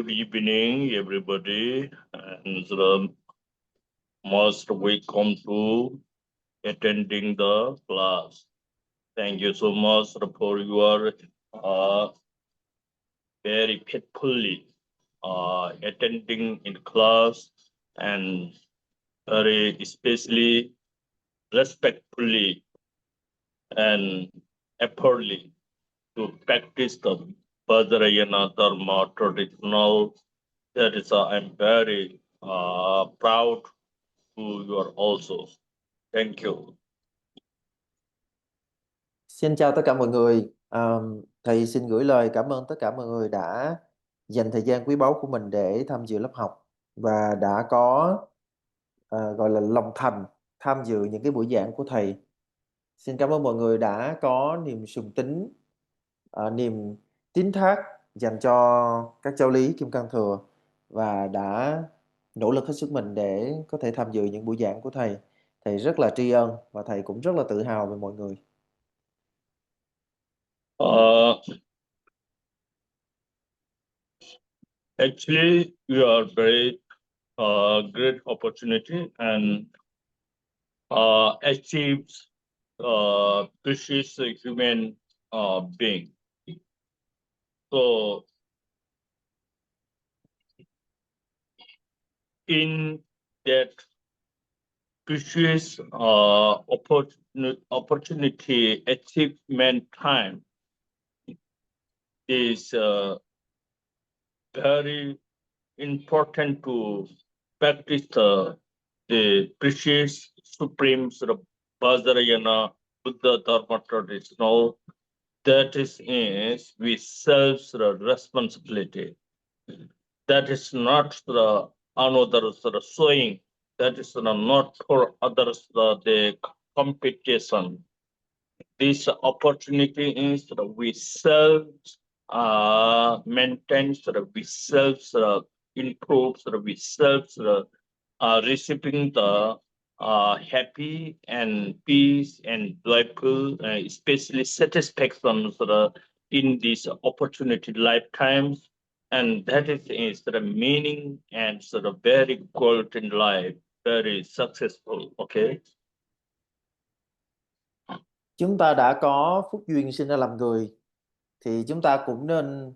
Good evening, everybody, and most welcome to attending the class. Thank you so much for your very faithfully attending in class and very especially respectfully and effortly to practice the Vajrayana Dharma traditional. That is, I'm very proud to you are also. Thank you. Xin chào tất cả mọi người. Thầy xin gửi lời cảm ơn tất cả mọi người đã dành thời gian quý báu của mình để tham dự lớp học và đã có gọi là lòng thành tham dự những cái buổi giảng của thầy. Xin cảm ơn mọi người đã có niềm sùng tín, niềm tín thác dành cho các giáo lý Kim Cang Thừa và đã nỗ lực hết sức mình để có thể tham dự những buổi giảng của thầy. Thầy rất là tri ân và thầy cũng rất là tự hào về mọi người. Actually, you are very great opportunity and achieves precious human being. So, in that precious opportunity achievement time is very important to practice the precious supreme sort of Vajrayana Buddha Dharma traditional. That is we self responsibility. That is not the another sort of showing. That is not for others the competition. This opportunity is we self maintain, we self improve, we self receiving the happy and peace and joyful, especially satisfaction in this opportunity lifetimes, and that is the meaning and very golden life, very successful. Okay. Chúng ta đã có phúc duyên sinh ra làm người thì chúng ta cũng nên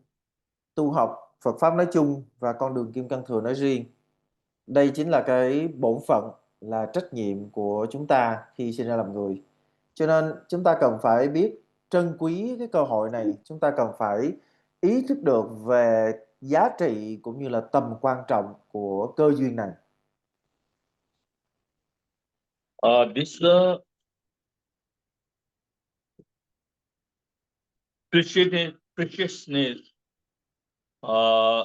tu học Phật Pháp nói chung và con đường Kim Cang Thừa nói riêng. Đây chính là cái bổn phận, là trách nhiệm của chúng ta khi sinh ra làm người. Cho nên chúng ta cần phải biết trân quý cái cơ hội này. Chúng ta cần phải ý thức được về giá trị cũng như là tầm quan trọng của cơ duyên này. This preciousness,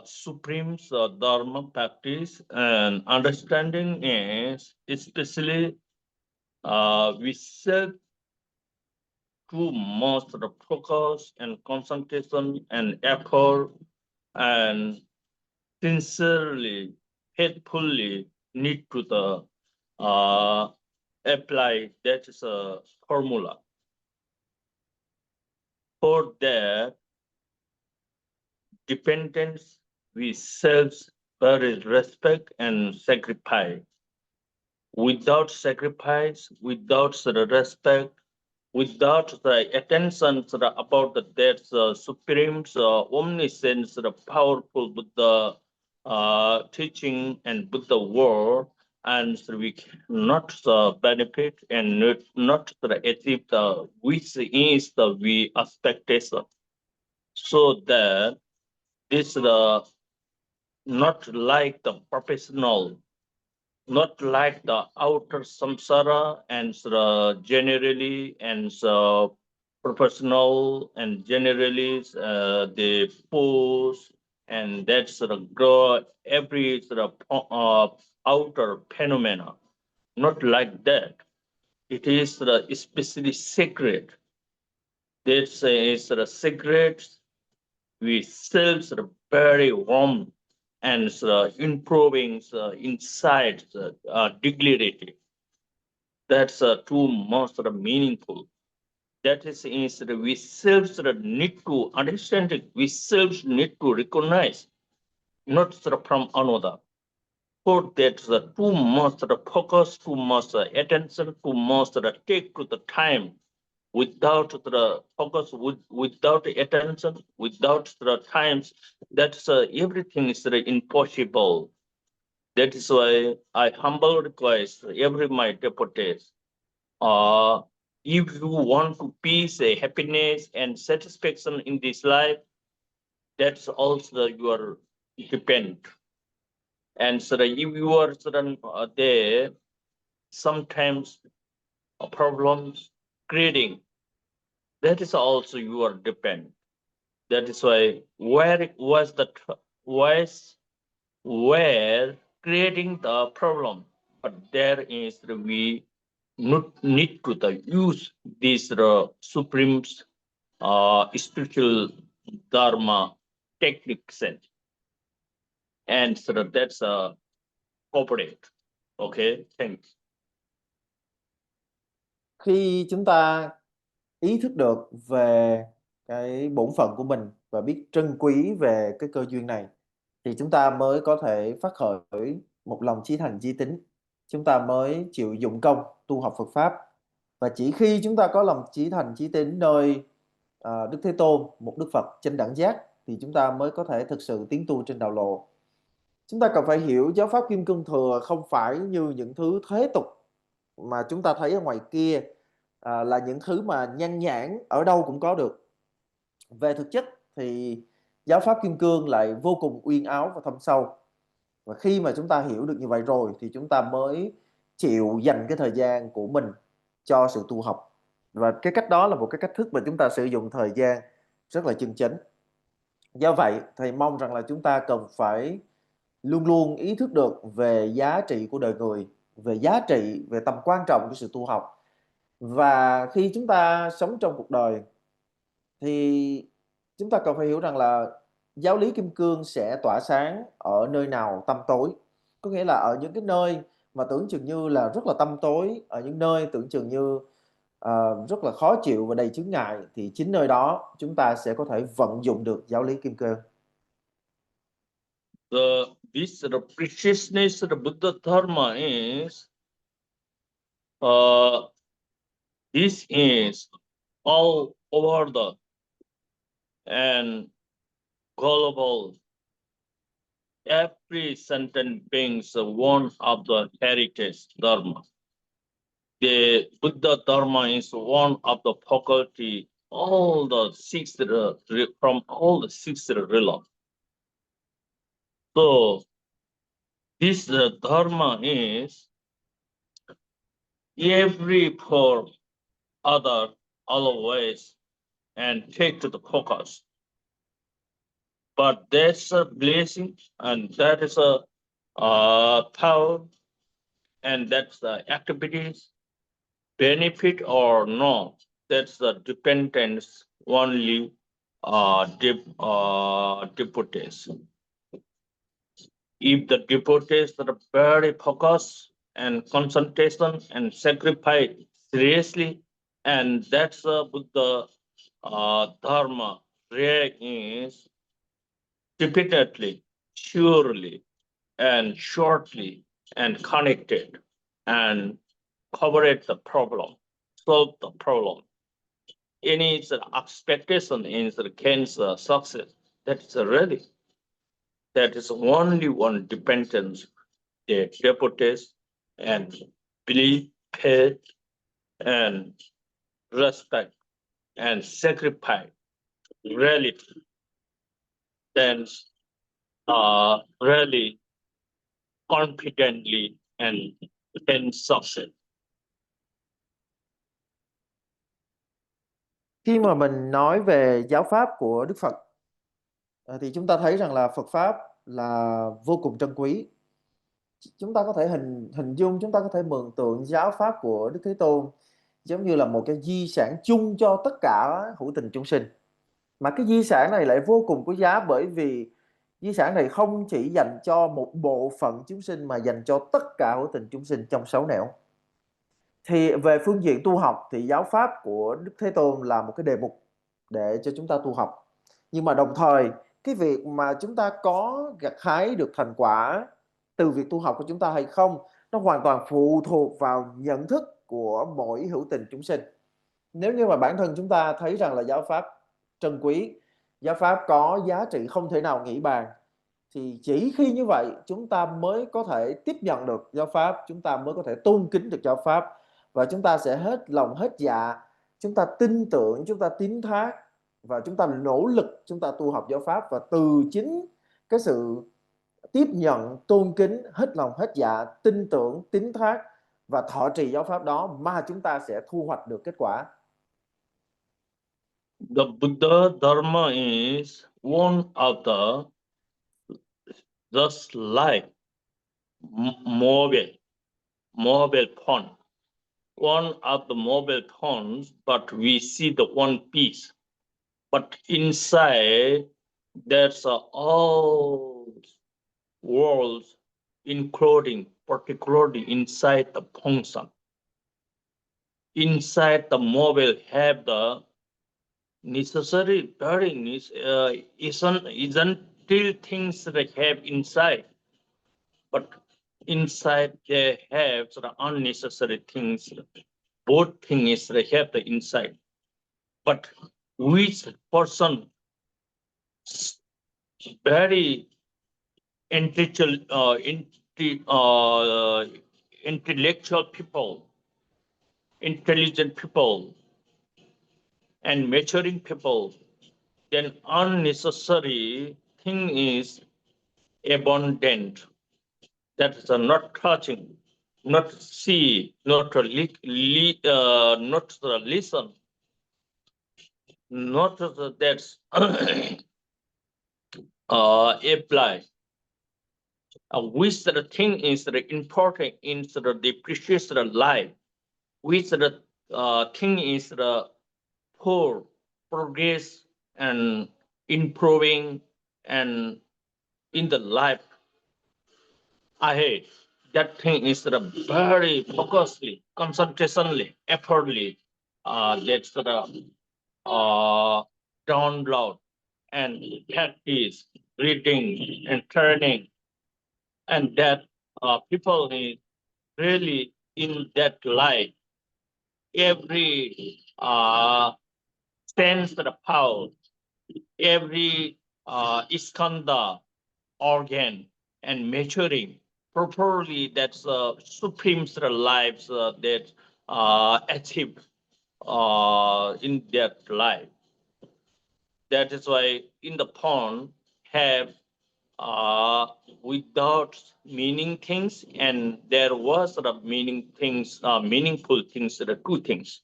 supreme dharma practice and understanding is especially we set too much the focus and concentration and effort and sincerely, faithfully need to the apply that is a formula. For that, dependence we self very respect and sacrifice. Without sacrifice, without respect, without the attention about that supreme omniscience, powerful Buddha teaching and Buddha word, and we cannot benefit and not achieve the which is the we expectation. So that this not like the professional, not like the outer samsara and generally and professional and generally the force and that grow every outer phenomena. Not like that. It is especially sacred. This is sacred. We self very warm and improving inside dignity. That's too much meaningful. That is we self need to understand it. We self need to recognize not from another. For that, too much focus, too much attention, too much take the time. Without the focus, without attention, without the times, that's everything is impossible. That is why I humble request every my devotees. If you want to peace, happiness, and satisfaction in this life, that's also your depend. And so if you are there, sometimes problems creating, that is also your depend. That is why where was the was where creating the problem, but there is we need to use this supreme spiritual dharma techniques, and so that's a corporate. Okay, thanks. Khi chúng ta ý thức được về cái bổn phận của mình và biết trân quý về cái cơ duyên này, thì chúng ta mới có thể phát khởi một lòng chí thành chí tín. Chúng ta mới chịu dụng công tu học Phật Pháp. Và chỉ khi chúng ta có lòng chí thành chí tín nơi Đức Thế Tôn, một Đức Phật chánh đẳng giác, thì chúng ta mới có thể thực sự tiến tu trên đạo lộ. Chúng ta cần phải hiểu giáo pháp Kim Cang Thừa không phải như những thứ thế tục mà chúng ta thấy ở ngoài kia, là những thứ mà nhan nhản ở đâu cũng có được. Về thực chất thì giáo pháp Kim Cương lại vô cùng uyên áo và thâm sâu. Và khi mà chúng ta hiểu được như vậy rồi thì chúng ta mới chịu dành cái thời gian của mình cho sự tu học. Và cái cách đó là một cái cách thức mà chúng ta sử dụng thời gian rất là chân chánh. Do vậy, thầy mong rằng là chúng ta cần phải luôn luôn ý thức được về giá trị của đời người, về giá trị, về tầm quan trọng của sự tu học. Và khi chúng ta sống trong cuộc đời thì chúng ta cần phải hiểu rằng là giáo lý Kim Cương sẽ tỏa sáng ở nơi nào tăm tối. Có nghĩa là ở những cái nơi mà tưởng chừng như là rất là tăm tối, ở những nơi tưởng chừng như rất là khó chịu và đầy chướng ngại, thì chính nơi đó chúng ta sẽ có thể vận dụng được giáo lý Kim Cương. This preciousness of the Buddha Dharma is this is all over the and global. Every sentient being is one of the heritage dharma. The Buddha Dharma is one of the faculty, all the six from all the six realms. So this dharma is every for other always and take to the focus. But that's a blessing, and that is a power, and that's the activities, benefit or not. That's the dependence only devotees. If the devotees are very focused and concentration and sacrifice seriously, and that's Buddha Dharma is repeatedly, surely, and shortly, and connected, and coverage the problem, solve the problem. Any expectation in the cancer success, that's really, that is only one dependence, the devotees and belief, faith, and respect, and sacrifice, reality, then really confidently and can succeed. Khi mà mình nói về giáo pháp của Đức Phật thì chúng ta thấy rằng là Phật pháp là vô cùng trân quý. Chúng ta có thể hình dung, chúng ta có thể mường tượng giáo pháp của Đức Thế Tôn giống như là một cái di sản chung cho tất cả hữu tình chúng sinh. Mà cái di sản này lại vô cùng có giá, bởi vì di sản này không chỉ dành cho một bộ phận chúng sinh mà dành cho tất cả hữu tình chúng sinh trong sáu nẻo. Thì về phương diện tu học thì giáo pháp của Đức Thế Tôn là một cái đề mục để cho chúng ta tu học. Nhưng mà đồng thời cái việc mà chúng ta có gặt hái được thành quả từ việc tu học của chúng ta hay không, nó hoàn toàn phụ thuộc vào nhận thức của mỗi hữu tình chúng sinh. Nếu như mà bản thân chúng ta thấy rằng là giáo pháp trân quý, giáo pháp có giá trị không thể nào nghĩ bàn, thì chỉ khi như vậy chúng ta mới có thể tiếp nhận được giáo pháp, chúng ta mới có thể tôn kính được giáo pháp, và chúng ta sẽ hết lòng hết dạ, chúng ta tin tưởng, chúng ta tín thác, và chúng ta nỗ lực chúng ta tu học giáo pháp. Và từ chính cái sự tiếp nhận, tôn kính, hết lòng hết dạ, tin tưởng, tín thác và thọ trì giáo pháp đó mà chúng ta sẽ thu hoạch được kết quả. The Buddha Dharma is one of the just like mobile phone. One of the mobile phones, but we see the one piece. But inside, there's all worlds, including particularly inside the function. Inside the mobile have the necessary, very essential things that have inside, but inside they have sort of unnecessary things. Both things they have the inside, but which person very intellectual people, intelligent people, and maturing people, then unnecessary thing is abundant. That is not touching, not see, not to not to listen, not to that's apply. Which the thing is the important in the precious life, which the thing is the poor progress and improving and in the life ahead. That thing is the very focusedly, concentrationally, effortly. That's the download and practice, reading and training, and that people is really in that life. Every sense of the power, every skanda organ and maturing properly. That's supreme sort of lives that achieve in that life. That is why in the pond have without meaning things, and there was sort of meaningful things, the two things.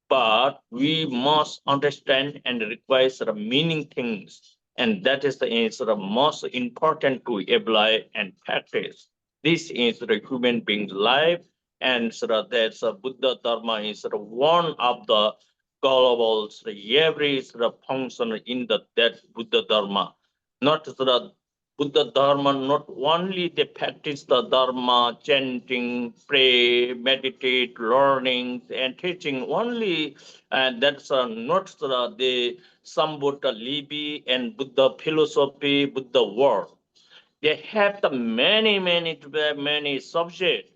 But we must understand and require sort of meaning things, and that is the sort of most important to apply and practice. This is the human being's life, and sort of that's Buddha Dharma is sort of one of the global sort of every sort of function in that Buddha Dharma. Not sort of Buddha Dharma, not only they practice the Dharma, chanting, pray, meditate, learning, and teaching only, and that's not the some Buddha Libby and Buddha philosophy, Buddha word. They have the many subjects.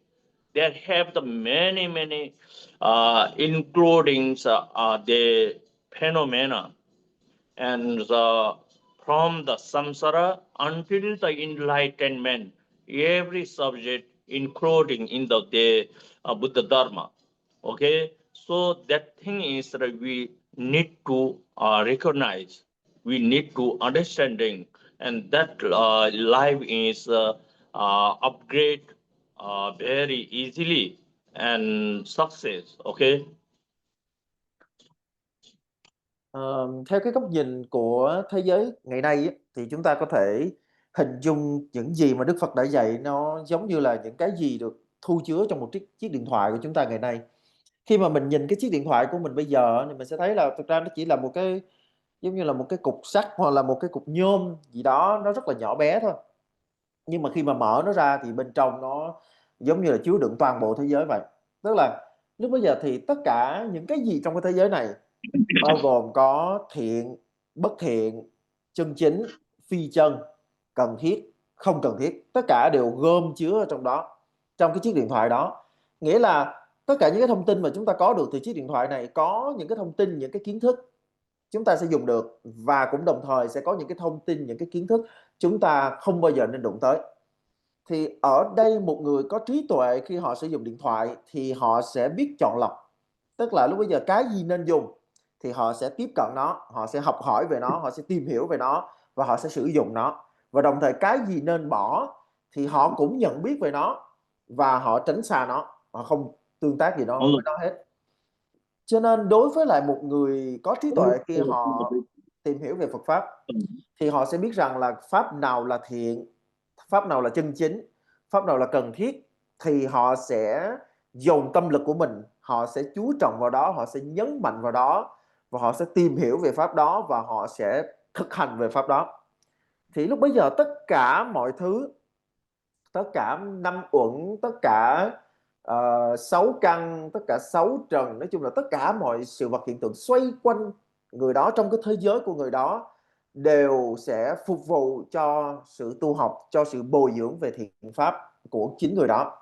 They have the many, including the phenomena and from the samsara until the enlightenment, every subject including in the Buddha Dharma. Okay, so that thing is that we need to recognize, we need to understanding, and that life is upgrade very easily and success. Okay. Theo cái góc nhìn của thế giới ngày nay á, thì chúng ta có thể hình dung những gì mà Đức Phật đã dạy nó giống như là những cái gì được thu chứa trong một chiếc điện thoại của chúng ta ngày nay. Khi mà mình nhìn cái chiếc điện thoại của mình bây giờ thì mình sẽ thấy là thực ra nó chỉ là một cái giống như là một cái cục sắt hoặc là một cái cục nhôm gì đó, nó rất là nhỏ bé thôi. Nhưng mà khi mà mở nó ra thì bên trong nó giống như là chứa đựng toàn bộ thế giới vậy. Tức là lúc bây giờ thì tất cả những cái gì trong cái thế giới này bao gồm có thiện, bất thiện, chân chính phi chân, cần thiết, không cần thiết, tất cả đều gom chứa ở trong đó, trong cái chiếc điện thoại đó. Nghĩa là tất cả những cái thông tin mà chúng ta có được từ chiếc điện thoại này có những cái thông tin, những cái kiến thức chúng ta sẽ dùng được, và cũng đồng thời sẽ có những cái thông tin, những cái kiến thức chúng ta không bao giờ nên đụng tới. Thì ở đây một người có trí tuệ khi họ sử dụng điện thoại thì họ sẽ biết chọn lọc. Tức là lúc bây giờ cái gì nên dùng thì họ sẽ tiếp cận nó, họ sẽ học hỏi về nó, họ sẽ tìm hiểu về nó và họ sẽ sử dụng nó. Và đồng thời cái gì nên bỏ thì họ cũng nhận biết về nó và họ tránh xa nó, họ không tương tác gì đó với nó hết. Cho nên đối với lại một người có trí tuệ khi họ tìm hiểu về Phật Pháp thì họ sẽ biết rằng là Pháp nào là thiện, Pháp nào là chân chính, Pháp nào là cần thiết, thì họ sẽ dồn tâm lực của mình, họ sẽ chú trọng vào đó, họ sẽ nhấn mạnh vào đó và họ sẽ tìm hiểu về Pháp đó và họ sẽ thực hành về Pháp đó. Thì lúc bấy giờ tất cả mọi thứ, tất cả năm uẩn, tất cả sáu căn, tất cả sáu trần, nói chung là tất cả mọi sự vật hiện tượng xoay quanh người đó, trong cái thế giới của người đó đều sẽ phục vụ cho sự tu học, cho sự bồi dưỡng về thiện pháp của chính người đó.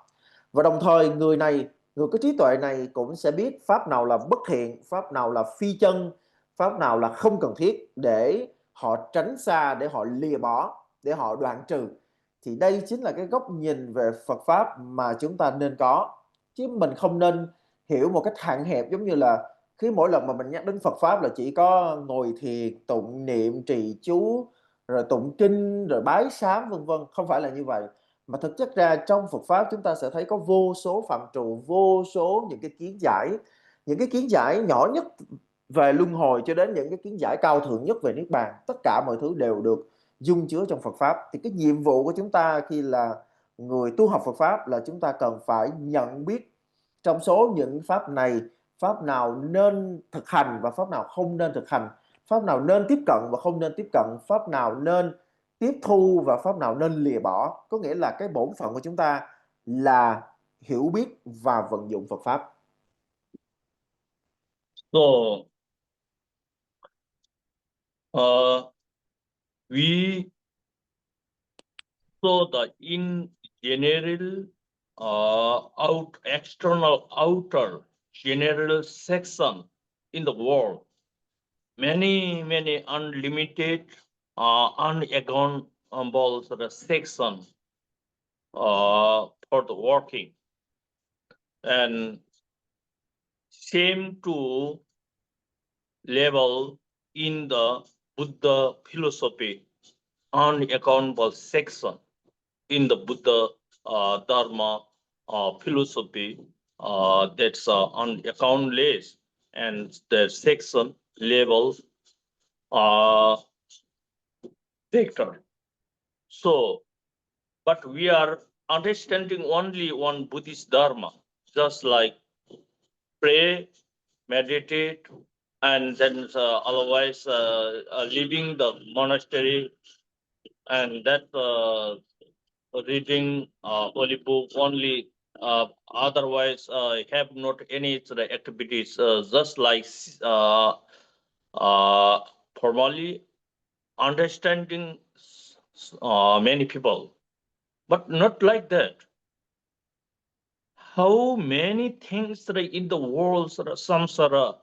Và đồng thời người này, người có trí tuệ này cũng sẽ biết pháp nào là bất thiện, pháp nào là phi chân, pháp nào là không cần thiết để họ tránh xa, để họ lìa bỏ, để họ đoạn trừ. Thì đây chính là cái góc nhìn về Phật Pháp mà chúng ta nên có. Chứ mình không nên hiểu một cách hạn hẹp, giống như là khi mỗi lần mà mình nhắc đến Phật Pháp là chỉ có ngồi thiền, tụng niệm, trì chú, rồi tụng kinh, rồi bái sám vân vân. Không phải là như vậy. Mà thực chất ra trong Phật Pháp chúng ta sẽ thấy có vô số phạm trù, vô số những cái kiến giải. Những cái kiến giải nhỏ nhất về luân hồi cho đến những cái kiến giải cao thượng nhất về Niết Bàn. Tất cả mọi thứ đều được dung chứa trong Phật Pháp. Thì cái nhiệm vụ của chúng ta khi là người tu học Phật Pháp là chúng ta cần phải nhận biết trong số những pháp này, pháp nào nên thực hành và pháp nào không nên thực hành, pháp nào nên tiếp cận và không nên tiếp cận, pháp nào nên tiếp thu và pháp nào nên lìa bỏ. Có nghĩa là cái bổn phận của chúng ta là hiểu biết và vận dụng Phật Pháp. So, we saw the in general external outer general section in the world. Many unlimited unaccountable sort of section for the working, and same to level in the Buddha philosophy, unaccountable section in the Buddha Dharma philosophy, that's unaccountless, and the section level vector. So, but we are understanding only one Buddhist Dharma, just like pray, meditate, and then otherwise leaving the monastery, and that reading holy book only. Otherwise, have not any sort of activities, just like formally understanding many people, but not like that. How many things that are in the world, sort of some sort of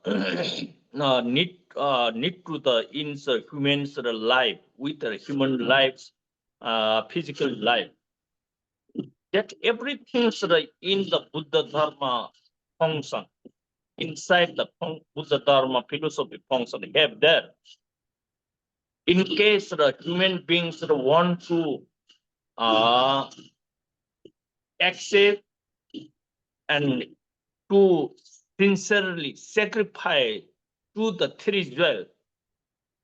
need to the in the human sort of life, with the human lives, physical life. That everything sort of in the Buddha Dharma function, inside the Buddha Dharma philosophy function, have that. In case the human beings sort of want to accept and to sincerely sacrifice to the three jewel,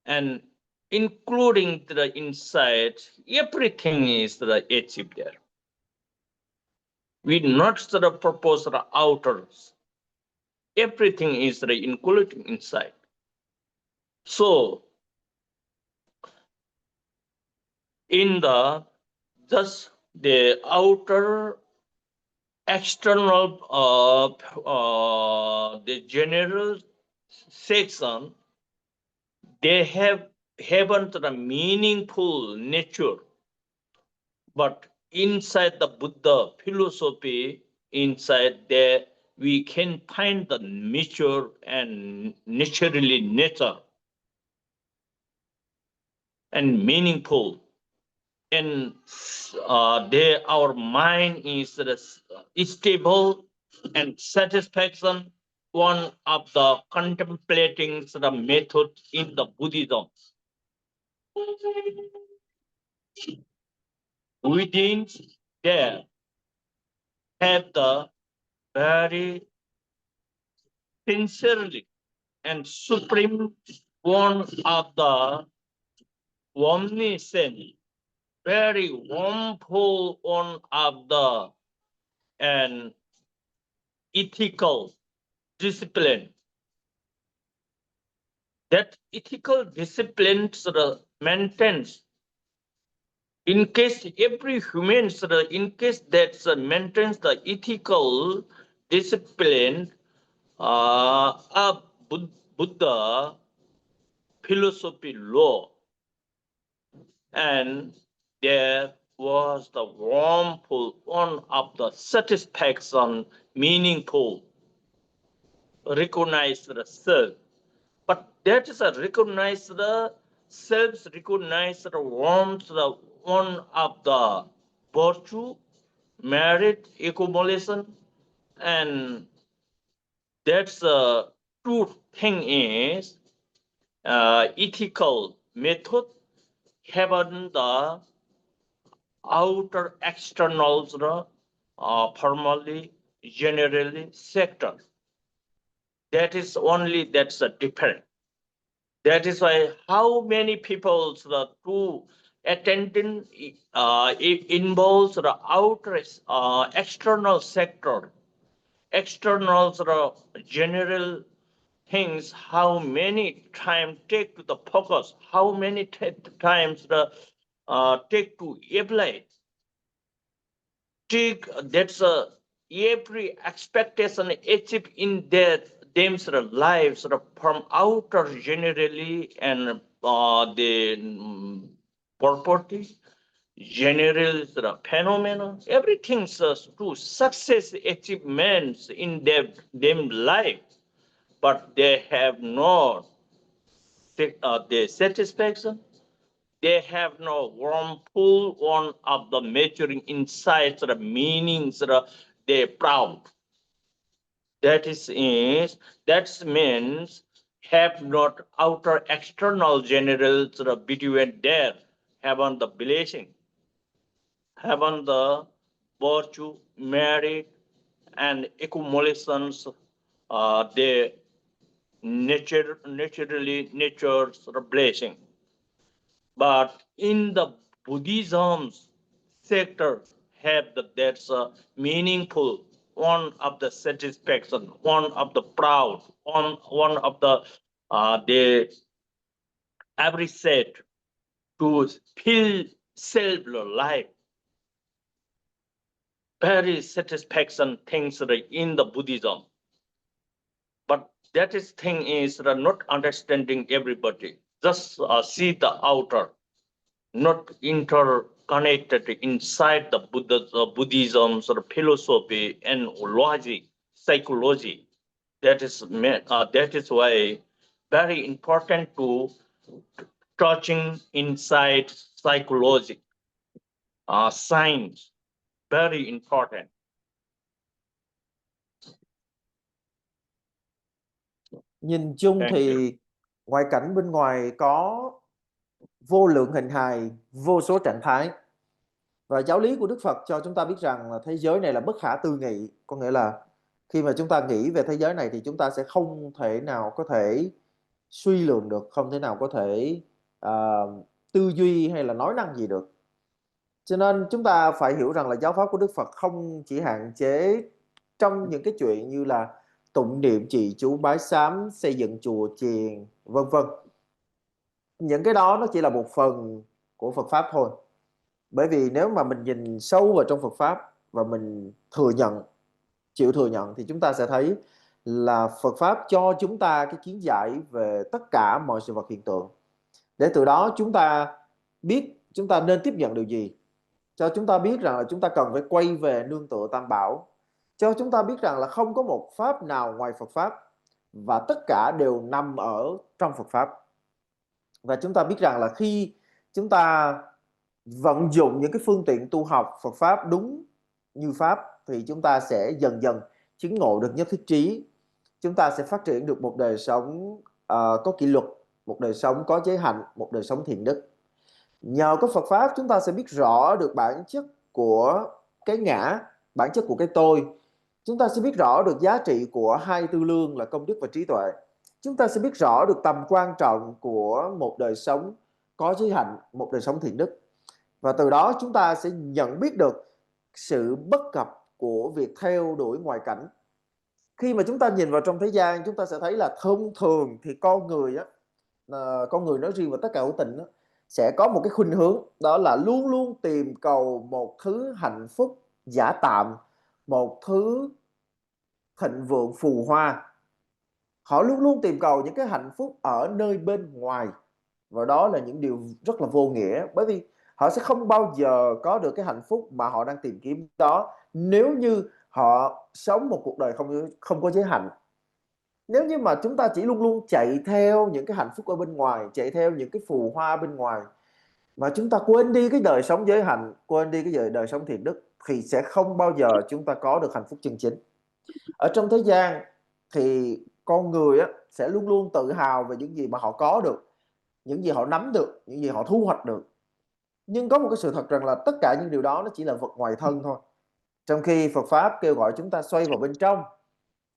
and including the inside, everything is achieved there. We not sort of propose the outers. Everything is including inside. So in the just the outer external the general section, they have haven't the meaningful nature. But inside the Buddha philosophy, inside there, we can find the mature and naturally nature and meaningful. And there, our mind is stable and satisfaction. One of the contemplating the method in the Buddhism. Within there have the very sincerely and supreme one of the omniscient, very wonderful one of the and ethical discipline. That ethical discipline maintains. In case every human, in case that maintains the ethical discipline of Buddha philosophy law, and there was the warmful one of the satisfaction, meaningful, recognize the self. But that is a recognize the self, recognize the warmth, the one of the virtue, merit, accumulation, and that's the true thing is ethical method having the outer externals formally, generally sector. That is only that's a different. That is why how many people to attending involves the outer external sector, external general things. How many time take to the focus? How many times the take to apply? Take that's every expectation achieved in their themselves lives from outer generally and the property general phenomena everything to success achievements in them life, but they have no the satisfaction. They have no warm pull one of the maturing insights, the meanings, they proud. That that means have not outer external generals between there, have on the blessing, have on the virtue, merit, and accumulations, the nature's blessing. But in the Buddhism's sector have that's a meaningful one of the satisfaction, one of the proud, one of the every set to feel self life. Very satisfaction things in the Buddhism. But that is thing is not understanding everybody. Just see the outer, not interconnected inside the Buddhism sort of philosophy and logic, psychology. That is why very important to touching inside psychology, science, very important. Nhìn chung Thank thì ngoại cảnh bên ngoài có vô lượng hình hài, vô số trạng thái. Và giáo lý của Đức Phật cho chúng ta biết rằng là thế giới này là bất khả tư nghị. Có nghĩa là khi mà chúng ta nghĩ về thế giới này thì chúng ta sẽ không thể nào có thể suy lượng được, không thể nào có thể tư duy hay là nói năng gì được. Cho nên chúng ta phải hiểu rằng là giáo pháp của Đức Phật không chỉ hạn chế trong những cái chuyện như là tụng niệm, trì chú, bái sám, xây dựng chùa chiền, vân vân. Những cái đó nó chỉ là một phần của Phật pháp thôi. Bởi vì nếu mà mình nhìn sâu vào trong Phật pháp và mình chịu thừa nhận thì chúng ta sẽ thấy là Phật pháp cho chúng ta cái kiến giải về tất cả mọi sự vật hiện tượng, để từ đó chúng ta biết chúng ta nên tiếp nhận điều gì, cho chúng ta biết rằng là chúng ta cần phải quay về nương tựa Tam Bảo, cho chúng ta biết rằng là không có một pháp nào ngoài Phật pháp và tất cả đều nằm ở trong Phật pháp. Và chúng ta biết rằng là khi chúng ta vận dụng những cái phương tiện tu học Phật pháp đúng như pháp thì chúng ta sẽ dần dần chứng ngộ được nhất thiết trí. Chúng ta sẽ phát triển được một đời sống có kỷ luật, một đời sống có giới hạnh, một đời sống thiện đức. Nhờ có Phật pháp chúng ta sẽ biết rõ được bản chất của cái ngã, bản chất của cái tôi. Chúng ta sẽ biết rõ được giá trị của hai tư lương là công đức và trí tuệ. Chúng ta sẽ biết rõ được tầm quan trọng của một đời sống có giới hạnh, một đời sống thiện đức. Và từ đó chúng ta sẽ nhận biết được sự bất cập của việc theo đuổi ngoại cảnh. Khi mà chúng ta nhìn vào trong thế gian, chúng ta sẽ thấy là thông thường thì con người nói riêng và tất cả hữu tình sẽ có một cái khuynh hướng, đó là luôn luôn tìm cầu một thứ hạnh phúc giả tạm, một thứ thịnh vượng phù hoa. Họ luôn luôn tìm cầu những cái hạnh phúc ở nơi bên ngoài, và đó là những điều rất là vô nghĩa, bởi vì họ sẽ không bao giờ có được cái hạnh phúc mà họ đang tìm kiếm đó nếu như họ sống một cuộc đời không có giới hạnh. Nếu như mà chúng ta chỉ luôn luôn chạy theo những cái hạnh phúc ở bên ngoài, chạy theo những cái phù hoa bên ngoài, mà chúng ta quên đi cái đời sống giới hạnh, quên đi cái đời sống thiện đức, thì sẽ không bao giờ chúng ta có được hạnh phúc chân chính. Ở trong thế gian thì con người sẽ luôn luôn tự hào về những gì mà họ có được, những gì họ nắm được, những gì họ thu hoạch được. Nhưng có một cái sự thật rằng là tất cả những điều đó nó chỉ là vật ngoài thân thôi. Trong khi Phật Pháp kêu gọi chúng ta xoay vào bên trong,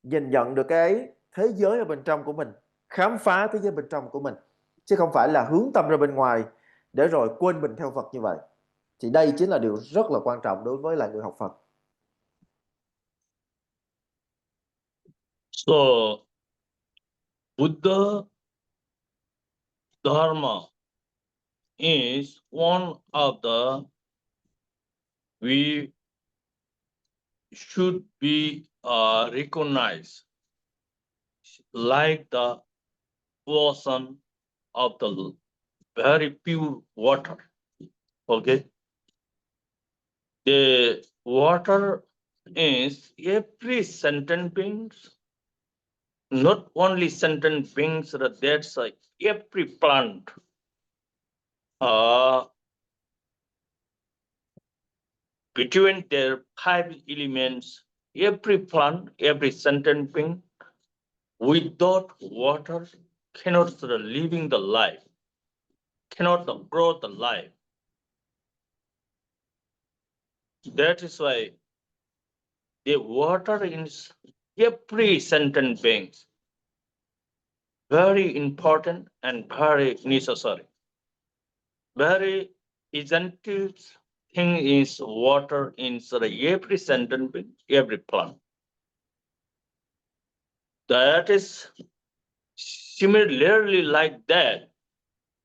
nhìn nhận được cái thế giới ở bên trong của mình, khám phá thế giới bên trong của mình, chứ không phải là hướng tâm ra bên ngoài để rồi quên mình theo Phật như vậy. Thì đây chính là điều rất là quan trọng đối với là người học Phật. So, Buddha Dharma is one of the we should be recognized like the ocean of the very pure water. Okay, the water is every sentient beings, not only sentient beings, that's every plant. Between their 5 elements, every plant, every sentient being, without water cannot living the life, cannot grow the life. That is why the water is every sentient being very important and very necessary. Very essential thing is water in every sentient being, every plant. That is similarly like that.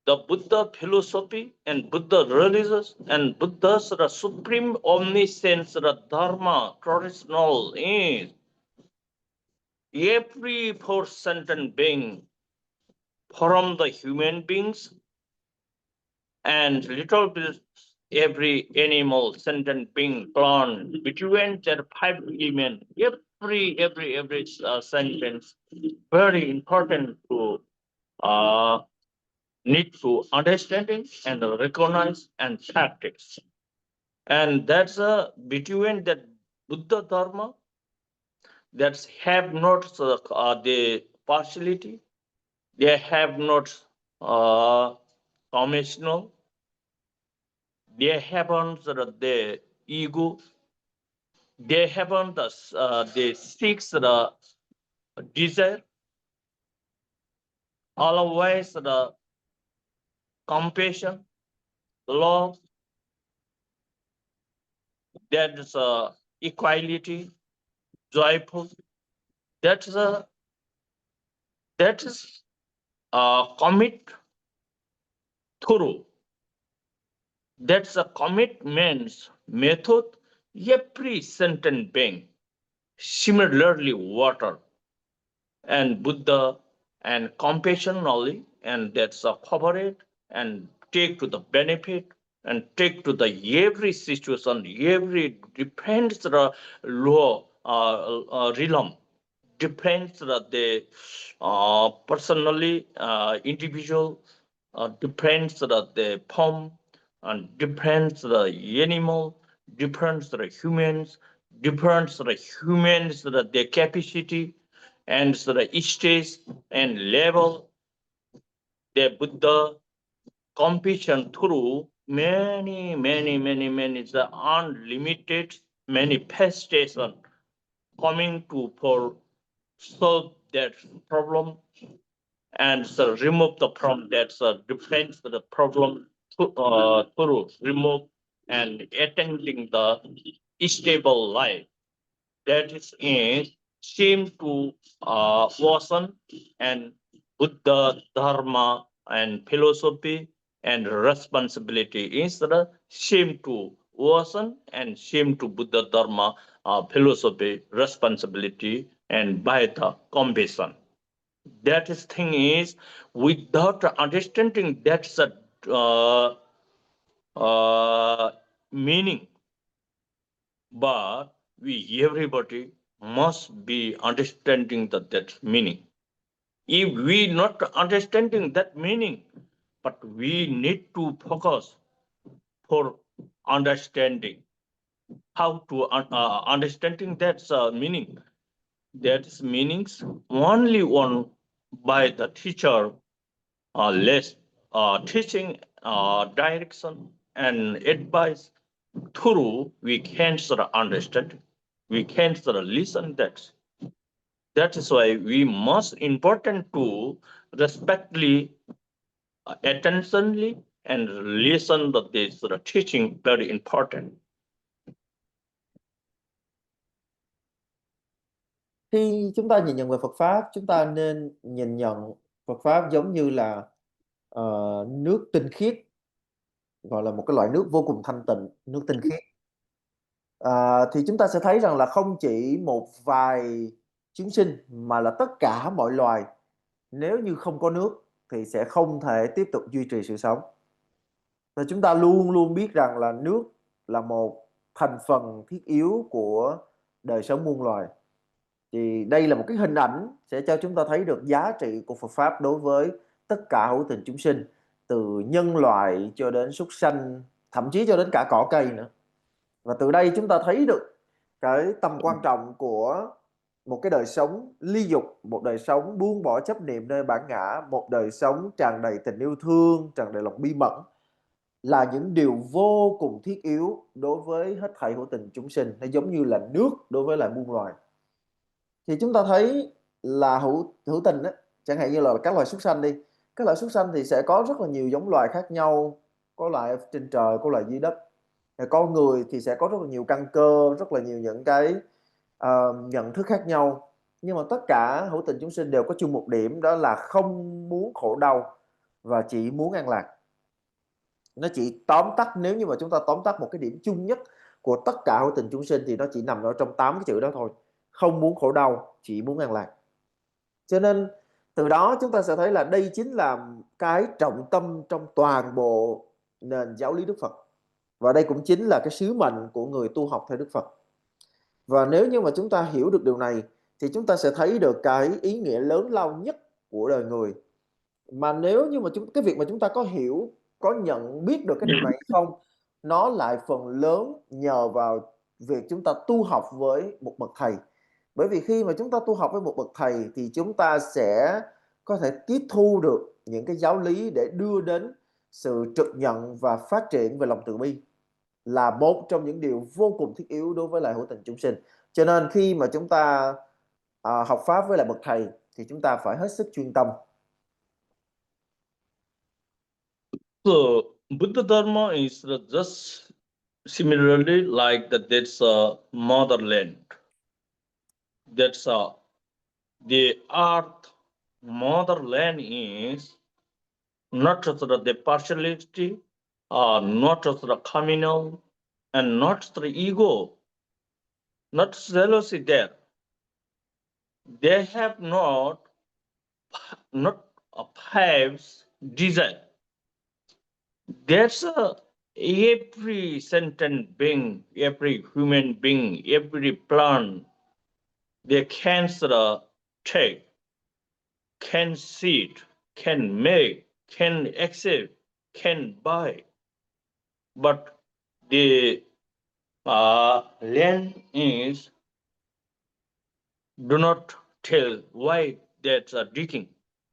The Buddha philosophy and Buddha religious and Buddha's the supreme omniscience, the dharma traditional is every four sentient being from the human beings and little bit every animal sentient being plant between their 5 elements. Every sentence very important to need to understanding and recognize and practice. And that's between that Buddha Dharma that have not the partiality, they have not commissional, they haven't the ego, they haven't the six desire, always the compassion, love, that's equality, joyful. That's that is commit through. That's a commitment method. Every sentient being, similarly water and Buddha and compassion only, and that's a favorite and take to the benefit and take to the every situation, every depends the law realm, depends the personally individual, depends the form, and depends the animal, depends the humans, depends the humans the capacity and the stage and level. The Buddha compassion through many the unlimited manifestation coming to for solve that problem and so remove the problem that's defense the problem through remove and attending the stable life that is seem to worsen and Buddha Dharma and philosophy and responsibility instead of seem to worsen and seem to Buddha Dharma philosophy responsibility and by the compassion. That is thing is without understanding that's a meaning, but we everybody must be understanding that meaning. If we not understanding that meaning, but we need to focus for understanding how to understanding that meaning. That is meanings only one by the teacher, less teaching direction and advice through we can sort of understand, we can sort of listen that. That is why we must important to respectfully, attentionally and listen to this sort of teaching very important. Khi chúng ta nhìn nhận về Phật pháp, chúng ta nên nhìn nhận Phật pháp giống như là nước tinh khiết, gọi là một cái loại nước vô cùng thanh tịnh, nước tinh khiết. Thì chúng ta sẽ thấy rằng là không chỉ một vài chúng sinh mà là tất cả mọi loài, nếu như không có nước thì sẽ không thể tiếp tục duy trì sự sống. Và chúng ta luôn luôn biết rằng là nước là một thành phần thiết yếu của đời sống muôn loài. Thì đây là một cái hình ảnh sẽ cho chúng ta thấy được giá trị của Phật pháp đối với tất cả hữu tình chúng sinh, từ nhân loại cho đến súc sanh, thậm chí cho đến cả cỏ cây nữa. Và từ đây chúng ta thấy được cái tầm quan trọng của một cái đời sống ly dục, một đời sống buông bỏ chấp niệm nơi bản ngã, một đời sống tràn đầy tình yêu thương, tràn đầy lòng bi mẫn, là những điều vô cùng thiết yếu đối với hết thảy hữu tình chúng sinh. Nó giống như là nước đối với lại muôn loài. Thì chúng ta thấy là hữu tình á, chẳng hạn như là các loài súc sanh đi, các loài súc sanh thì sẽ có rất là nhiều giống loài khác nhau, có loài trên trời, có loài dưới đất. Con người thì sẽ có rất là nhiều căn cơ, rất là nhiều những cái nhận thức khác nhau, nhưng mà tất cả hữu tình chúng sinh đều có chung một điểm, đó là không muốn khổ đau và chỉ muốn an lạc. Nó chỉ tóm tắt, nếu như mà chúng ta tóm tắt một cái điểm chung nhất của tất cả hữu tình chúng sinh thì nó chỉ nằm ở trong 8 cái chữ đó thôi: không muốn khổ đau, chỉ muốn an lạc. Cho nên từ đó chúng ta sẽ thấy là đây chính là cái trọng tâm trong toàn bộ nền giáo lý Đức Phật. Và đây cũng chính là cái sứ mệnh của người tu học theo Đức Phật. Và nếu như mà chúng ta hiểu được điều này thì chúng ta sẽ thấy được cái ý nghĩa lớn lao nhất của đời người. Mà nếu như mà cái việc mà chúng ta có hiểu, có nhận biết được cái điều này không, nó lại phần lớn nhờ vào việc chúng ta tu học với một bậc thầy. Bởi vì khi mà chúng ta tu học với một bậc thầy thì chúng ta sẽ có thể tiếp thu được những cái giáo lý để đưa đến sự trực nhận và phát triển về lòng từ bi, là một trong những điều vô cùng thiết yếu đối với lại hữu tình chúng sinh. Cho nên khi mà chúng ta học pháp với lại bậc thầy thì chúng ta phải hết sức chuyên tâm. So Buddha Dharma is just similarly like that. That's a motherland. That's the earth. Motherland is not just the partiality, not just the communal, and not the ego, not jealousy there. They have not a five desire. That's every sentient being, every human being, every plant, they can take, can see, can make, can accept, can buy. But the land is do not tell why that's digging,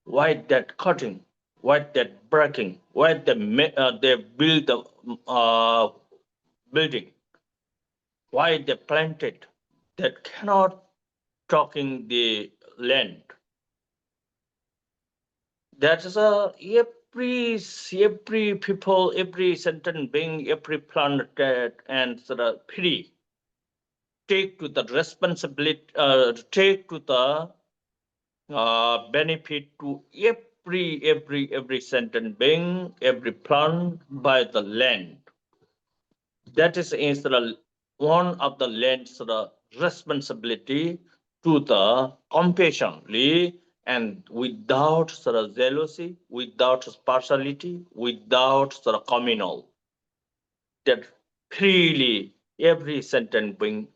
why that cutting, why that breaking, why they build the building, why they planted. That cannot talking the land. That is every people, every sentient being, every planet and free take to the responsibility, take to the benefit to every sentient being, every plant by the land. That is one of the land's responsibility to the compassionately and without jealousy, without partiality, without communal. That freely every sentient being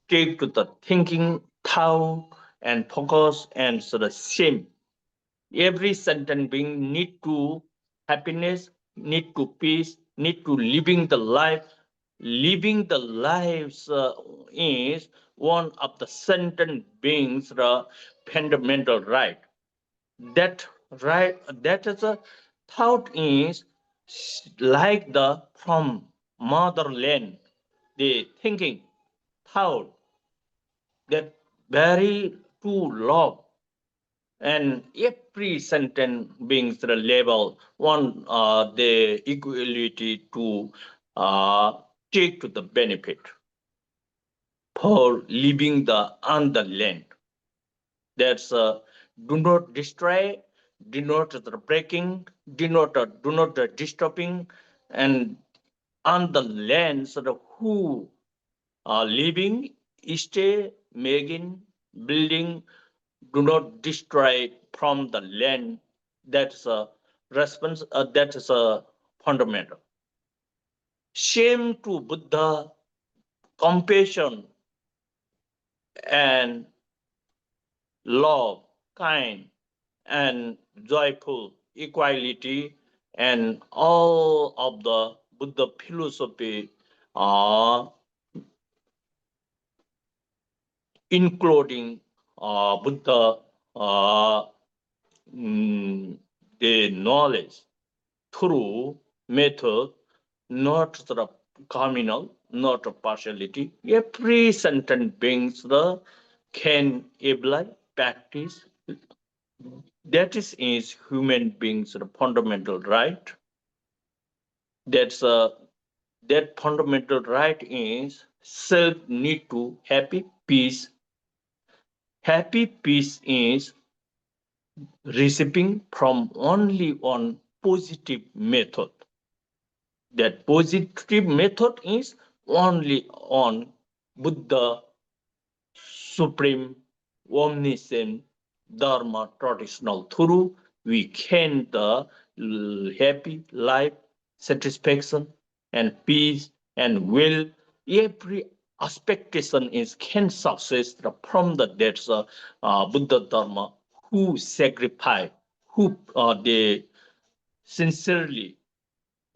take to the thinking, thought, and focus and shame. Every sentient being need to happiness, need to peace, need to living the life. Living the lives is one of the sentient beings fundamental right. That right, that is a thought is like the from motherland, the thinking thought that very to love and every sentient beings the level one the equality to take to the benefit for living the on the land. That's do not destroy, do not breaking, do not disturbing, and on the land sort of who are living, stay, making, building, do not destroy from the land. That's a response. That is a fundamental. Shame to Buddha, compassion and love, kind and joyful, equality, and all of the Buddha philosophy, uh, including Buddha, uh, the knowledge through method, not communal, not partiality. Every sentient beings can able practice. That is human beings fundamental right. That's that fundamental right is self need to happy peace. Happy peace is receiving from only one positive method. That positive method is only on Buddha, supreme, omniscient, Dharma traditional. Through we can the happy life, satisfaction, and peace and will. Every expectation is can success from the that's Buddha Dharma who sacrifice, who they sincerely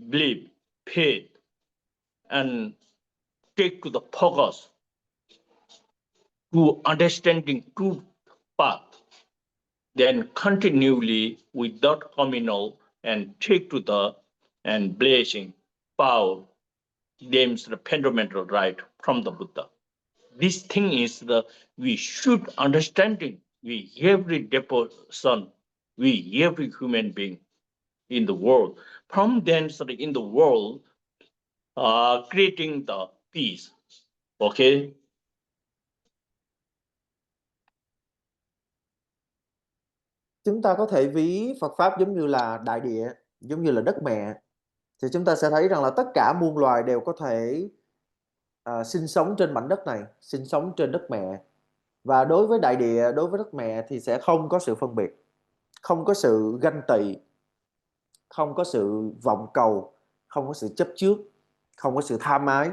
believe, faith, and take to the focus to understanding truth path, then continually without communal and take to the and blessing power names the fundamental right from the Buddha. This thing is the we should understanding we every person, we every human being in the world. From then in the world creating the peace. Okay. Chúng ta có thể ví Phật pháp giống như là đại địa, giống như là đất mẹ. Thì chúng ta sẽ thấy rằng là tất cả muôn loài đều có thể sinh sống trên mảnh đất này, sinh sống trên đất mẹ. Và đối với đại địa, đối với đất mẹ thì sẽ không có sự phân biệt, không có sự ganh tị, không có sự vọng cầu, không có sự chấp trước, không có sự tham ái.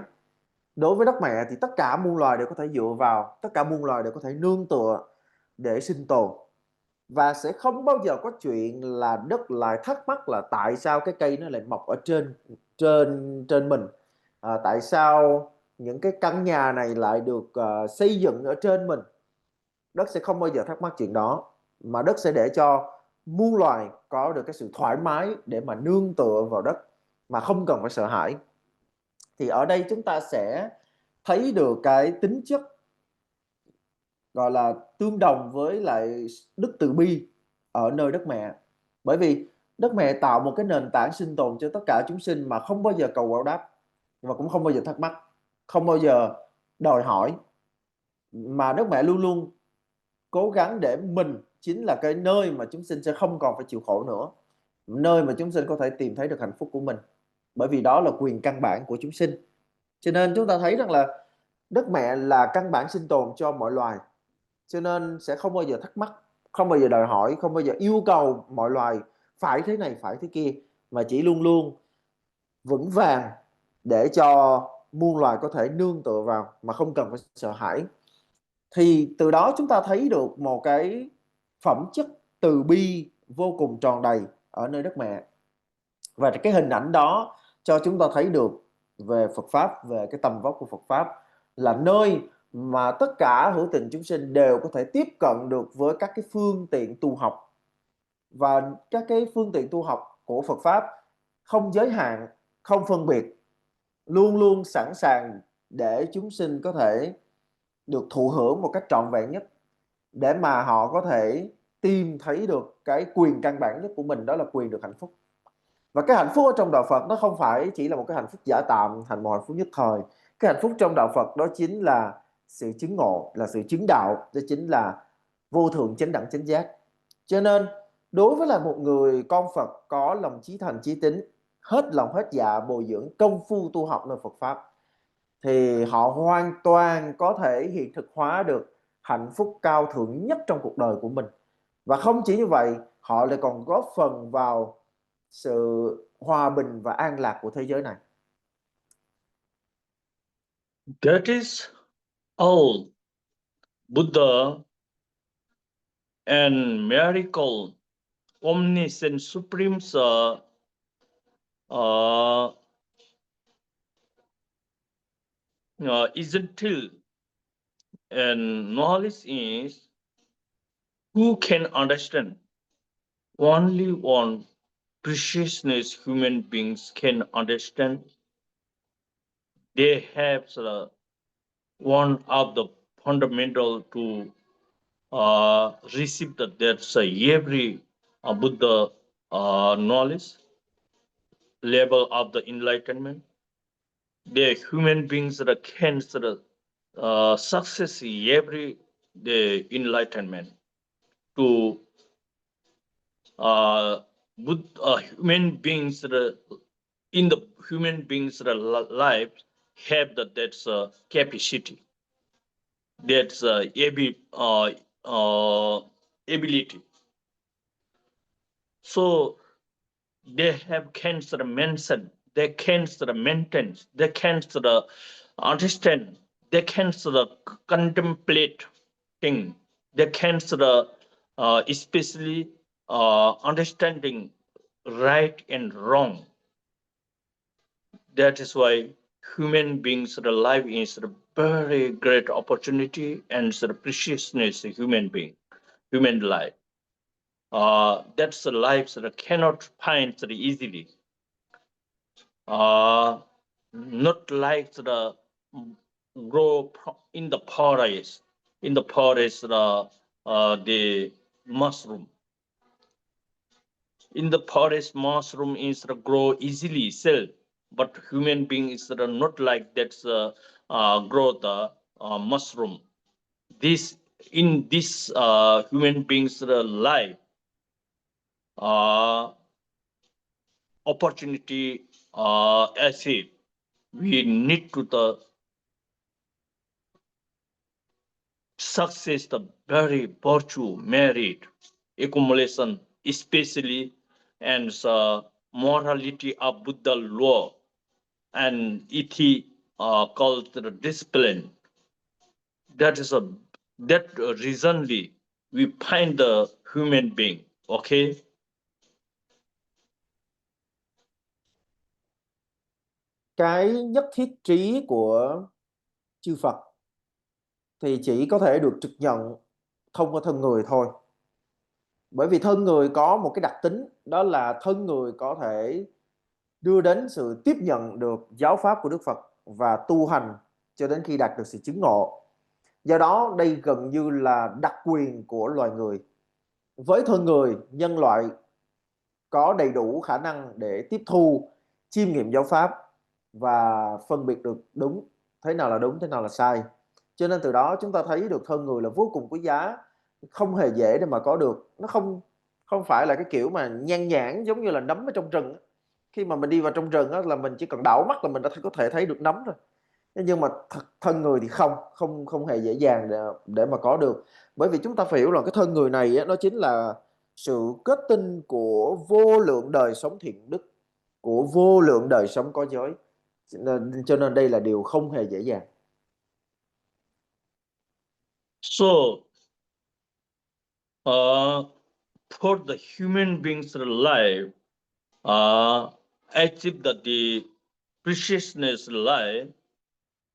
Đối với đất mẹ thì tất cả muôn loài đều có thể dựa vào, tất cả muôn loài đều có thể nương tựa để sinh tồn. Và sẽ không bao giờ có chuyện là đất lại thắc mắc là tại sao cái cây nó lại mọc ở trên trên trên mình, tại sao những cái căn nhà này lại được xây dựng ở trên mình. Đất sẽ không bao giờ thắc mắc chuyện đó, mà đất sẽ để cho muôn loài có được cái sự thoải mái để mà nương tựa vào đất mà không cần phải sợ hãi. Thì ở đây chúng ta sẽ thấy được cái tính chất gọi là tương đồng với lại đức từ bi ở nơi đất mẹ. Bởi vì đất mẹ tạo một cái nền tảng sinh tồn cho tất cả chúng sinh mà không bao giờ cầu báo đáp, và cũng không bao giờ thắc mắc, không bao giờ đòi hỏi, mà đất mẹ luôn luôn cố gắng để mình chính là cái nơi mà chúng sinh sẽ không còn phải chịu khổ nữa, nơi mà chúng sinh có thể tìm thấy được hạnh phúc của mình, bởi vì đó là quyền căn bản của chúng sinh. Cho nên chúng ta thấy rằng là đất mẹ là căn bản sinh tồn cho mọi loài, cho nên sẽ không bao giờ thắc mắc, không bao giờ đòi hỏi, không bao giờ yêu cầu mọi loài phải thế này phải thế kia, mà chỉ luôn luôn vững vàng để cho muôn loài có thể nương tựa vào mà không cần phải sợ hãi. Thì từ đó chúng ta thấy được một cái phẩm chất từ bi vô cùng tròn đầy ở nơi đất mẹ. Và cái hình ảnh đó cho chúng ta thấy được về Phật Pháp, về cái tầm vóc của Phật Pháp là nơi mà tất cả hữu tình chúng sinh đều có thể tiếp cận được với các cái phương tiện tu học. Và các cái phương tiện tu học của Phật Pháp không giới hạn, không phân biệt, luôn luôn sẵn sàng để chúng sinh có thể được thụ hưởng một cách trọn vẹn nhất, để mà họ có thể tìm thấy được cái quyền căn bản nhất của mình, đó là quyền được hạnh phúc. Và cái hạnh phúc ở trong đạo Phật nó không phải chỉ là một cái hạnh phúc giả tạm, thành một hạnh phúc nhất thời. Cái hạnh phúc trong đạo Phật đó chính là sự chứng ngộ, là sự chứng đạo, đó chính là vô thượng chánh đẳng chánh giác. Cho nên đối với là một người con Phật có lòng chí thành chí tín, hết lòng hết dạ bồi dưỡng công phu tu học nơi Phật Pháp, thì họ hoàn toàn có thể hiện thực hóa được hạnh phúc cao thượng nhất trong cuộc đời của mình. Và không chỉ như vậy, họ lại còn góp phần vào sự hòa bình và an lạc của thế giới này. That is all Buddha and miracle omniscient supreme essential and knowledge is who can understand. Only one preciousness human beings can understand. They have one of the fundamental to receive that's every Buddha knowledge level of the enlightenment. The human beings that can success every the enlightenment to human beings in the human beings life have that's capacity, that's ability. So they have cancer mention, they can maintain, they can understand, they can contemplate thing, they can especially understanding right and wrong. That is why human beings life is a very great opportunity and preciousness human being, human life. That's the life that cannot find easily. Not like the grow in the forest. In the forest, the mushroom. In the forest, mushroom is grow easily sell, but human being is not like that. Grow the mushroom. This in this human beings life. Opportunity as if we need to the success the very virtue merit accumulation especially, and morality of Buddha law and ethic called the discipline. That is that reasonly we find the human being. Okay. Cái nhất thiết trí của chư Phật thì chỉ có thể được trực nhận thông qua thân người thôi. Bởi vì thân người có một cái đặc tính, đó là thân người có thể đưa đến sự tiếp nhận được giáo pháp của Đức Phật và tu hành cho đến khi đạt được sự chứng ngộ. Do đó đây gần như là đặc quyền của loài người. Với thân người, nhân loại có đầy đủ khả năng để tiếp thu, chiêm nghiệm giáo pháp và phân biệt được đúng, thế nào là đúng, thế nào là sai. Cho nên từ đó chúng ta thấy được thân người là vô cùng quý giá, không hề dễ để mà có được. Nó không phải là cái kiểu mà nhan nhản giống như là nấm ở trong rừng. Khi mà mình đi vào trong rừng á, là mình chỉ cần đảo mắt là mình đã có thể thấy được nấm rồi. Nhưng mà thân người thì không hề dễ dàng để mà có được. Bởi vì chúng ta phải hiểu là cái thân người này á, nó chính là sự kết tinh của vô lượng đời sống thiện đức, của vô lượng đời sống có giới. Cho nên đây là điều không hề dễ dàng. So, for the human being's life, achieve the preciousness life,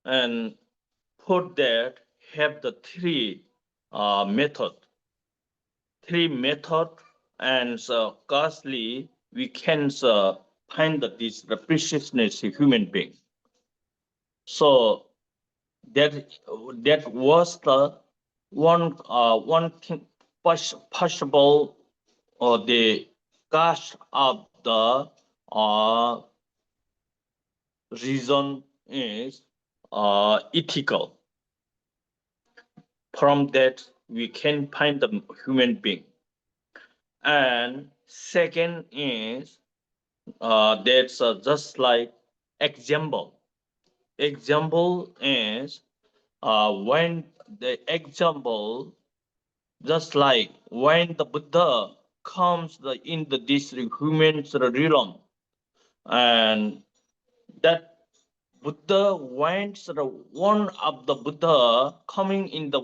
and for that have the three method, and costly we can find this the preciousness of human being. So that was the one thing possible, or the cost of the reason is ethical. From that we can find the human being. And second is that's just like example. Example is when the example, just like when the Buddha comes in this human realm, and that Buddha went one of the Buddha coming in the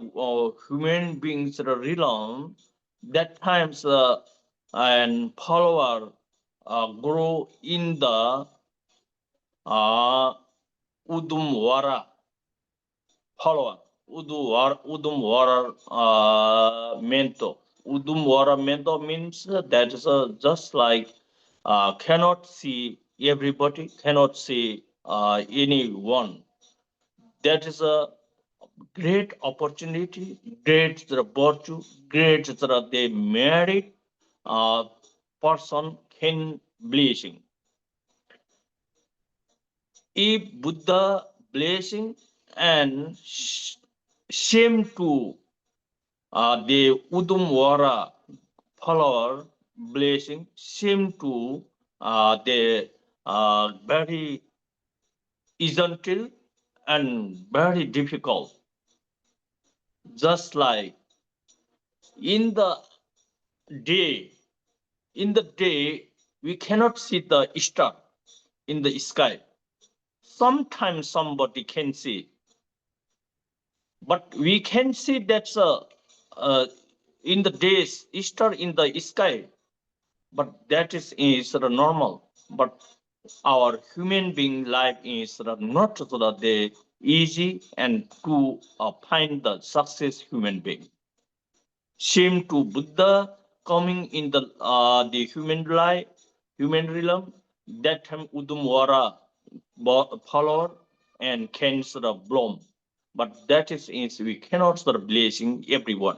human beings realm. That times and follower grow in the Udumwara follower. Udumwara mento. Udumwara mento means that is just like cannot see everybody, cannot see anyone. That is a great opportunity, great virtue, great the merit person can blessing. If Buddha blessing and same to the Udumwara follower blessing, same to the very essential and very difficult. Just like in the day, we cannot see the star in the sky. Sometimes somebody can see, but we can see that in the days star in the sky, but that is normal. But our human being life is not the easy and to find the success human being. Same to Buddha coming in the human life, human realm. That time Udumwara follower and can bloom. But that is we cannot blessing everyone.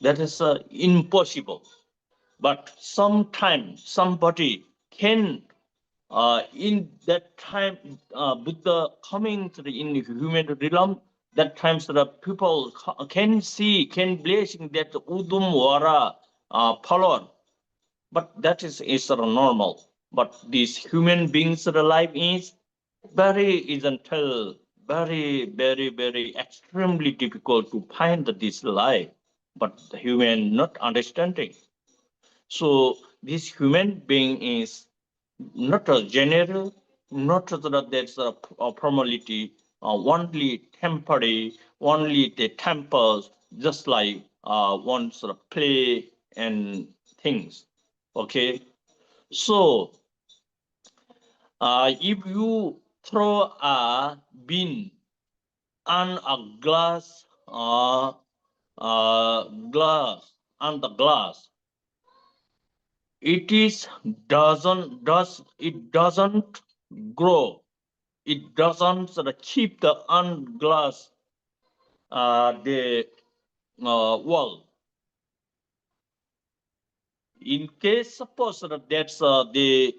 That is impossible. But sometimes somebody can in that time Buddha coming in the human realm. That times the people can see, can blessing that Udumwara follower. But that is normal. But these human beings life is isn't very extremely difficult to find this life. But the human not understanding. So this human being is not a general, not that that's a formality, only temporary, only the tempers, just like one sort of play and things. Okay, so if you throw a bean on a glass, glass on the glass, it doesn't grow. It doesn't sort of keep the on glass the wall. In case suppose that's the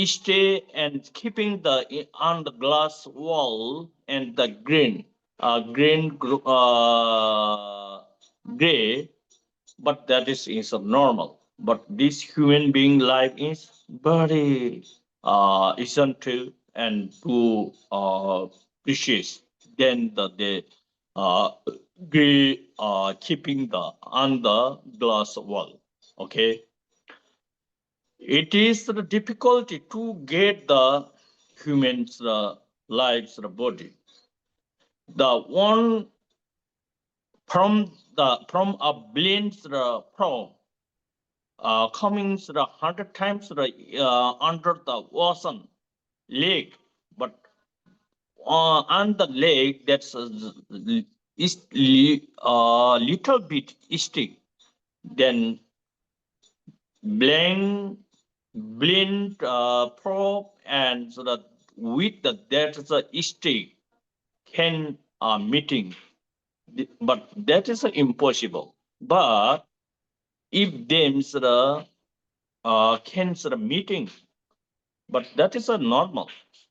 stay and keeping the on the glass wall and the grain gray, but that is normal. But this human being life is very essential and too precious than the gray keeping the on the glass wall. Okay, it is the difficulty to get the human's lives the body. The one from a blend from coming 100 times under the ocean lake, but on the lake that's is little bit stick, then blend probe and with the that's a stick can meeting, but that is impossible. But if them can meeting, but that is a normal.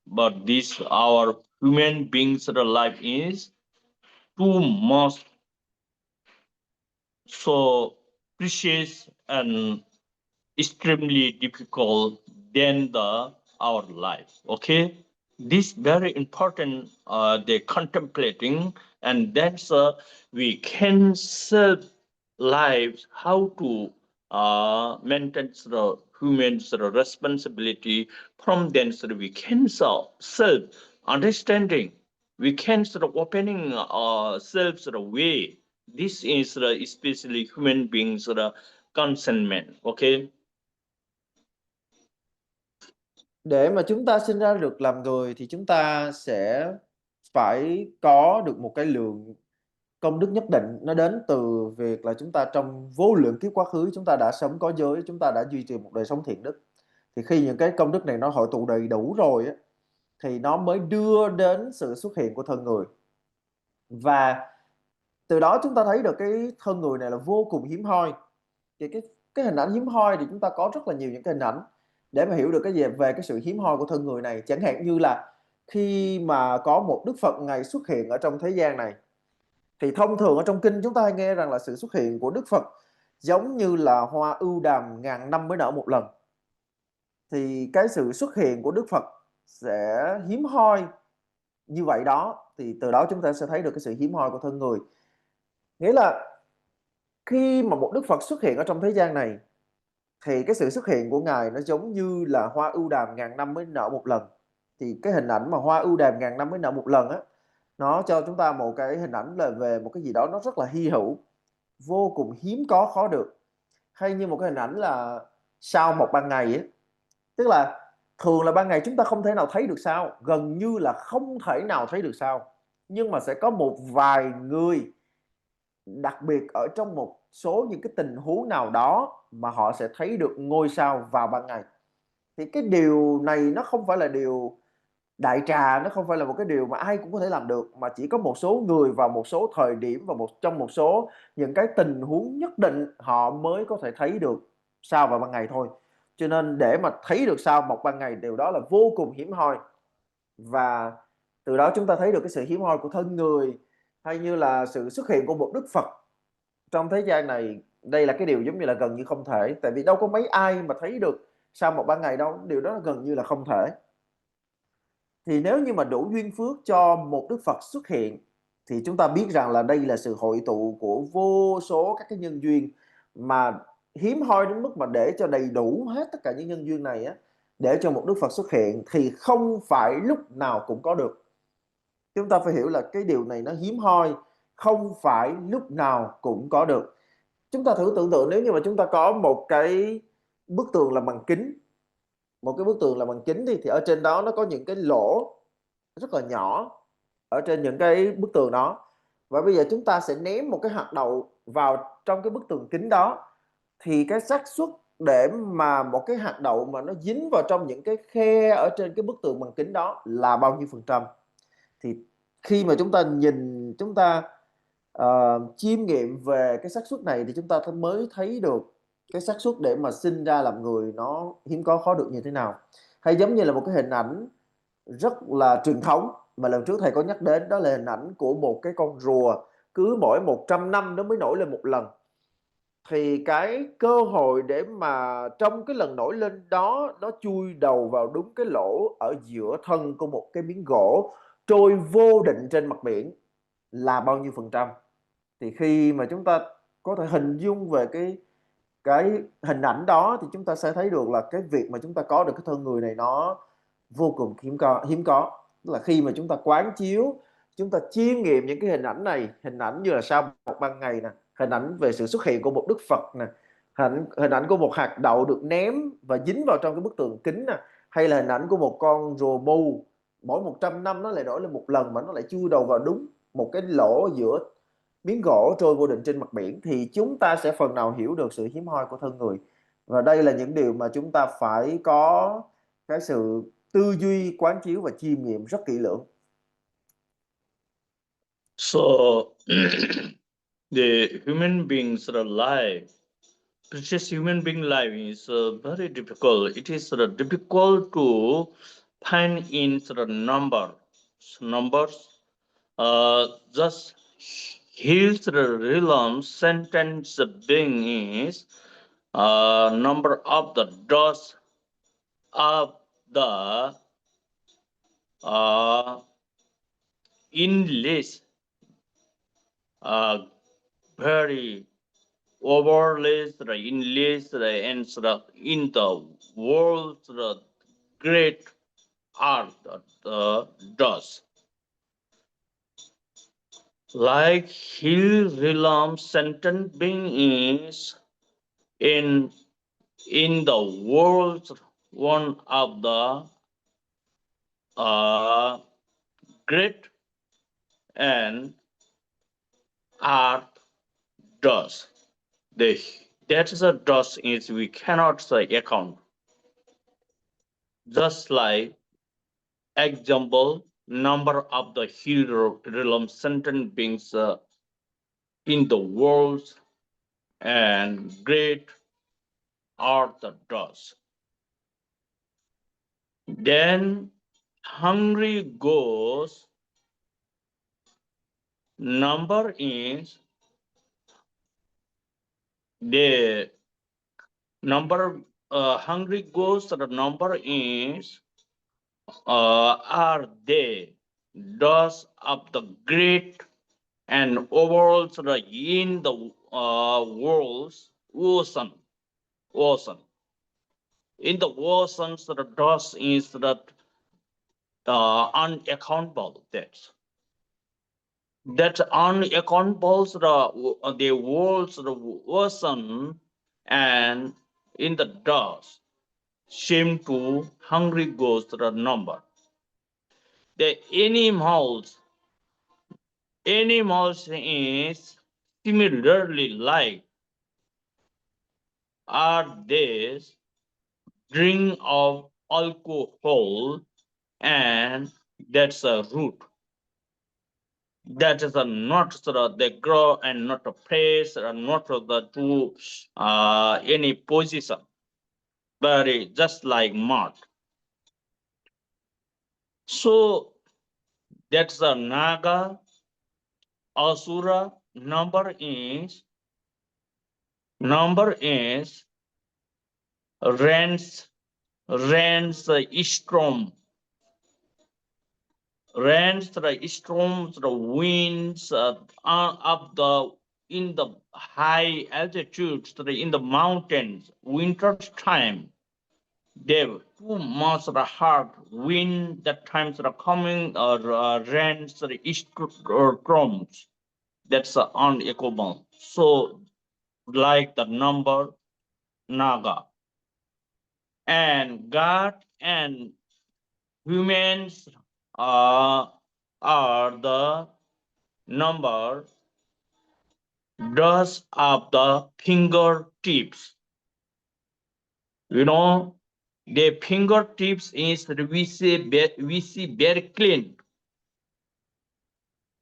But this our human beings life is too much so precious and extremely difficult than the our life. Okay, this very important they contemplating, and that's we can self lives how to maintain the human responsibility. From then we can self understanding, we can opening self way. This is especially human beings consentment. Okay. Để mà chúng ta sinh ra được làm người thì chúng ta sẽ phải có được một cái lượng công đức nhất định. Nó đến từ việc là chúng ta trong vô lượng kiếp quá khứ chúng ta đã sống có giới, chúng ta đã duy trì một đời sống thiện đức. Thì khi những cái công đức này nó hội tụ đầy đủ rồi á, thì nó mới đưa đến sự xuất hiện của thân người. Và từ đó chúng ta thấy được cái thân người này là vô cùng hiếm hoi. Thì cái hình ảnh hiếm hoi thì chúng ta có rất là nhiều những cái hình ảnh để mà hiểu được cái gì về cái sự hiếm hoi của thân người này. Chẳng hạn như là khi mà có một Đức Phật Ngài xuất hiện ở trong thế gian này, thì thông thường ở trong kinh chúng ta hay nghe rằng là sự xuất hiện của Đức Phật giống như là hoa ưu đàm ngàn năm mới nở một lần. Thì cái sự xuất hiện của Đức Phật sẽ hiếm hoi như vậy đó. Thì từ đó chúng ta sẽ thấy được cái sự hiếm hoi của thân người. Nghĩa là khi mà một Đức Phật xuất hiện ở trong thế gian này thì cái sự xuất hiện của Ngài nó giống như là hoa ưu đàm ngàn năm mới nở một lần. Thì cái hình ảnh mà hoa ưu đàm ngàn năm mới nở một lần á, nó cho chúng ta một cái hình ảnh là về một cái gì đó nó rất là hy hữu, vô cùng hiếm có khó được. Hay như một cái hình ảnh là sao một ban ngày ấy. Tức là thường là ban ngày chúng ta không thể nào thấy được sao, gần như là không thể nào thấy được sao. Nhưng mà sẽ có một vài người đặc biệt ở trong một số những cái tình huống nào đó mà họ sẽ thấy được ngôi sao vào ban ngày. Thì cái điều này nó không phải là điều đại trà, nó không phải là một cái điều mà ai cũng có thể làm được, mà chỉ có một số người vào một số thời điểm và trong một số những cái tình huống nhất định họ mới có thể thấy được sao vào ban ngày thôi. Cho nên để mà thấy được sao một ban ngày, điều đó là vô cùng hiếm hoi. Và từ đó chúng ta thấy được cái sự hiếm hoi của thân người, hay như là sự xuất hiện của một Đức Phật trong thế gian này. Đây là cái điều giống như là gần như không thể, tại vì đâu có mấy ai mà thấy được sao một ban ngày đâu, điều đó là gần như là không thể. Thì nếu như mà đủ duyên phước cho một Đức Phật xuất hiện thì chúng ta biết rằng là đây là sự hội tụ của vô số các cái nhân duyên, mà hiếm hoi đến mức mà để cho đầy đủ hết tất cả những nhân duyên này á, để cho một Đức Phật xuất hiện thì không phải lúc nào cũng có được. Chúng ta phải hiểu là cái điều này nó hiếm hoi, không phải lúc nào cũng có được. Chúng ta thử tưởng tượng nếu như mà chúng ta có một cái bức tường làm bằng kính, một cái bức tường làm bằng kính thì ở trên đó nó có những cái lỗ rất là nhỏ ở trên những cái bức tường đó, và bây giờ chúng ta sẽ ném một cái hạt đậu vào trong cái bức tường kính đó, thì cái xác suất để mà một cái hạt đậu mà nó dính vào trong những cái khe ở trên cái bức tường bằng kính đó là bao nhiêu phần trăm? Thì khi mà chúng ta nhìn, chúng ta chiêm nghiệm về cái xác suất này thì chúng ta mới thấy được cái xác suất để mà sinh ra làm người nó hiếm có khó được như thế nào. Hay giống như là một cái hình ảnh rất là truyền thống mà lần trước thầy có nhắc đến, đó là hình ảnh của một cái con rùa cứ mỗi 100 năm nó mới nổi lên một lần. Thì cái cơ hội để mà trong cái lần nổi lên đó nó chui đầu vào đúng cái lỗ ở giữa thân của một cái miếng gỗ trôi vô định trên mặt biển là bao nhiêu phần trăm? Thì khi mà chúng ta có thể hình dung về cái hình ảnh đó thì chúng ta sẽ thấy được là cái việc mà chúng ta có được cái thân người này nó vô cùng hiếm có. Tức là khi mà chúng ta quán chiếu, chúng ta chiêm nghiệm những cái hình ảnh này, hình ảnh như là sao một ban ngày nè, hình ảnh về sự xuất hiện của một Đức Phật nè, hình ảnh của một hạt đậu được ném và dính vào trong cái bức tường kính nè, hay là hình ảnh của một con rùa mù mỗi 100 năm nó lại nổi lên một lần mà nó lại chui đầu vào đúng một cái lỗ giữa miếng gỗ trôi vô định trên mặt biển, thì chúng ta sẽ phần nào hiểu được sự hiếm hoi của thân người. Và đây là những điều mà chúng ta phải có cái sự tư duy, quán chiếu và chiêm nghiệm rất kỹ lưỡng. So the human being's life, precious human being life is very difficult. It is difficult to find in numbers. Just his realm sentence being is number of the dots of the endless, very overlays endless and in the world's great art does. Like his realm sentence being is in the world one of the great and art does. That is a does is we cannot say account. Just like example, number of the hero realm sentient beings in the world and great art the does. Then hungry goes number is the number hungry goes the number is are they does of the great and overall in the world's ocean. In the oceans, the does is that unaccountable debts. That unaccountable the world's ocean and in the does seem to hungry goes the number. The animals is similarly like are these drink of alcohol, and that's a root. That is a not the grow and not a place and not the to any position, but just like mud. So that's a naga asura number is rents storm. Rents the storms, the winds up the in the high altitudes, in the mountains, winter time. they too much hard wind that times are coming or rains or east storms. That's unequal. So like the number naga and God and humans are the number does of the fingertips. You know, the fingertips is we see very clean.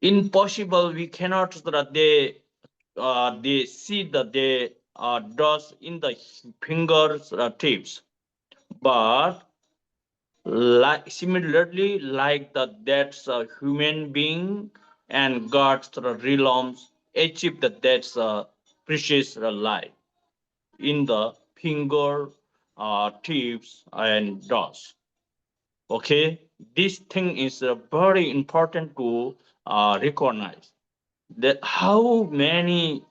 Impossible we cannot that they see that they dust in the fingers tips, but like similarly like that's a human being and God's realms achieve that's a precious life in the finger tips and dust. Okay, this thing is very important to recognize that how many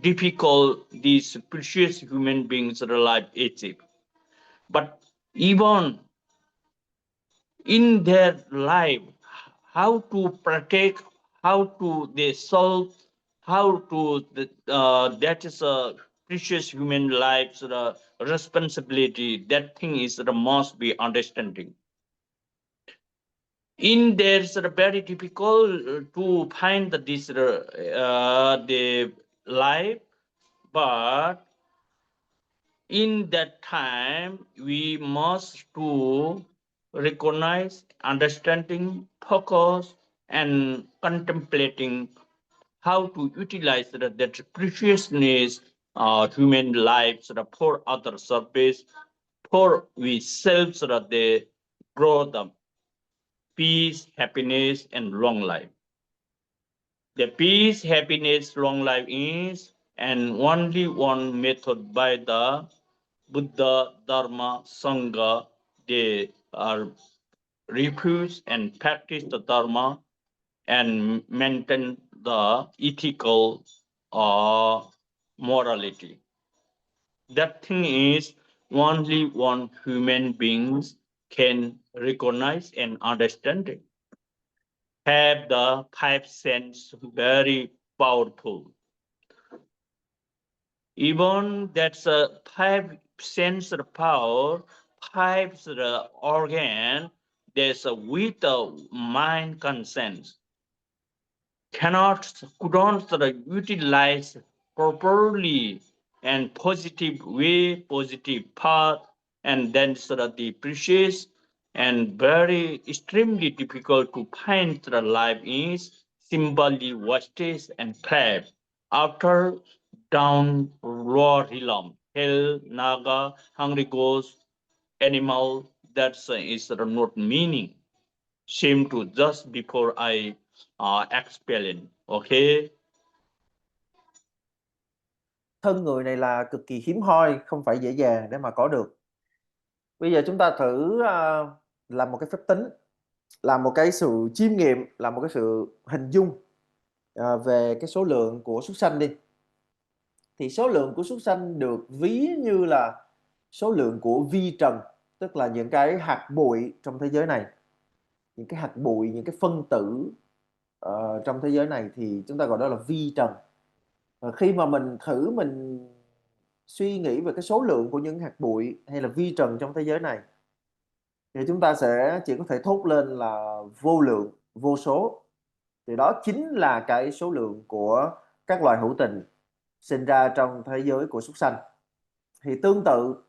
difficult these precious human beings are life achieve, but even in their life how to protect, how to they solve, how to that is a precious human lives the responsibility, that thing is the must be understanding. In there's very difficult to find the life, but in that time we must to recognize understanding focus and contemplating how to utilize that preciousness human lives for other service, for we self so that they grow the peace, happiness, and long life. The peace, happiness, long life is and only one method by the Buddha, Dharma, Sangha. They are refuse and practice the Dharma and maintain the ethical morality. That thing is only one human beings can recognize and understand it. Have the five sense very powerful. Even that's a five sense power, five organ. There's a with the mind consent cannot couldn't utilize properly and positive way, positive path, and then the precious and very extremely difficult to find the life is simply wastage and crab. After down raw realm, hell, naga, hungry ghost, animal, that's is not meaning seem to just before I explain. Okay. Thân người này là cực kỳ hiếm hoi, không phải dễ dàng để mà có được. Bây giờ chúng ta thử làm một cái phép tính, làm một cái sự chiêm nghiệm, làm một cái sự hình dung về cái số lượng của súc sanh đi. Thì số lượng của súc sanh được ví như là số lượng của vi trần, tức là những cái hạt bụi trong thế giới này. Những cái hạt bụi, những cái phân tử trong thế giới này thì chúng ta gọi đó là vi trần. Khi mà mình thử mình suy nghĩ về cái số lượng của những hạt bụi hay là vi trần trong thế giới này thì chúng ta sẽ chỉ có thể thốt lên là vô lượng, vô số. Thì đó chính là cái số lượng của các loài hữu tình sinh ra trong thế giới của súc sanh. Thì tương tự,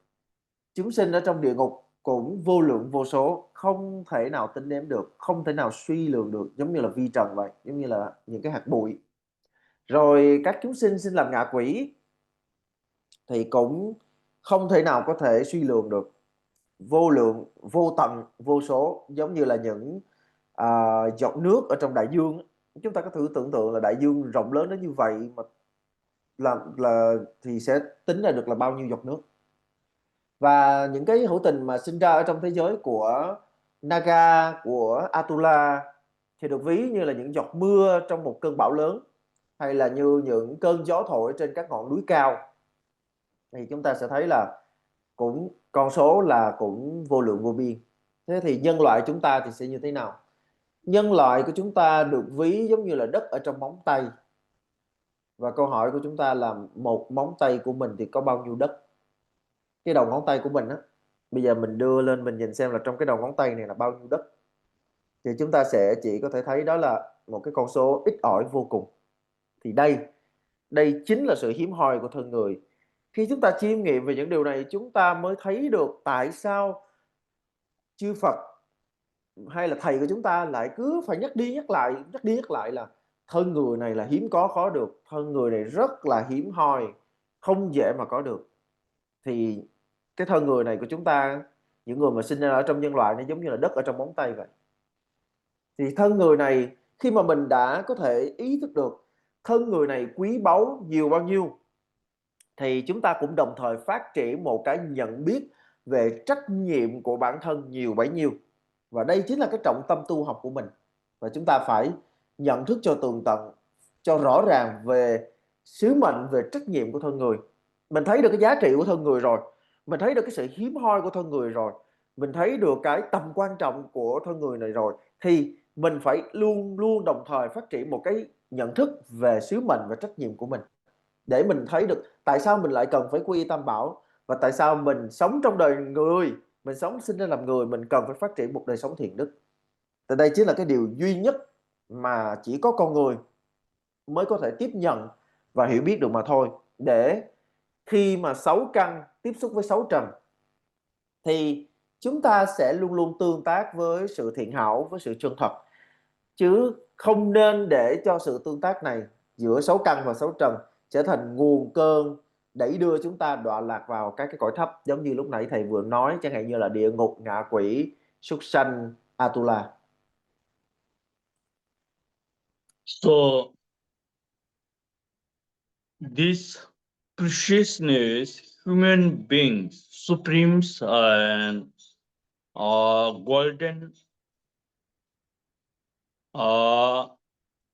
chúng sinh ở trong địa ngục cũng vô lượng vô số, không thể nào tính đếm được, không thể nào suy lường được, giống như là vi trần vậy, giống như là những cái hạt bụi. Rồi các chúng sinh xin làm ngạ quỷ thì cũng không thể nào có thể suy lường được, vô lượng, vô tận, vô số, giống như là những giọt nước ở trong đại dương. Chúng ta có thử tưởng tượng là đại dương rộng lớn đến như vậy mà là thì sẽ tính ra được là bao nhiêu giọt nước. Và những cái hữu tình mà sinh ra ở trong thế giới của Naga, của Atula thì được ví như là những giọt mưa trong một cơn bão lớn, hay là như những cơn gió thổi trên các ngọn núi cao. Thì chúng ta sẽ thấy là cũng con số là cũng vô lượng vô biên. Thế thì nhân loại chúng ta thì sẽ như thế nào? Nhân loại của chúng ta được ví giống như là đất ở trong móng tay. Và câu hỏi của chúng ta là một móng tay của mình thì có bao nhiêu đất? Cái đầu ngón tay của mình á, bây giờ mình đưa lên mình nhìn xem là trong cái đầu ngón tay này là bao nhiêu đất. Thì chúng ta sẽ chỉ có thể thấy đó là một cái con số ít ỏi vô cùng. Thì đây chính là sự hiếm hoi của thân người. Khi chúng ta chiêm nghiệm về những điều này, chúng ta mới thấy được tại sao chư Phật hay là thầy của chúng ta lại cứ phải nhắc đi nhắc lại là thân người này là hiếm có khó được, thân người này rất là hiếm hoi, không dễ mà có được. Thì cái thân người này của chúng ta, những người mà sinh ra ở trong nhân loại, nó giống như là đất ở trong móng tay vậy. Thì thân người này, khi mà mình đã có thể ý thức được thân người này quý báu nhiều bao nhiêu, thì chúng ta cũng đồng thời phát triển một cái nhận biết về trách nhiệm của bản thân nhiều bấy nhiêu. Và đây chính là cái trọng tâm tu học của mình. Và chúng ta phải nhận thức cho tường tận, cho rõ ràng về sứ mệnh, về trách nhiệm của thân người. Mình thấy được cái giá trị của thân người rồi, mình thấy được cái sự hiếm hoi của thân người rồi, mình thấy được cái tầm quan trọng của thân người này rồi, thì mình phải luôn luôn đồng thời phát triển một cái nhận thức về sứ mệnh và trách nhiệm của mình, để mình thấy được tại sao mình lại cần phải quy y tam bảo, và tại sao mình sống trong đời người, mình sống sinh ra làm người, mình cần phải phát triển một đời sống thiện đức. Thì đây chính là cái điều duy nhất mà chỉ có con người mới có thể tiếp nhận và hiểu biết được mà thôi. Để khi mà sáu căn tiếp xúc với sáu trần thì chúng ta sẽ luôn luôn tương tác với sự thiện hảo, với sự chân thật, chứ không nên để cho sự tương tác này giữa sáu căn và sáu trần trở thành nguồn cơn đẩy đưa chúng ta đọa lạc vào các cái cõi thấp, giống như lúc nãy thầy vừa nói, chẳng hạn như là địa ngục, ngạ quỷ, súc sanh, Atula. So this preciousness, human beings, supremes and golden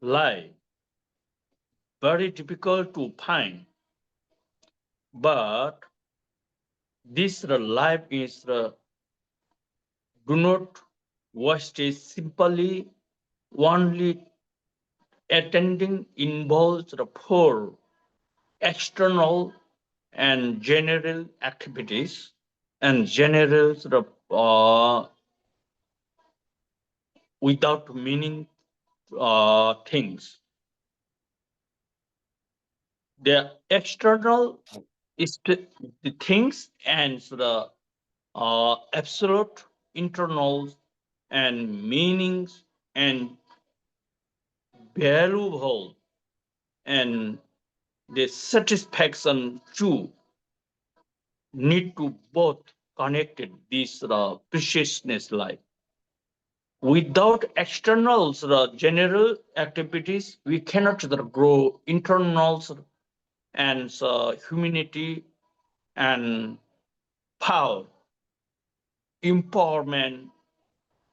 life, very difficult to find. But this life is do not waste it simply only attending involves the poor external and general activities and general without meaning things. The external is the things and the absolute internals and meanings and valuable and the satisfaction too need to both connected this preciousness life. Without externals, the general activities, we cannot grow internals and humanity and power, empowerment,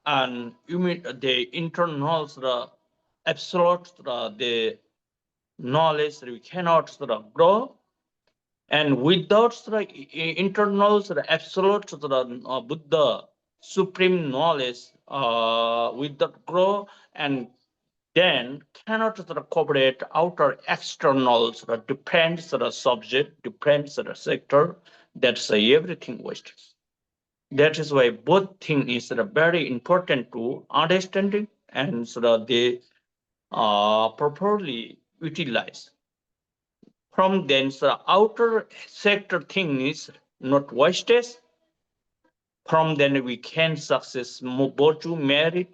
and the internals, the absolute, the knowledge we cannot grow. And without the internals, the absolute, the Buddha, supreme knowledge, without grow, and then cannot cooperate outer externals, depends the subject, depends the sector. That's everything wastes. That is why both thing is very important to understanding and they properly utilize. From then, the outer sector thing is not wasted. From then, we can success virtue merit,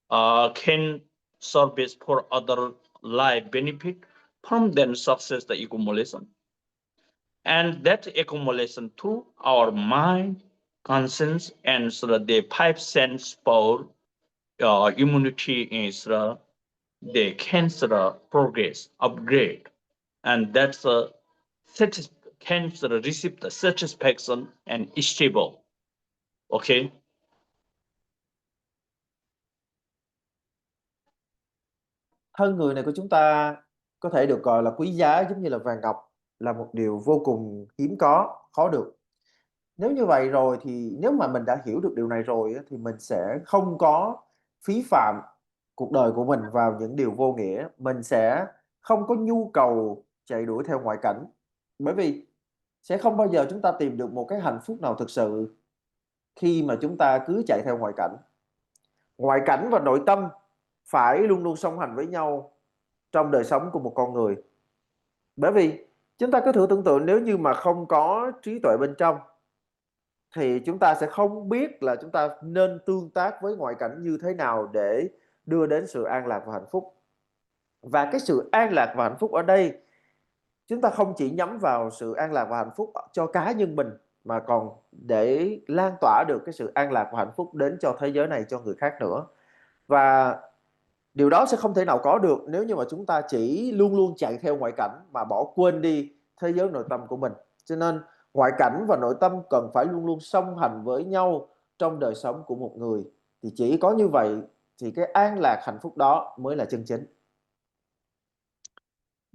can service for other life benefit. From then, success the accumulation, and that accumulation through our mind, conscience, and the five sense power, immunity is they can progress, upgrade, and that's can receive the satisfaction and stable. Okay. Thân người này của chúng ta có thể được gọi là quý giá giống như là vàng ngọc, là một điều vô cùng hiếm có, khó được. Nếu như vậy rồi thì nếu mà mình đã hiểu được điều này rồi á, thì mình sẽ không có phí phạm cuộc đời của mình vào những điều vô nghĩa. Mình sẽ không có nhu cầu chạy đuổi theo ngoại cảnh. Bởi vì sẽ không bao giờ chúng ta tìm được một cái hạnh phúc nào thực sự khi mà chúng ta cứ chạy theo ngoại cảnh. Ngoại cảnh và nội tâm phải luôn luôn song hành với nhau trong đời sống của một con người. Bởi vì chúng ta cứ thử tưởng tượng, nếu như mà không có trí tuệ bên trong thì chúng ta sẽ không biết là chúng ta nên tương tác với ngoại cảnh như thế nào để đưa đến sự an lạc và hạnh phúc. Và cái sự an lạc và hạnh phúc ở đây, chúng ta không chỉ nhắm vào sự an lạc và hạnh phúc cho cá nhân mình, mà còn để lan tỏa được cái sự an lạc và hạnh phúc đến cho thế giới này, cho người khác nữa. Và điều đó sẽ không thể nào có được nếu như mà chúng ta chỉ luôn luôn chạy theo ngoại cảnh mà bỏ quên đi thế giới nội tâm của mình. Cho nên ngoại cảnh và nội tâm cần phải luôn luôn song hành với nhau trong đời sống của một người. Thì chỉ có như vậy thì cái an lạc hạnh phúc đó mới là chân chính.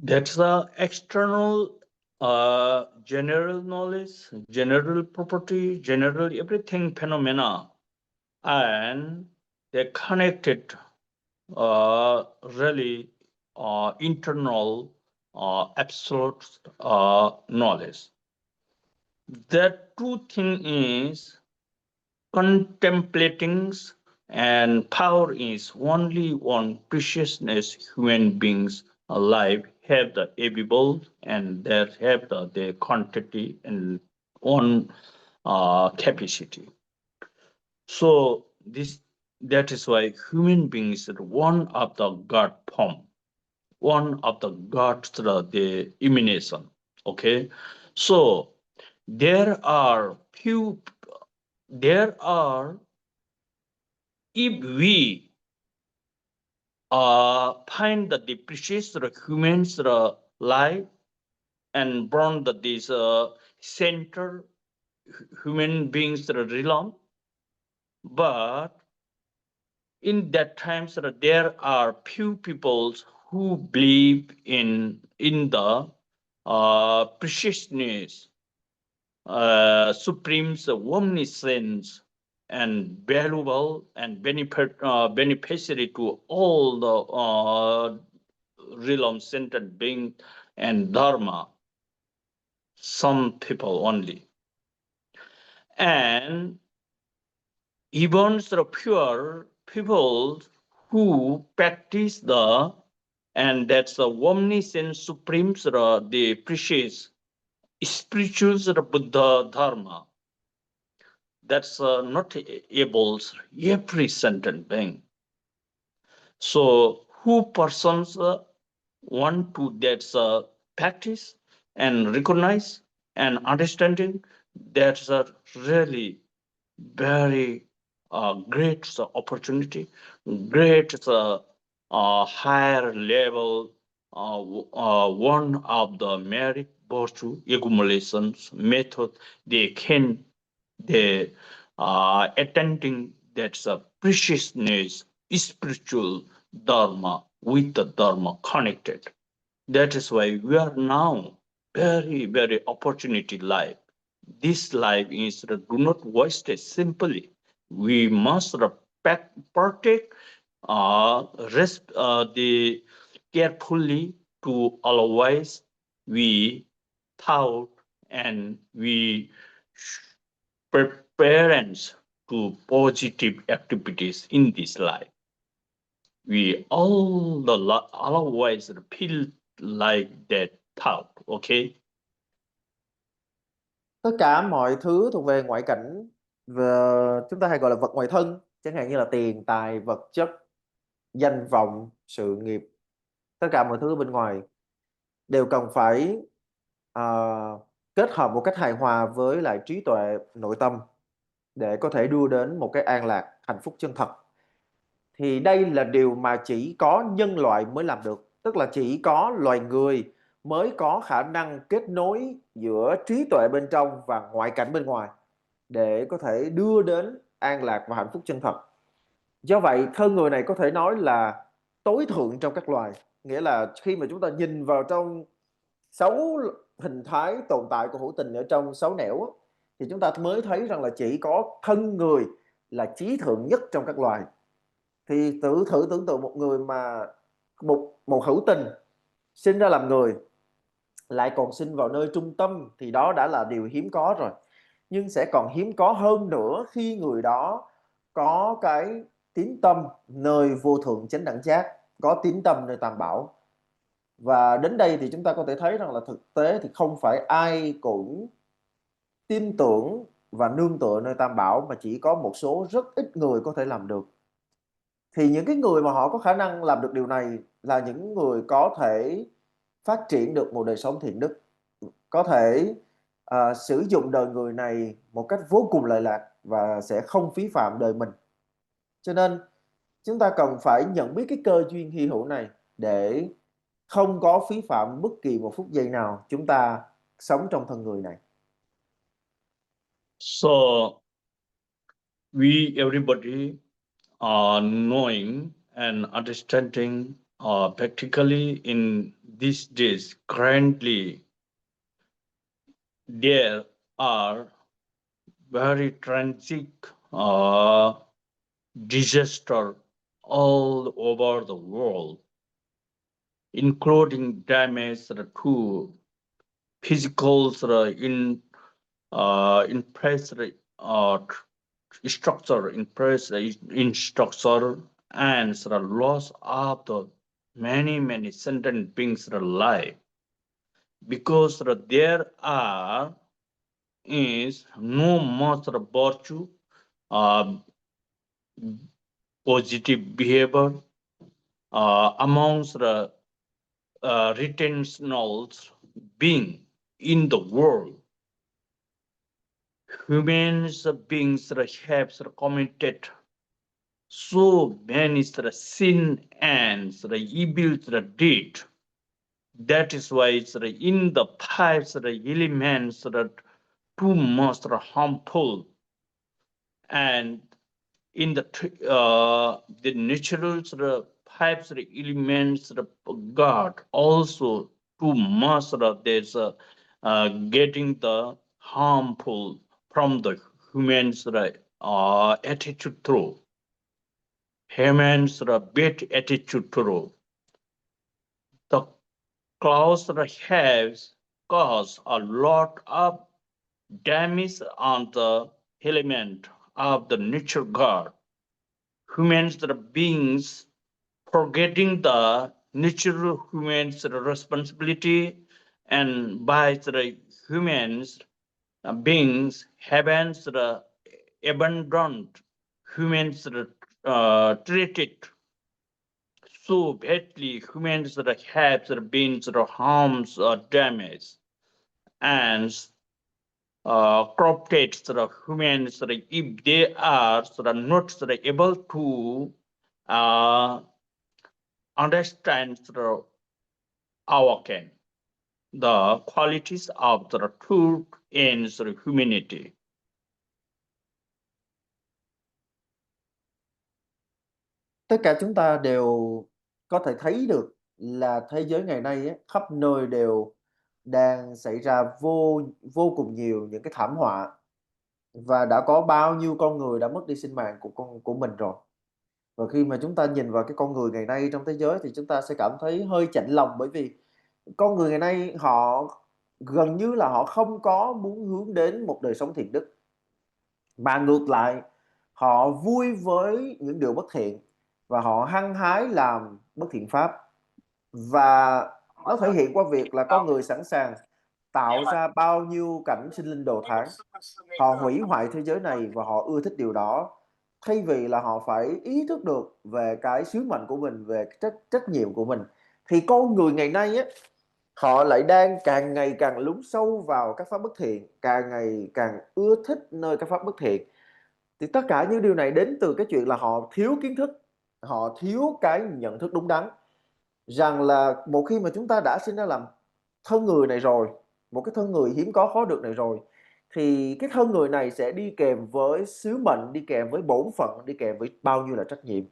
That's the external general knowledge, general property, general everything phenomena, and they're connected really internal absolute knowledge. That true thing is contemplating, and power is only one preciousness human beings alive have the able, and that have the quantity and own capacity. So that is why human beings are one of the God form, one of the God's the emanation. Okay, so there are if we find that the precious humans life and born that this center human beings realm, but in that times there are few peoples who believe in the preciousness, supreme's omniscience, and valuable and beneficiary to all the realm centered being and dharma. Some people only, and even the pure people who practice and that's the omniscient supreme the precious spiritual Buddha dharma, that's not able every sentient being. So who persons want to that's practice and recognize and understanding, that's a really very great opportunity, great higher level, one of the merit virtue accumulations method they can they attending that's a preciousness spiritual dharma with the dharma connected. That is why we are now very opportunity life. This life is do not waste it simply. We must partake, the carefully to otherwise we thought and we parents to positive activities in this life. We all otherwise feel like that thought. Okay. Tất cả mọi thứ thuộc về ngoại cảnh, và chúng ta hay gọi là vật ngoài thân, chẳng hạn như là tiền tài, vật chất, danh vọng, sự nghiệp, tất cả mọi thứ bên ngoài đều cần phải à, kết hợp một cách hài hòa với lại trí tuệ nội tâm để có thể đưa đến một cái an lạc hạnh phúc chân thật. Thì đây là điều mà chỉ có nhân loại mới làm được, tức là chỉ có loài người mới có khả năng kết nối giữa trí tuệ bên trong và ngoại cảnh bên ngoài để có thể đưa đến an lạc và hạnh phúc chân thật. Do vậy, thân người này có thể nói là tối thượng trong các loài. Nghĩa là khi mà chúng ta nhìn vào trong 6 hình thái tồn tại của hữu tình ở trong 6 nẻo, thì chúng ta mới thấy rằng là chỉ có thân người là chí thượng nhất trong các loài. Thì thử tưởng tượng một người mà một hữu tình sinh ra làm người, lại còn sinh vào nơi trung tâm, thì đó đã là điều hiếm có rồi. Nhưng sẽ còn hiếm có hơn nữa khi người đó có cái tín tâm nơi vô thượng chánh đẳng giác, có tín tâm nơi tam bảo. Và đến đây thì chúng ta có thể thấy rằng là thực tế thì không phải ai cũng tin tưởng và nương tựa nơi tam bảo, mà chỉ có một số rất ít người có thể làm được. Thì những cái người mà họ có khả năng làm được điều này là những người có thể phát triển được một đời sống thiện đức, có thể sử dụng đời người này một cách vô cùng lợi lạc và sẽ không phí phạm đời mình. Cho nên chúng ta cần phải nhận biết cái cơ duyên hy hữu này để không có phí phạm bất kỳ một phút giây nào chúng ta sống trong thân người này. So we everybody are knowing and understanding practically in these days currently there are very tragic disaster all over the world, including damage to physical structure, in structure, and the loss of the many sentient beings' life, because there are is no much virtue, uh, positive behavior amongst the retentional being in the world. Human beings have committed so many sin and evil deed. That is why in the five elements too much harmful, and in the natural five elements of God also too much there's getting the harmful from the humans attitude through humans bad attitude through the clouds has caused a lot of damage on the element of the nature God. Humans beings forgetting the natural humans responsibility, and by the humans beings haven't abandoned humans treated so badly. Humans have been harms or damage, and corrupted humans if they are not able to understand our can the qualities of the truth and humanity. Tất cả chúng ta đều có thể thấy được là thế giới ngày nay á, khắp nơi đều đang xảy ra vô cùng nhiều những cái thảm họa, và đã có bao nhiêu con người đã mất đi sinh mạng của mình rồi. Và khi mà chúng ta nhìn vào cái con người ngày nay trong thế giới thì chúng ta sẽ cảm thấy hơi chạnh lòng, bởi vì con người ngày nay họ gần như là họ không có muốn hướng đến một đời sống thiện đức, mà ngược lại họ vui với những điều bất thiện và họ hăng hái làm bất thiện pháp. Và nó thể hiện qua việc là con người sẵn sàng tạo ra bao nhiêu cảnh sinh linh đồ thán. Họ hủy hoại thế giới này và họ ưa thích điều đó, thay vì là họ phải ý thức được về cái sứ mệnh của mình, về trách nhiệm của mình. Thì con người ngày nay á, họ lại đang càng ngày càng lún sâu vào các pháp bất thiện, càng ngày càng ưa thích nơi các pháp bất thiện. Thì tất cả những điều này đến từ cái chuyện là họ thiếu kiến thức, họ thiếu cái nhận thức đúng đắn, rằng là một khi mà chúng ta đã sinh ra làm thân người này rồi, một cái thân người hiếm có khó được này rồi, thì cái thân người này sẽ đi kèm với sứ mệnh, đi kèm với bổn phận, đi kèm với bao nhiêu là trách nhiệm.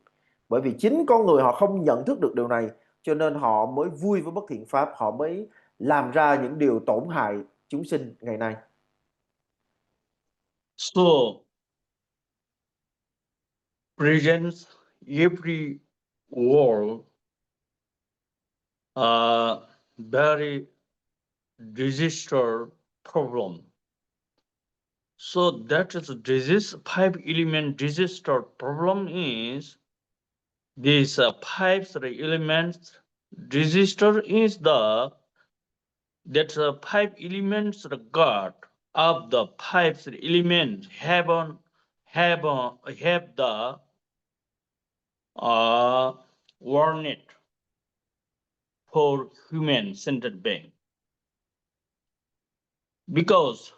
Bởi vì chính con người họ không nhận thức được điều này, cho nên họ mới vui với bất thiện pháp, họ mới làm ra những điều tổn hại chúng sinh ngày nay. So presents every world very disaster problem. So that is disease 5 element disaster problem is these 5 elements disaster is the that 5 elements the God of the 5 elements have the warning for human centered being because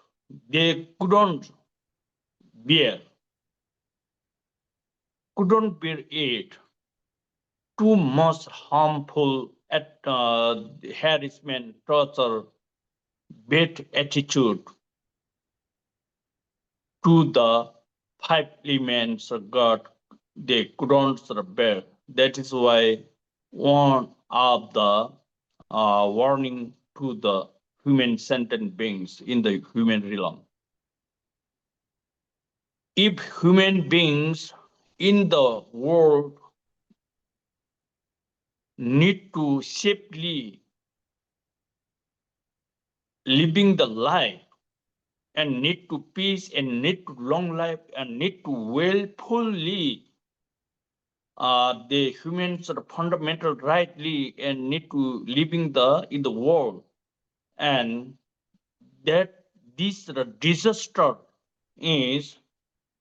they bear couldn't bear it too much harmful harassment, torture, bad attitude to the 5 elements of God they couldn't bear. That is why one of the warning to the human sentient beings in the human realm. If human beings in the world need to safely living the life and need to peace and need to long life and need to willfully the humans are fundamental rightly and need to living in the world and that this disaster is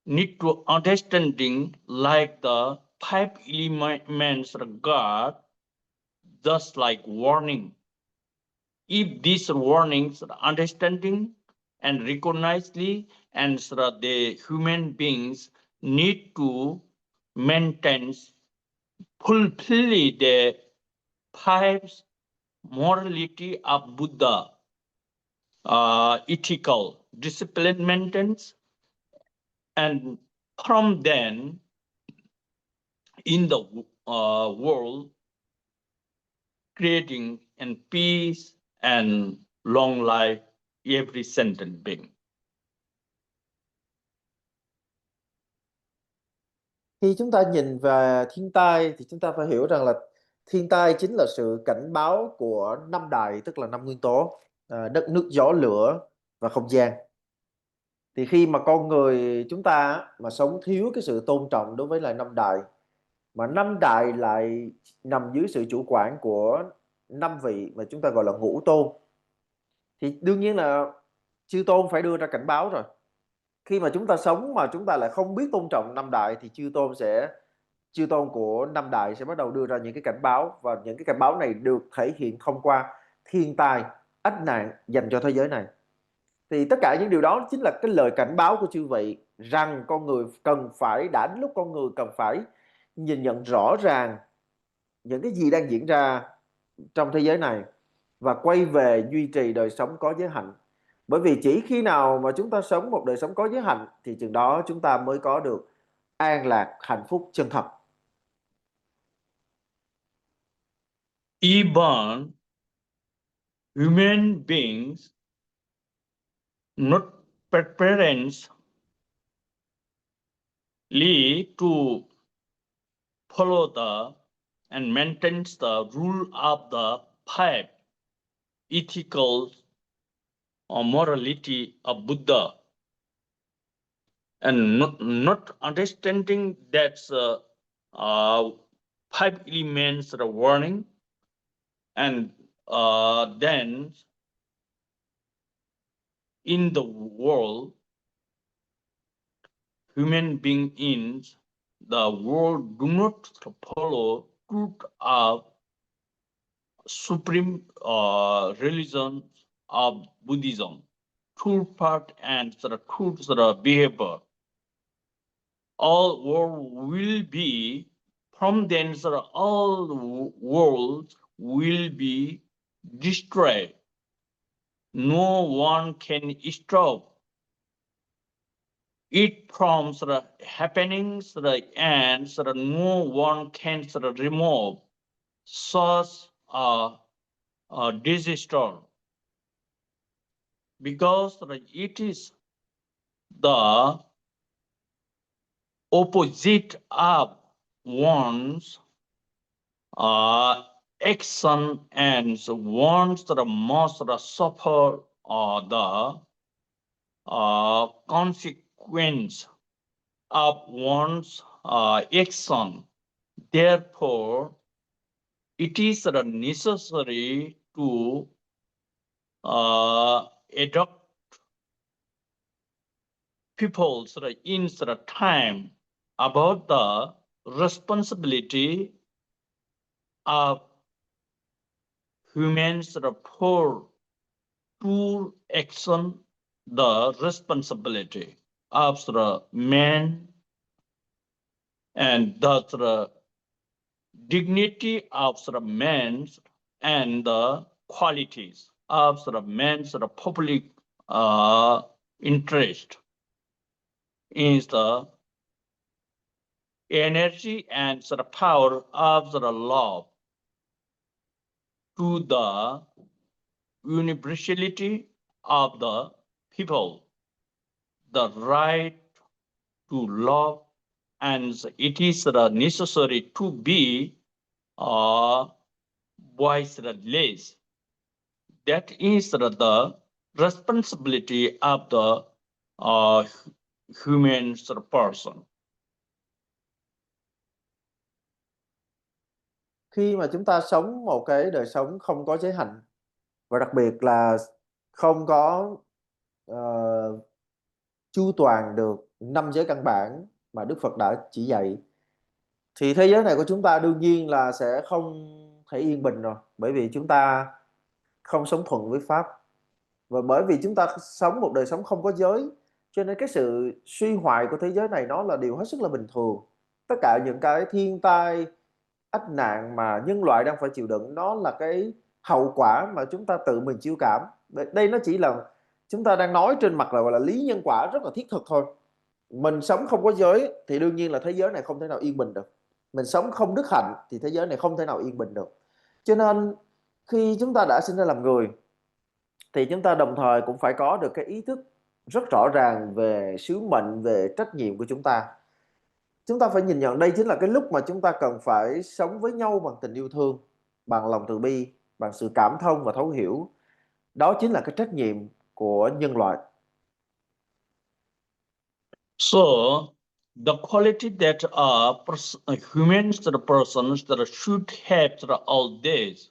need to understanding like the 5 elements of God just like warning. If these warnings are understanding and recognizedly and the human beings need to maintain fully the 5 morality of Buddha, ethical discipline maintenance, and from then in the world creating and peace and long life every sentient being. Khi chúng ta nhìn về thiên tai thì chúng ta phải hiểu rằng là thiên tai chính là sự cảnh báo của 5 đại, tức là 5 nguyên tố, đất, nước, gió, lửa và không gian. Thì khi mà con người chúng ta mà sống thiếu cái sự tôn trọng đối với lại 5 đại, mà 5 đại lại nằm dưới sự chủ quản của 5 vị mà chúng ta gọi là ngũ tôn, thì đương nhiên là chư tôn phải đưa ra cảnh báo rồi. Khi mà chúng ta sống mà chúng ta lại không biết tôn trọng 5 đại thì chư tôn của 5 đại sẽ bắt đầu đưa ra những cái cảnh báo, và những cái cảnh báo này được thể hiện thông qua thiên tai, ách nạn dành cho thế giới này. Thì tất cả những điều đó chính là cái lời cảnh báo của chư vị rằng con người đã đến lúc con người cần phải nhìn nhận rõ ràng những cái gì đang diễn ra trong thế giới này và quay về duy trì đời sống có giới hạnh. Bởi vì chỉ khi nào mà chúng ta sống một đời sống có giới hạnh thì chừng đó chúng ta mới có được an lạc, hạnh phúc chân thật. Even human beings not preferentially to follow and maintain the rule of the 5 ethical morality of Buddha and not understanding that 5 elements are warning and then in the world human beings the world do not follow truth of supreme religion of Buddhism, true path and true behavior. All world will be from then all worlds will be destroyed. No one can stop it from happenings and no one can remove such a disaster because it is the opposite of one's action and one's must suffer the consequence of one's action. Therefore, it is necessary to adopt people's in time about the responsibility of humans for true action, the responsibility of the man and the dignity of the man and the qualities of the man's public interest is the energy and the power of the law to the universality of the people, the right to love, and it is necessary to be voiceless. That is the responsibility of the human person. Khi mà chúng ta sống một cái đời sống không có giới hạnh, và đặc biệt là không có chu toàn được 5 giới căn bản mà Đức Phật đã chỉ dạy, thì thế giới này của chúng ta đương nhiên là sẽ không thể yên bình rồi, bởi vì chúng ta không sống thuận với Pháp, và bởi vì chúng ta sống một đời sống không có giới, cho nên cái sự suy hoại của thế giới này nó là điều hết sức là bình thường. Tất cả những cái thiên tai ách nạn mà nhân loại đang phải chịu đựng, nó là cái hậu quả mà chúng ta tự mình chịu cảm. Đây nó chỉ là chúng ta đang nói trên mặt là gọi là lý nhân quả rất là thiết thực thôi. Mình sống không có giới thì đương nhiên là thế giới này không thể nào yên bình được. Mình sống không đức hạnh thì thế giới này không thể nào yên bình được. Cho nên khi chúng ta đã sinh ra làm người thì chúng ta đồng thời cũng phải có được cái ý thức rất rõ ràng về sứ mệnh, về trách nhiệm của chúng ta. Chúng ta phải nhìn nhận đây chính là cái lúc mà chúng ta cần phải sống với nhau bằng tình yêu thương, bằng lòng từ bi, bằng sự cảm thông và thấu hiểu. Đó chính là cái trách nhiệm của nhân loại. So, the quality that humans, the persons that should have all these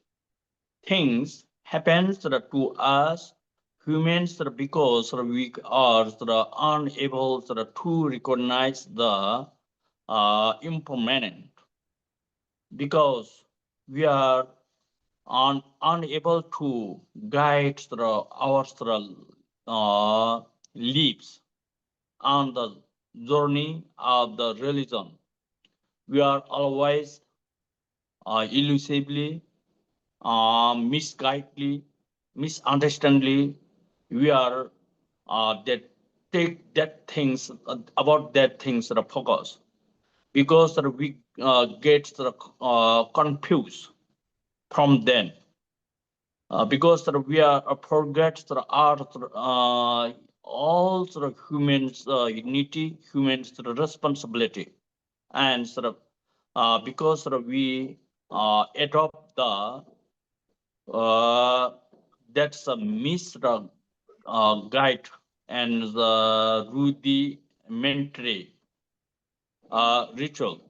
things happens to us humans because we are unable to recognize the impermanent, because we are unable to guide our lives on the journey of the religion. We are always elusively, misguidedly, misunderstandingly, we are that take that things about that things focus, because we get confused from them, because we are forget our all humans unity, humans responsibility, and because we adopt the that's a guide and the rudimentary ritual.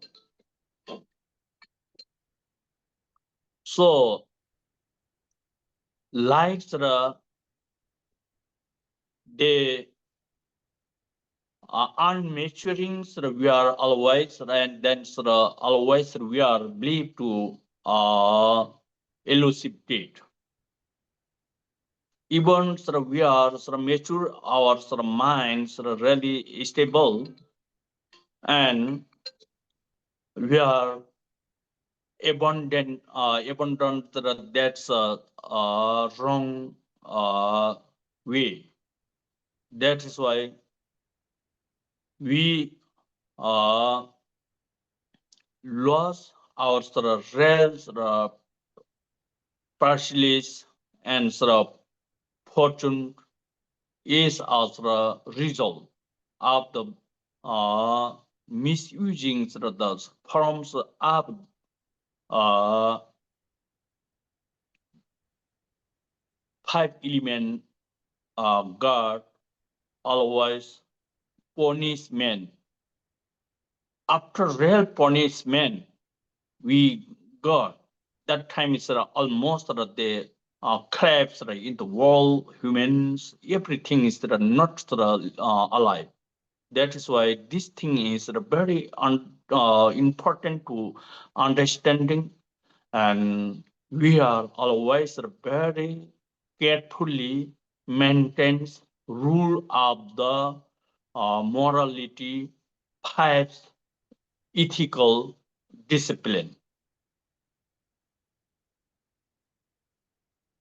So, like they unmaturing, we are always, and then always we are believed to elucidate. Even we are mature, our minds really stable, and we are abundant that's a wrong way. That is why we lost our realms, partially, and fortune is also a result. of the misusing the forms of five element God always punish men. After real punishment, we got that time is almost the collapse in the world, humans, everything is not alive. That is why this thing is very important to understanding, and we are always very carefully maintains rule of the morality, pipes, ethical discipline.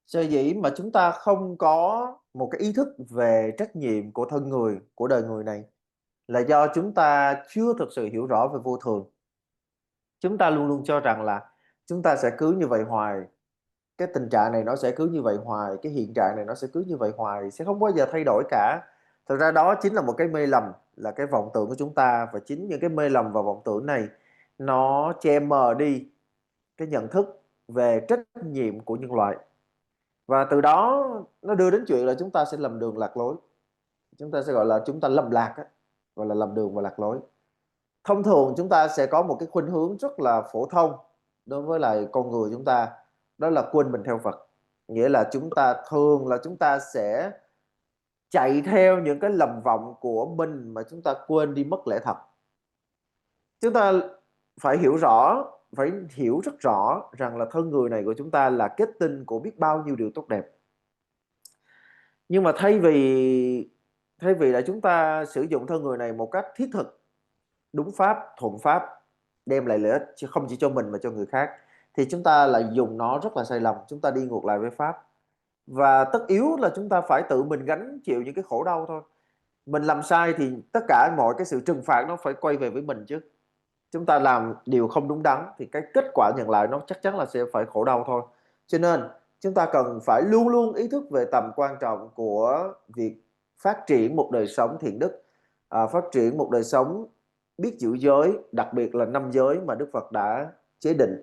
Sở dĩ mà chúng ta không có một cái ý thức về trách nhiệm của thân người, của đời người này là do chúng ta chưa thực sự hiểu rõ về vô thường. Chúng ta luôn luôn cho rằng là chúng ta sẽ cứ như vậy hoài, cái tình trạng này nó sẽ cứ như vậy hoài, cái hiện trạng này nó sẽ cứ như vậy hoài, sẽ không bao giờ thay đổi cả. Thực ra đó chính là một cái mê lầm, là cái vọng tưởng của chúng ta, và chính những cái mê lầm và vọng tưởng này nó che mờ đi cái nhận thức về trách nhiệm của nhân loại. Và từ đó nó đưa đến chuyện là chúng ta sẽ lầm đường lạc lối. Chúng ta sẽ gọi là chúng ta lầm lạc á, gọi là lầm đường và lạc lối. Thông thường chúng ta sẽ có một cái khuynh hướng rất là phổ thông đối với lại con người chúng ta, đó là quên mình theo Phật. Nghĩa là chúng ta sẽ chạy theo những cái lầm vọng của mình mà chúng ta quên đi mất lẽ thật. Chúng ta phải hiểu rất rõ rằng là thân người này của chúng ta là kết tinh của biết bao nhiêu điều tốt đẹp. Nhưng mà thay vì là chúng ta sử dụng thân người này một cách thiết thực, đúng pháp, thuận pháp, đem lại lợi ích chứ không chỉ cho mình mà cho người khác, thì chúng ta lại dùng nó rất là sai lầm. Chúng ta đi ngược lại với pháp, và tất yếu là chúng ta phải tự mình gánh chịu những cái khổ đau thôi. Mình làm sai thì tất cả mọi cái sự trừng phạt nó phải quay về với mình chứ. Chúng ta làm điều không đúng đắn thì cái kết quả nhận lại nó chắc chắn là sẽ phải khổ đau thôi. Cho nên chúng ta cần phải luôn luôn ý thức về tầm quan trọng của việc phát triển một đời sống thiện đức, phát triển một đời sống biết giữ giới, đặc biệt là 5 giới mà Đức Phật đã chế định.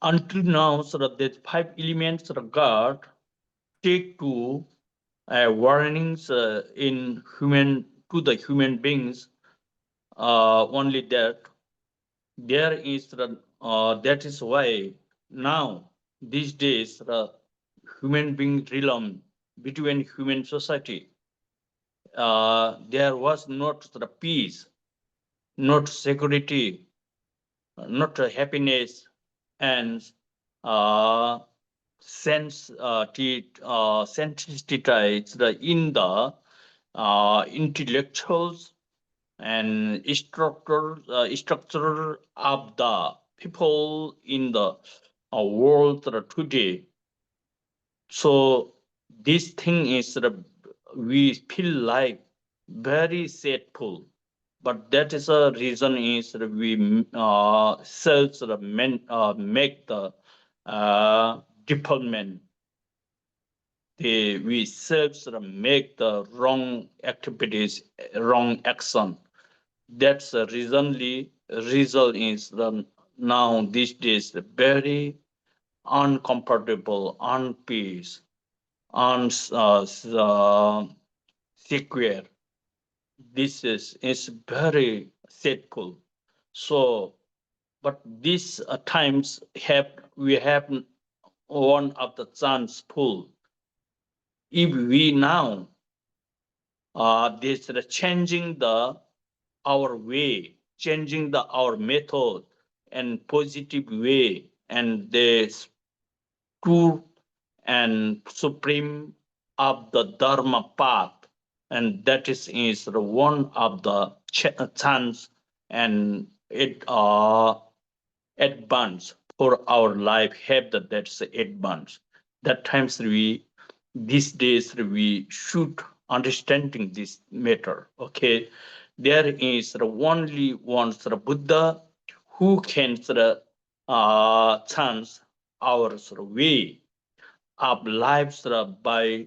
Until now, the five elements of God take to warnings in to the human beings. Only that there is that is why now these days the human being realm between human society, there was not the peace, not security, not happiness, and sensitized in the intellectuals and structure of the people in the world today. So this thing is we feel like very sadful, but that is a reason is we self make the development. We self make the wrong activities, wrong action. That's the result is now these days very uncomfortable, unpeace, secure. This is very sadful. So, but these times we have one of the chance full. If we now this changing our way, changing our method and positive way, and the true and supreme of the Dharma path, and that is one of the chance, and it advance for our life have that's advance. That times these days we should understanding this matter. Okay, there is only one Buddha who can chance our way of lives by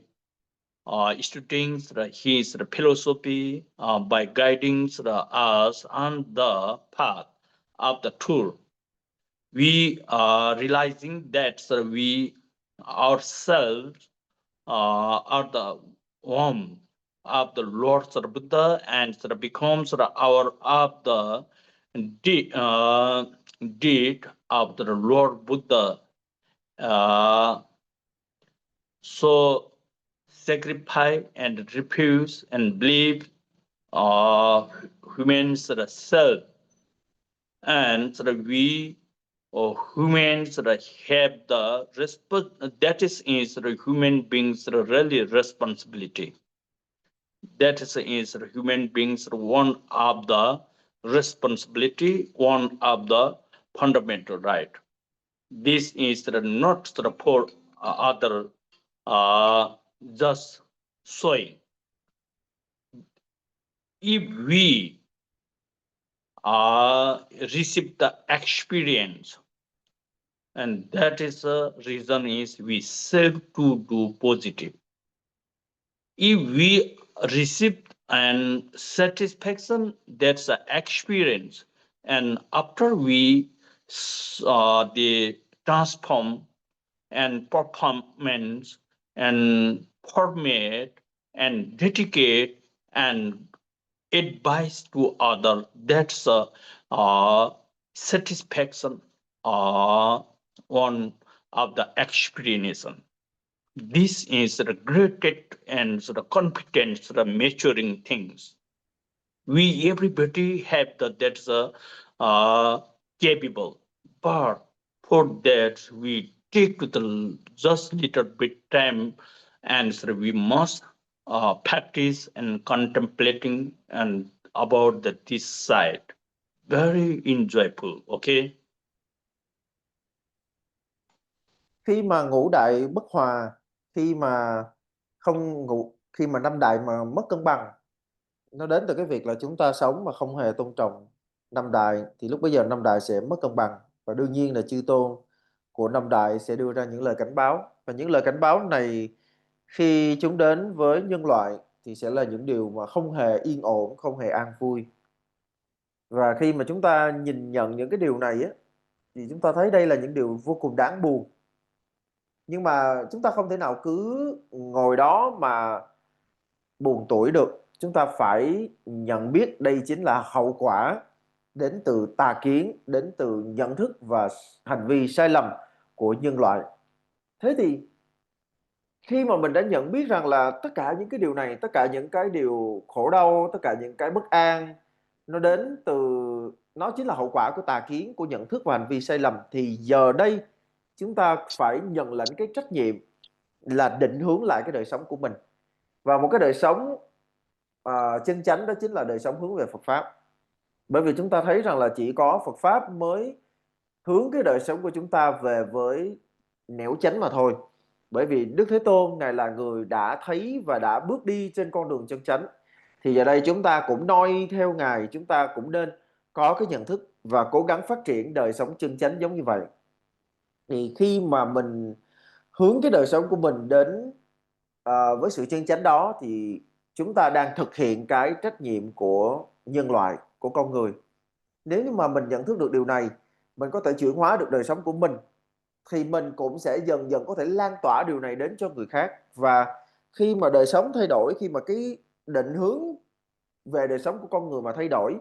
students his philosophy by guiding us on the path of the truth. We are realizing that we ourselves are the womb of the Lord Buddha and becomes our of the deed of the Lord Buddha. So sacrifice and refuse and believe humans self, and we humans have the that is the human beings really responsibility. That is human beings one of the responsibility, one of the fundamental right. This is not for other just showing. If we receive the experience, and that is the reason is we serve to do positive. If we receive an satisfaction, that's the experience, and after we the transform and performance and format and dedicate and advice to other, that's a satisfaction one of the explanation. This is the greatest and confidence maturing things. We everybody have that's capable, but for that we take the just little bit time, and we must practice and contemplating and about this side. Very enjoyable. Okay. Khi mà ngũ đại bất hòa, khi mà không ngũ khi mà năm đại mà mất cân bằng, nó đến từ cái việc là chúng ta sống mà không hề tôn trọng năm đại, thì lúc bấy giờ năm đại sẽ mất cân bằng, và đương nhiên là chư tôn của năm đại sẽ đưa ra những lời cảnh báo, và những lời cảnh báo này khi chúng đến với nhân loại thì sẽ là những điều mà không hề yên ổn, không hề an vui. Và khi mà chúng ta nhìn nhận những cái điều này á, thì chúng ta thấy đây là những điều vô cùng đáng buồn. Nhưng mà chúng ta không thể nào cứ ngồi đó mà buồn tủi được. Chúng ta phải nhận biết đây chính là hậu quả đến từ tà kiến, đến từ nhận thức và hành vi sai lầm của nhân loại. Thế thì khi mà mình đã nhận biết rằng là tất cả những cái điều này, tất cả những cái điều khổ đau, tất cả những cái bất an nó đến từ, nó chính là hậu quả của tà kiến, của nhận thức và hành vi sai lầm, thì giờ đây chúng ta phải nhận lãnh cái trách nhiệm là định hướng lại cái đời sống của mình, và một cái đời sống chân chánh, đó chính là đời sống hướng về Phật Pháp. Bởi vì chúng ta thấy rằng là chỉ có Phật Pháp mới hướng cái đời sống của chúng ta về với nẻo chánh mà thôi. Bởi vì Đức Thế Tôn Ngài là người đã thấy và đã bước đi trên con đường chân chánh, thì giờ đây chúng ta cũng noi theo Ngài, chúng ta cũng nên có cái nhận thức và cố gắng phát triển đời sống chân chánh giống như vậy. Thì khi mà mình hướng cái đời sống của mình đến với sự chân chánh đó, thì chúng ta đang thực hiện cái trách nhiệm của nhân loại, của con người. Nếu như mà mình nhận thức được điều này, mình có thể chuyển hóa được đời sống của mình, thì mình cũng sẽ dần dần có thể lan tỏa điều này đến cho người khác. Và khi mà đời sống thay đổi, khi mà cái định hướng về đời sống của con người mà thay đổi,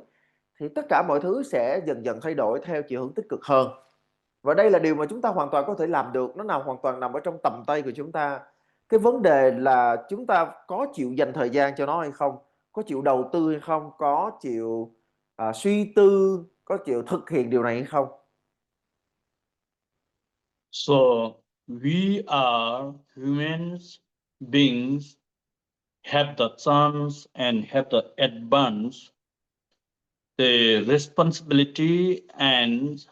thì tất cả mọi thứ sẽ dần dần thay đổi theo chiều hướng tích cực hơn. Và đây là điều mà chúng ta hoàn toàn có thể làm được, nó hoàn toàn nằm ở trong tầm tay của chúng ta. Cái vấn đề là chúng ta có chịu dành thời gian cho nó hay không, có chịu đầu tư hay không, có chịu suy tư, có chịu thực hiện điều này hay không. So we are humans beings, have the chance and have the advance, the responsibility and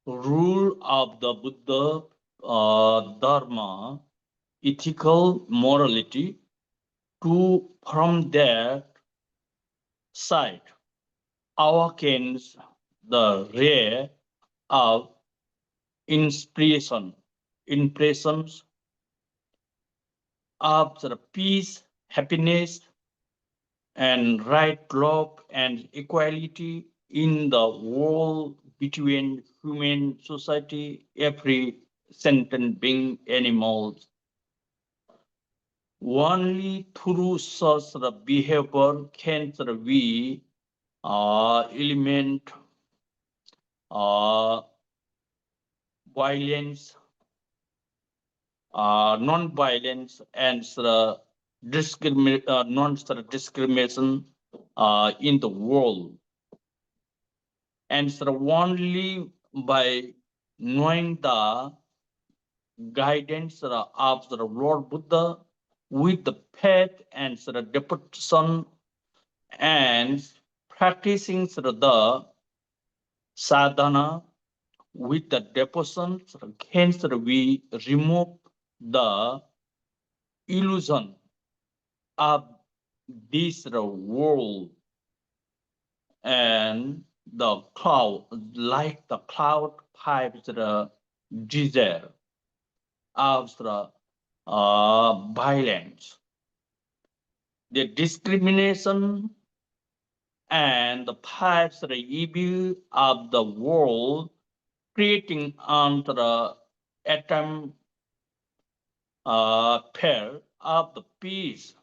rule of the Buddha Dharma, ethical morality, to from that side awakens the ray of impressions of the peace, happiness, and right love and equality in the world between human society, every sentient being, animals. Only through such the behavior can we eliminate violence, non-violence, and non-discrimination in the world. And only by knowing the guidance of the Lord Buddha with the faith and devotion and practicing the sadhana with the devotion can we remove the illusion of this world and the cloud, like the cloud pipes the desire of the violence, the discrimination, and the pipes the evil of the world, creating under the atom pair of the peace,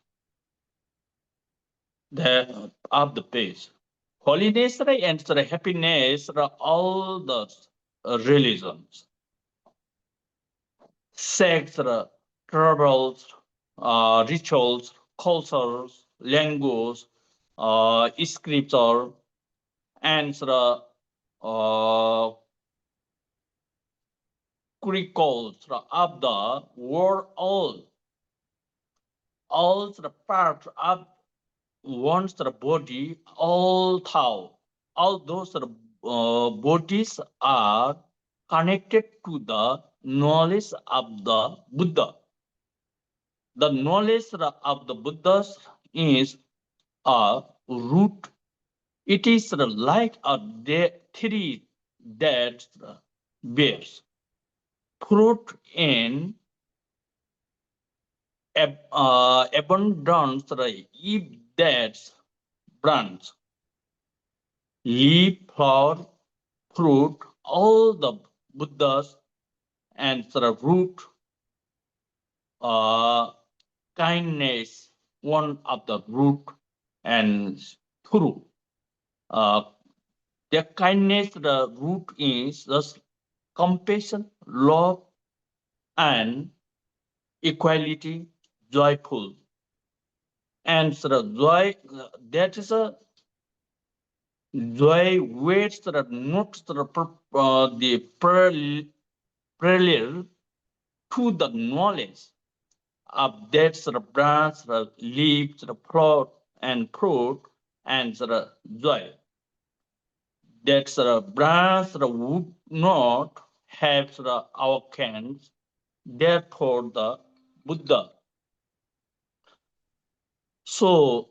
of the peace. Holiness and happiness are all the religions. Sects, troubles, rituals, cultures, language, scripture, and curricles of the world, all the parts of one's body, all those bodies are connected to the knowledge of the Buddha. The knowledge of the Buddha is a root. It is like a tree that bears fruit in abundance if that branch, leaf, flower, fruit, all the Buddhas and root, kindness, one of the root, and through the kindness, the root is thus compassion, love, and equality, joyful. And joy, that is a joy waits not the prelude to the knowledge of that branch, leaves, fruit, and joy. That branch would not have our hands, therefore the Buddha. So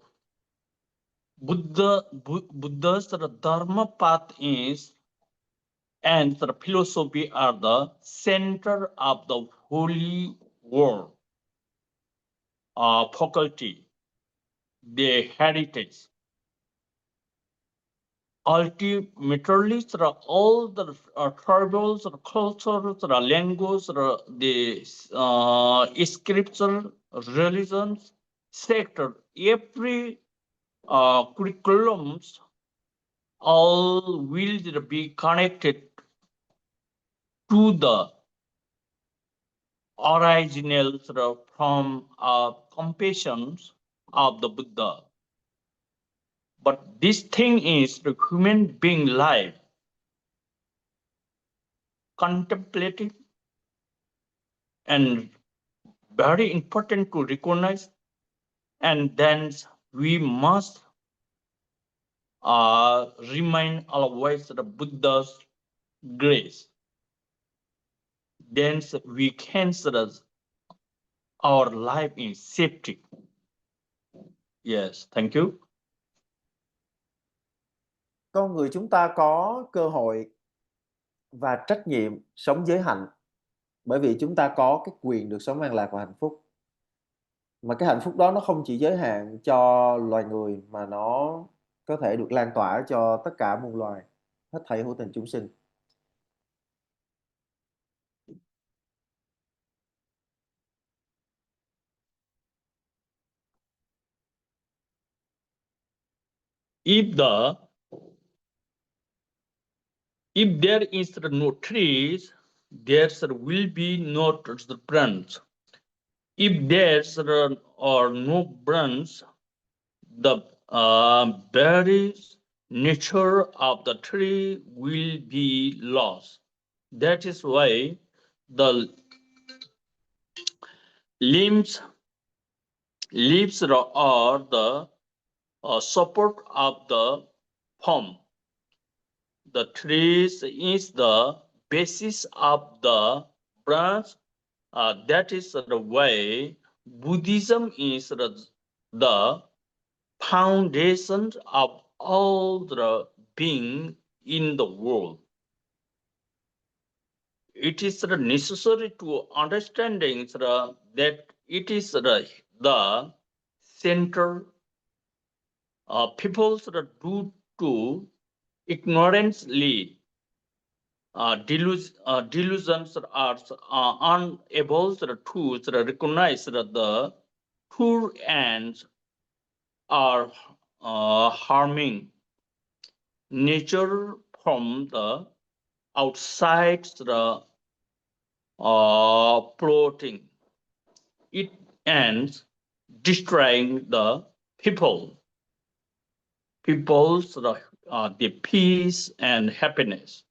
Buddha's dharma path is and the philosophy are the center of the holy world, faculty, the heritage. Ultimately, all the tribals, cultures, languages, the scripture, religions, sector, every curriculums, all will be connected to the original from compassion of the Buddha. But this thing is the human being life, contemplative, and very important to recognize. And then we must remind always the Buddha's grace. Then we can our life in safety. Yes, thank you. Con người chúng ta có cơ hội và trách nhiệm sống giới hạnh bởi vì chúng ta có cái quyền được sống an lạc và hạnh phúc. Mà cái hạnh phúc đó nó không chỉ giới hạn cho loài người, mà nó có thể được lan tỏa cho tất cả muôn loài, hết thảy hữu tình chúng sinh. If there is no trees, there will be no branch. If there are no branch, the very nature of the tree will be lost. That is why the limbs, leaves are the support of the form. The trees is the basis of the branch. That is the way Buddhism is the foundation of all the being in the world. It is necessary to understanding that it is the center people due to ignorantly delusions are unable to recognize the true ends are harming nature from the outside plotting. It ends destroying the people's the peace and happiness.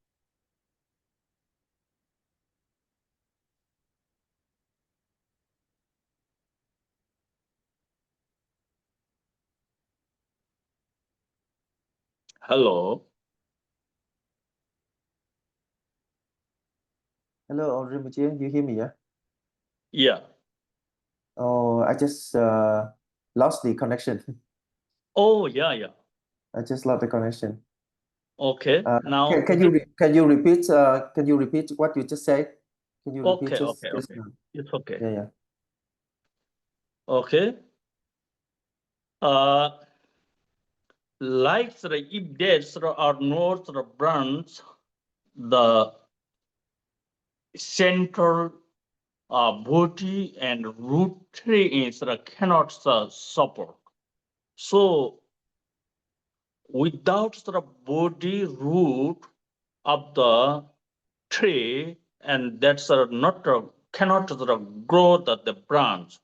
Hello. Hello, Rinpoche, you hear me? Yeah. Yeah. Oh, I just lost the connection. Oh, yeah. I just lost the connection. Okay. Now Can is it can you repeat what you just said? Can you repeat okay? just Okay. now? It's okay. Yeah. Okay. Like if there are no branch, the central body and root tree is cannot support. So without the body root of the tree, and that's not cannot grow the branch.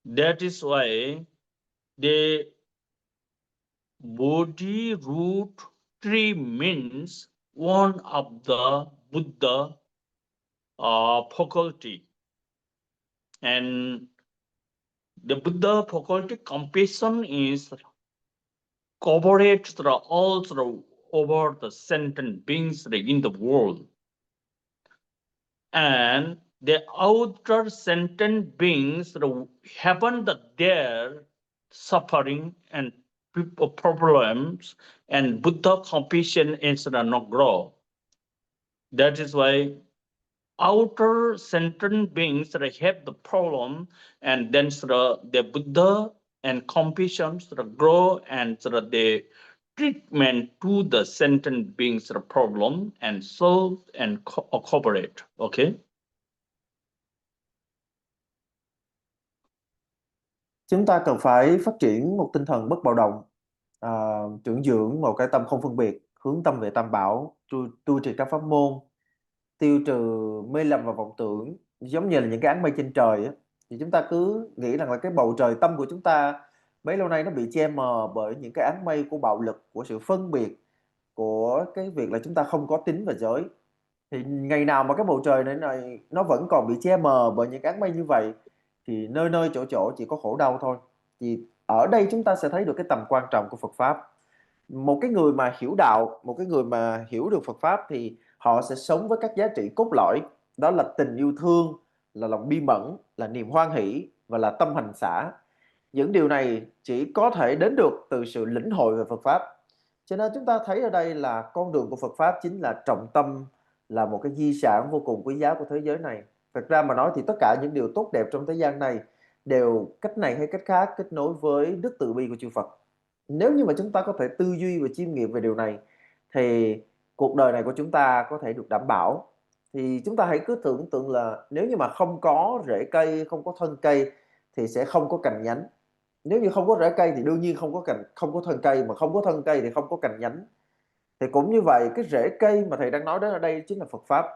That is why the body root tree means one of the Buddha faculty, and the Buddha faculty compassion is covered all over the sentient beings in the world, and the outer sentient beings happen that their suffering and problems, and Buddha compassion is not grow. That is why outer sentient beings have the problem, and then the Buddha and compassion grow, and the treatment to the sentient beings problem and solve and cooperate. Okay. Chúng ta cần phải phát triển một tinh thần bất bạo động, trưởng dưỡng một cái tâm không phân biệt, hướng tâm về tam bảo, tu trì các pháp môn, tiêu trừ mê lầm và vọng tưởng, giống như là những cái áng mây trên trời á. Thì chúng ta cứ nghĩ rằng là cái bầu trời tâm của chúng ta bấy lâu nay nó bị che mờ bởi những cái áng mây của bạo lực, của sự phân biệt, của cái việc là chúng ta không có tín và giới. Thì ngày nào mà cái bầu trời này nó vẫn còn bị che mờ bởi những áng mây như vậy, thì nơi nơi chỗ chỗ chỉ có khổ đau thôi. Thì ở đây chúng ta sẽ thấy được cái tầm quan trọng của Phật pháp. Một cái người mà hiểu đạo, một cái người mà hiểu được Phật pháp thì họ sẽ sống với các giá trị cốt lõi, đó là tình yêu thương, là lòng bi mẫn, là niềm hoan hỷ và là tâm hành xả. Những điều này chỉ có thể đến được từ sự lĩnh hội về Phật pháp. Cho nên chúng ta thấy ở đây là con đường của Phật pháp chính là trọng tâm, là một cái di sản vô cùng quý giá của thế giới này. Thật ra mà nói thì tất cả những điều tốt đẹp trong thế gian này đều cách này hay cách khác kết nối với đức từ bi của chư Phật. Nếu như mà chúng ta có thể tư duy và chiêm nghiệm về điều này thì cuộc đời này của chúng ta có thể được đảm bảo. Thì chúng ta hãy cứ tưởng tượng là nếu như mà không có rễ cây, không có thân cây thì sẽ không có cành nhánh. Nếu như không có rễ cây thì đương nhiên không có cành, không có thân cây, mà không có thân cây thì không có cành nhánh. Thì cũng như vậy, cái rễ cây mà thầy đang nói đến ở đây chính là Phật pháp.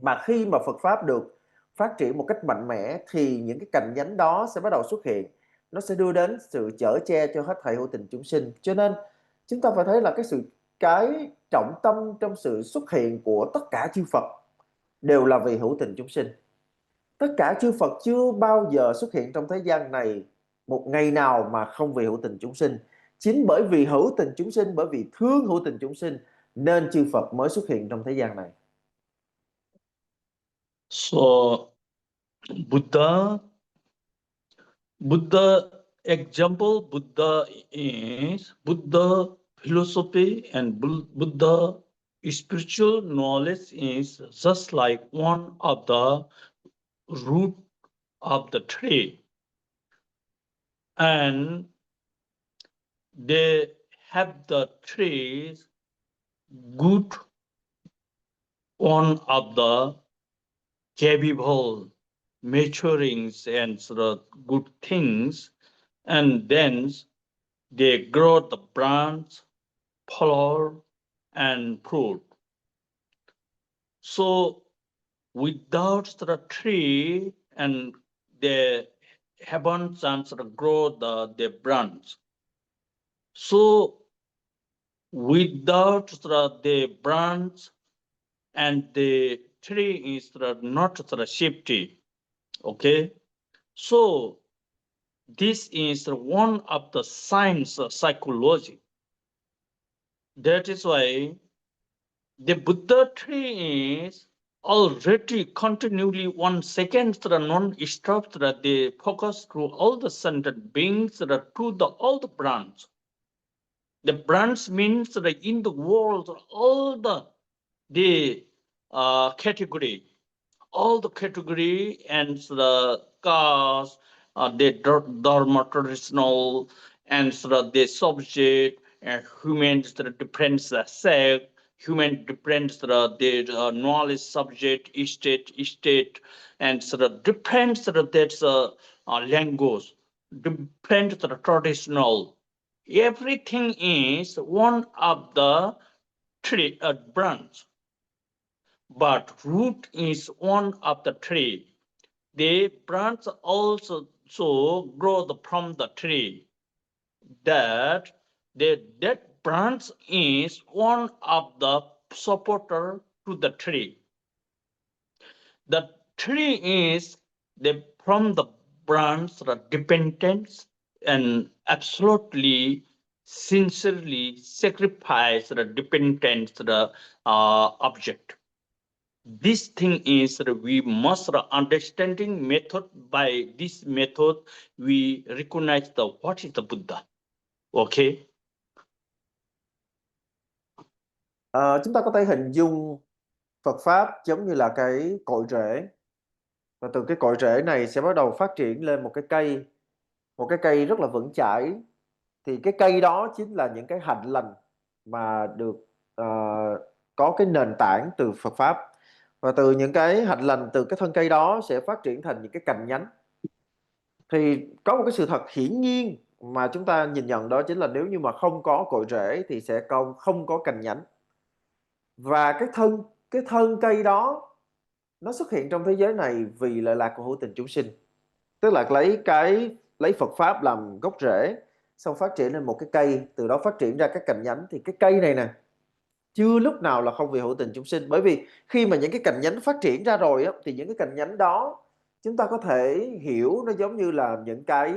Mà khi mà Phật pháp được phát triển một cách mạnh mẽ thì những cái cành nhánh đó sẽ bắt đầu xuất hiện, nó sẽ đưa đến sự chở che cho hết thảy hữu tình chúng sinh. Cho nên chúng ta phải thấy là cái trọng tâm trong sự xuất hiện của tất cả chư Phật đều là vì hữu tình chúng sinh. Tất cả chư Phật chưa bao giờ xuất hiện trong thế gian này một ngày nào mà không vì hữu tình chúng sinh. Chính bởi vì hữu tình chúng sinh, bởi vì thương hữu tình chúng sinh nên chư Phật mới xuất hiện trong thế gian này. So Buddha example, Buddha is Buddha philosophy and Buddha spiritual knowledge is just like one of the root of the tree, and they have the trees good one of the capable maturings and sort of good things, and then they grow the branch, flower, and fruit. So without the tree, and they haven't chance to grow the branch. So without the branch and the tree is not the safety. Okay, so this is one of the science of psychology. That is why the Buddha tree is already continually 1 second non-stop they focus through all the sentient beings to all the branch. The branch means that in the world all the category, all the category and the caste, the dharma traditional, and the subject, and human different sex, human different the knowledge subject, state, and different that's language, different traditional. Everything is one of the tree branch, but root is one of the tree. The branch also grow from the tree. That branch is one of the supporter to the tree. The tree is from the branch dependence and absolutely sincerely sacrifice the dependence to the object. This thing is we must understanding method. By this method we recognize what is the Buddha. Okay. Chúng ta có thể hình dung Phật pháp giống như là cái cội rễ, và từ cái cội rễ này sẽ bắt đầu phát triển lên một cái cây rất là vững chãi. Thì cái cây đó chính là những cái hạnh lành mà được ờ, có cái nền tảng từ Phật pháp, và từ những cái hạnh lành từ cái thân cây đó sẽ phát triển thành những cái cành nhánh. Thì có một cái sự thật hiển nhiên mà chúng ta nhìn nhận, đó chính là nếu như mà không có cội rễ thì sẽ không có cành nhánh. Và cái thân cây đó nó xuất hiện trong thế giới này vì lợi lạc của hữu tình chúng sinh. Tức là lấy Phật pháp làm gốc rễ, xong phát triển lên một cái cây, từ đó phát triển ra các cành nhánh. Thì cái cây này nè, chưa lúc nào là không vì hữu tình chúng sinh. Bởi vì khi mà những cái cành nhánh phát triển ra rồi á, thì những cái cành nhánh đó chúng ta có thể hiểu nó giống như là những cái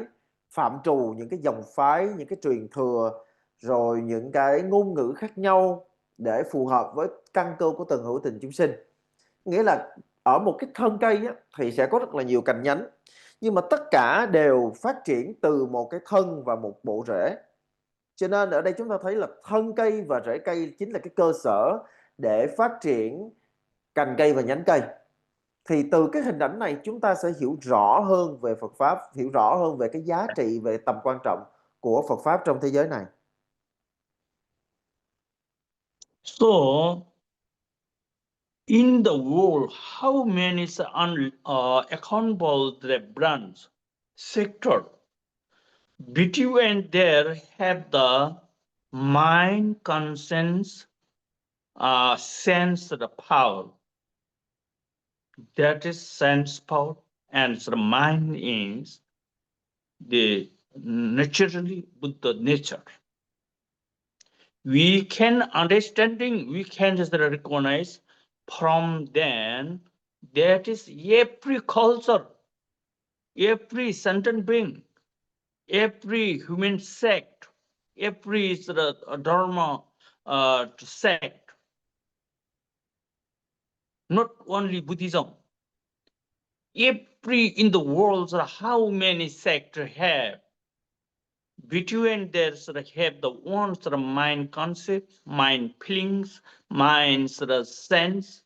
phạm trù, những cái dòng phái, những cái truyền thừa, rồi những cái ngôn ngữ khác nhau để phù hợp với căn cơ của từng hữu tình chúng sinh. Nghĩa là ở một cái thân cây á, thì sẽ có rất là nhiều cành nhánh, nhưng mà tất cả đều phát triển từ một cái thân và một bộ rễ. Cho nên ở đây chúng ta thấy là thân cây và rễ cây chính là cái cơ sở để phát triển cành cây và nhánh cây. Thì từ cái hình ảnh này chúng ta sẽ hiểu rõ hơn về Phật Pháp, hiểu rõ hơn về cái giá trị, về tầm quan trọng của Phật Pháp trong thế giới này. So, in the world, how many accountable the branch, sector, between there have the mind, conscience, sense, the power. That is sense power, and the mind is the naturally Buddha nature. We can understanding, we can just recognize from then that is every culture, every sentient being, every human sect, every dharma sect, not only Buddhism. Every in the world, how many sects have? Between there have the one mind concept, mind feelings, mind sense.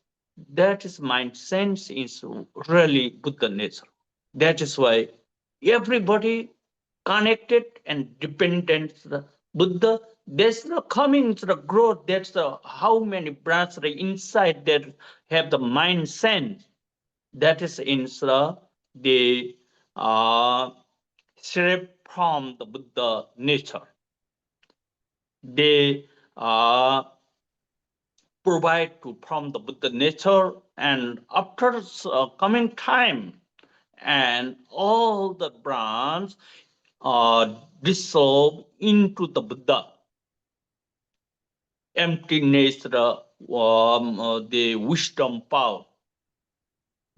That is mind sense is really Buddha nature. That is why everybody connected and dependent the Buddha. There's the coming to the growth. That's the how many branches inside that have the mind sense. That is in the shape from the Buddha nature. They provide to from the Buddha nature, and after coming time, and all the branches dissolve into the Buddha. Emptiness, the wisdom power.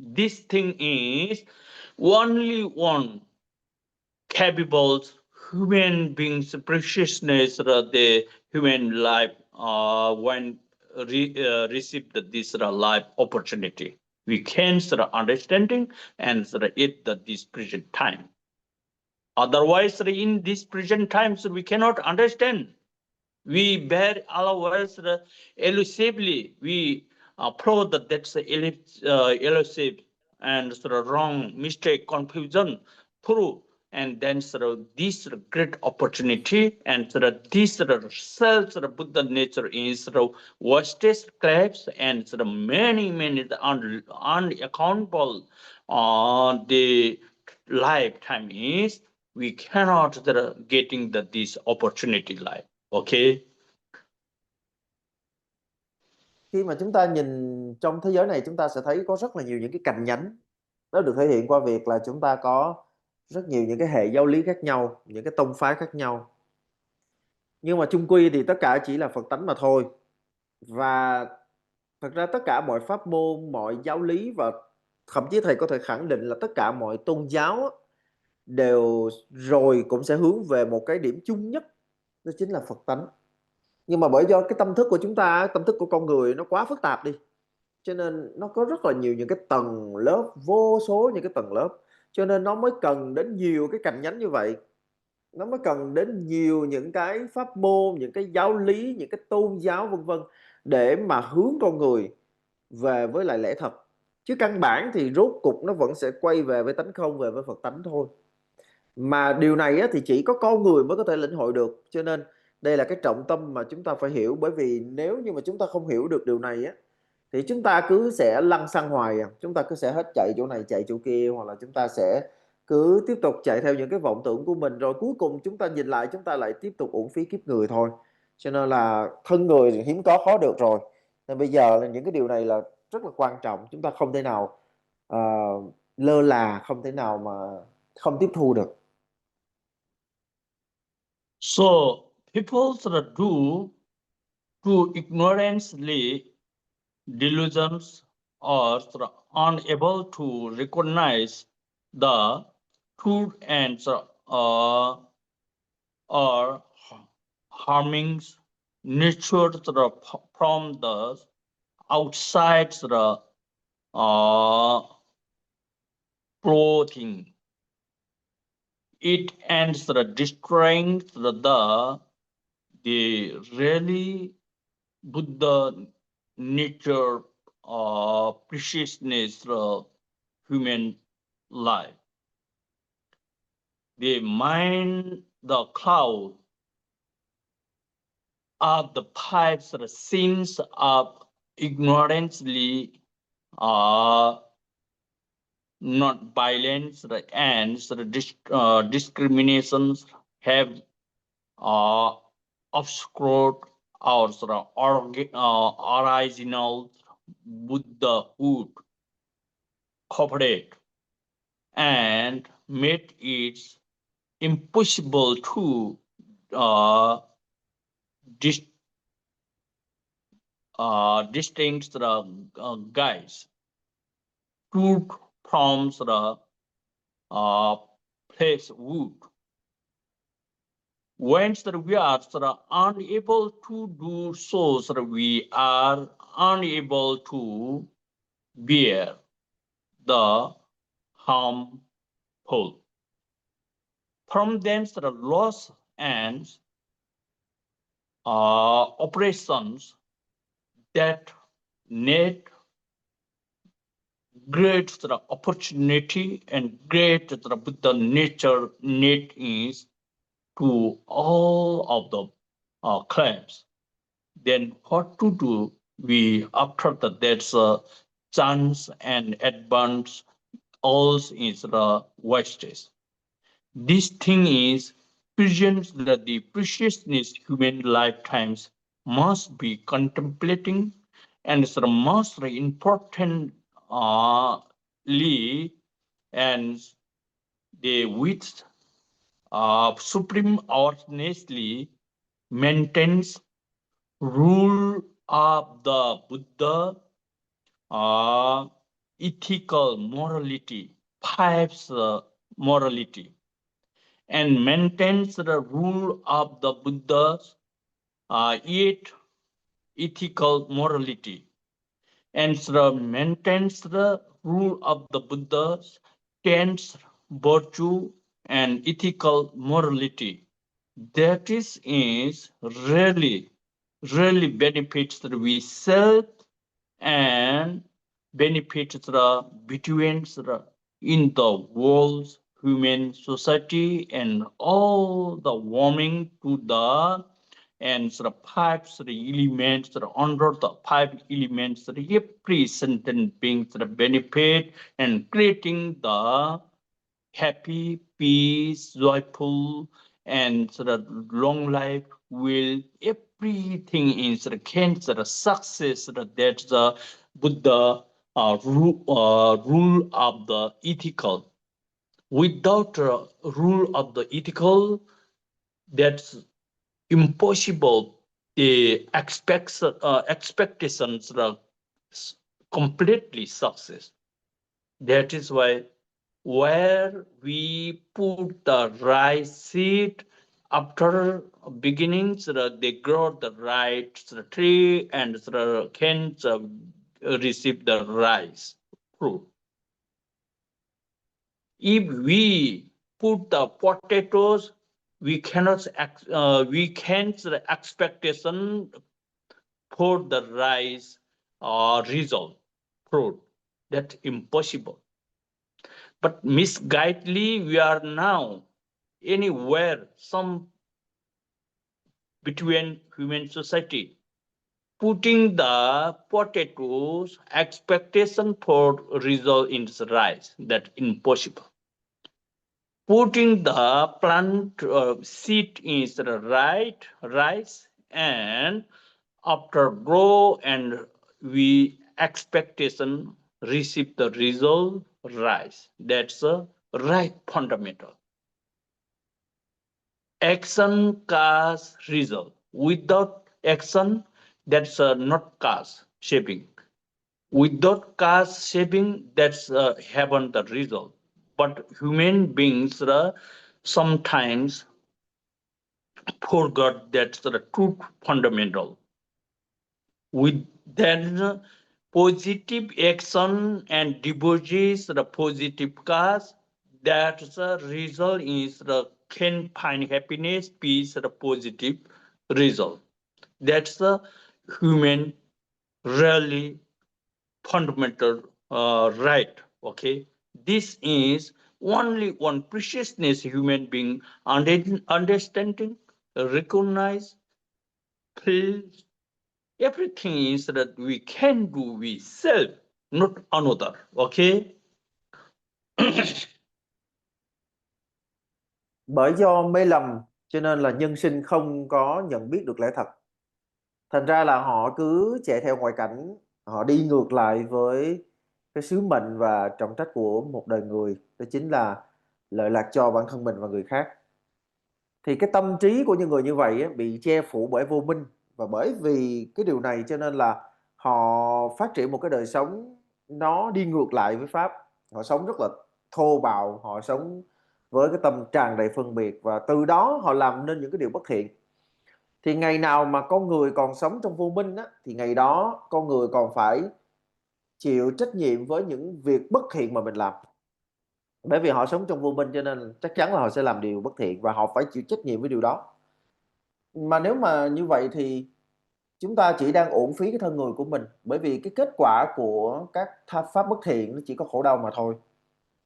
This thing is only one capable human beings preciousness the human life when receive this life opportunity. We can understanding and it this present time. Otherwise, in this present times, we cannot understand. We bear ourselves elusively. We follow that's elusive and wrong, mistake, confusion through, and then this great opportunity and this self Buddha nature is vastest collapse and many unaccountable the lifetime is we cannot getting this opportunity life. Okay. Khi mà chúng ta nhìn trong thế giới này, chúng ta sẽ thấy có rất là nhiều những cái cành nhánh. Nó được thể hiện qua việc là chúng ta có rất nhiều những cái hệ giáo lý khác nhau, những cái tông phái khác nhau. Nhưng mà chung quy thì tất cả chỉ là Phật tánh mà thôi. Và thật ra tất cả mọi pháp môn, mọi giáo lý, và thậm chí thầy có thể khẳng định là tất cả mọi tôn giáo đều rồi cũng sẽ hướng về một cái điểm chung nhất, đó chính là Phật tánh. Nhưng mà bởi do cái tâm thức của chúng ta, tâm thức của con người nó quá phức tạp đi, cho nên nó có rất là nhiều những cái tầng lớp, vô số những cái tầng lớp, cho nên nó mới cần đến nhiều cái cành nhánh như vậy. Nó mới cần đến nhiều những cái pháp môn, những cái giáo lý, những cái tôn giáo vân vân, để mà hướng con người về với lại lẽ thật. Chứ căn bản thì rốt cục nó vẫn sẽ quay về với tánh không, về với Phật tánh thôi. Mà điều này thì chỉ có con người mới có thể lĩnh hội được. Cho nên đây là cái trọng tâm mà chúng ta phải hiểu. Bởi vì nếu như mà chúng ta không hiểu được điều này thì chúng ta cứ sẽ lăn xăng hoài. Chúng ta cứ sẽ hết chạy chỗ này chạy chỗ kia, hoặc là chúng ta sẽ cứ tiếp tục chạy theo những cái vọng tưởng của mình, rồi cuối cùng chúng ta nhìn lại, chúng ta lại tiếp tục uổng phí kiếp người thôi. Cho nên là thân người hiếm có khó được rồi. Nên bây giờ là những cái điều này là rất là quan trọng. Chúng ta không thể nào lơ là, không thể nào mà không tiếp thu được. So people do ignorantly delusions or unable to recognize the truth and or harming nature from the outside clothing. It ends destroying the really Buddha nature preciousness human life. They mind the cloud of the pipes the sins of ignorantly not violence and discriminations have obscured our original Buddhahood corporate and made it impossible to distinct guys truth from place wood. When we are unable to do so, we are unable to bear the harmful. From them, loss and operations that need great opportunity and great Buddha nature need is to all of the claims. Then what to do? We after that there's a chance and advance all is the wastage. This thing is presents that the preciousness human lifetimes must be contemplating and is the most importantly and the with supreme honestly maintains rule of the Buddha ethical morality, five morality, and maintains the rule of the Buddha's eight ethical morality, and maintains the rule of the Buddha's 10 virtue and ethical morality. That is really benefits that we self and benefits between in the world's human society and all the warming to the and five elements under the five elements every sentient being benefit and creating the happy, peace, joyful, and long life will everything is can success that's the Buddha rule of the ethical. Without rule of the ethical, that's impossible. The expectations are completely success. That is why where we put the rice seed after beginnings, they grow the right tree and can receive the rice fruit. If we put the potatoes, we cannot we can't expectation for the rice result fruit. That's impossible. But misguidedly, we are now anywhere, some between human society, putting the potatoes expectation for result in rice. That's impossible. Putting the plant seed is the right rice and after grow and we expectation receive the result rice. That's a right fundamental. Action cause result. Without action, that's not cause shaping. Without cause shaping, that's haven't the result. But human beings sometimes forgot that's the truth fundamental. With then positive action and debauches the positive cause, that's the result is the can find happiness, peace, the positive result. That's the human really fundamental right. Okay. This is only one preciousness human being understanding, recognize, feel. Everything is that we can do with self, not another. Okay? Bởi do mê lầm cho nên là nhân sinh không có nhận biết được lẽ thật. Thành ra là họ cứ chạy theo ngoại cảnh, họ đi ngược lại với cái sứ mệnh và trọng trách của một đời người, đó chính là lợi lạc cho bản thân mình và người khác. Thì cái tâm trí của những người như vậy á, bị che phủ bởi vô minh, và bởi vì cái điều này cho nên là họ phát triển một cái đời sống nó đi ngược lại với Pháp. Họ sống rất là thô bạo, họ sống với cái tâm tràn đầy phân biệt, và từ đó họ làm nên những cái điều bất thiện. Thì ngày nào mà con người còn sống trong vô minh á, thì ngày đó con người còn phải chịu trách nhiệm với những việc bất thiện mà mình làm. Bởi vì họ sống trong vô minh cho nên chắc chắn là họ sẽ làm điều bất thiện, và họ phải chịu trách nhiệm với điều đó. Mà nếu mà như vậy thì chúng ta chỉ đang uổng phí cái thân người của mình, bởi vì cái kết quả của các pháp bất thiện nó chỉ có khổ đau mà thôi.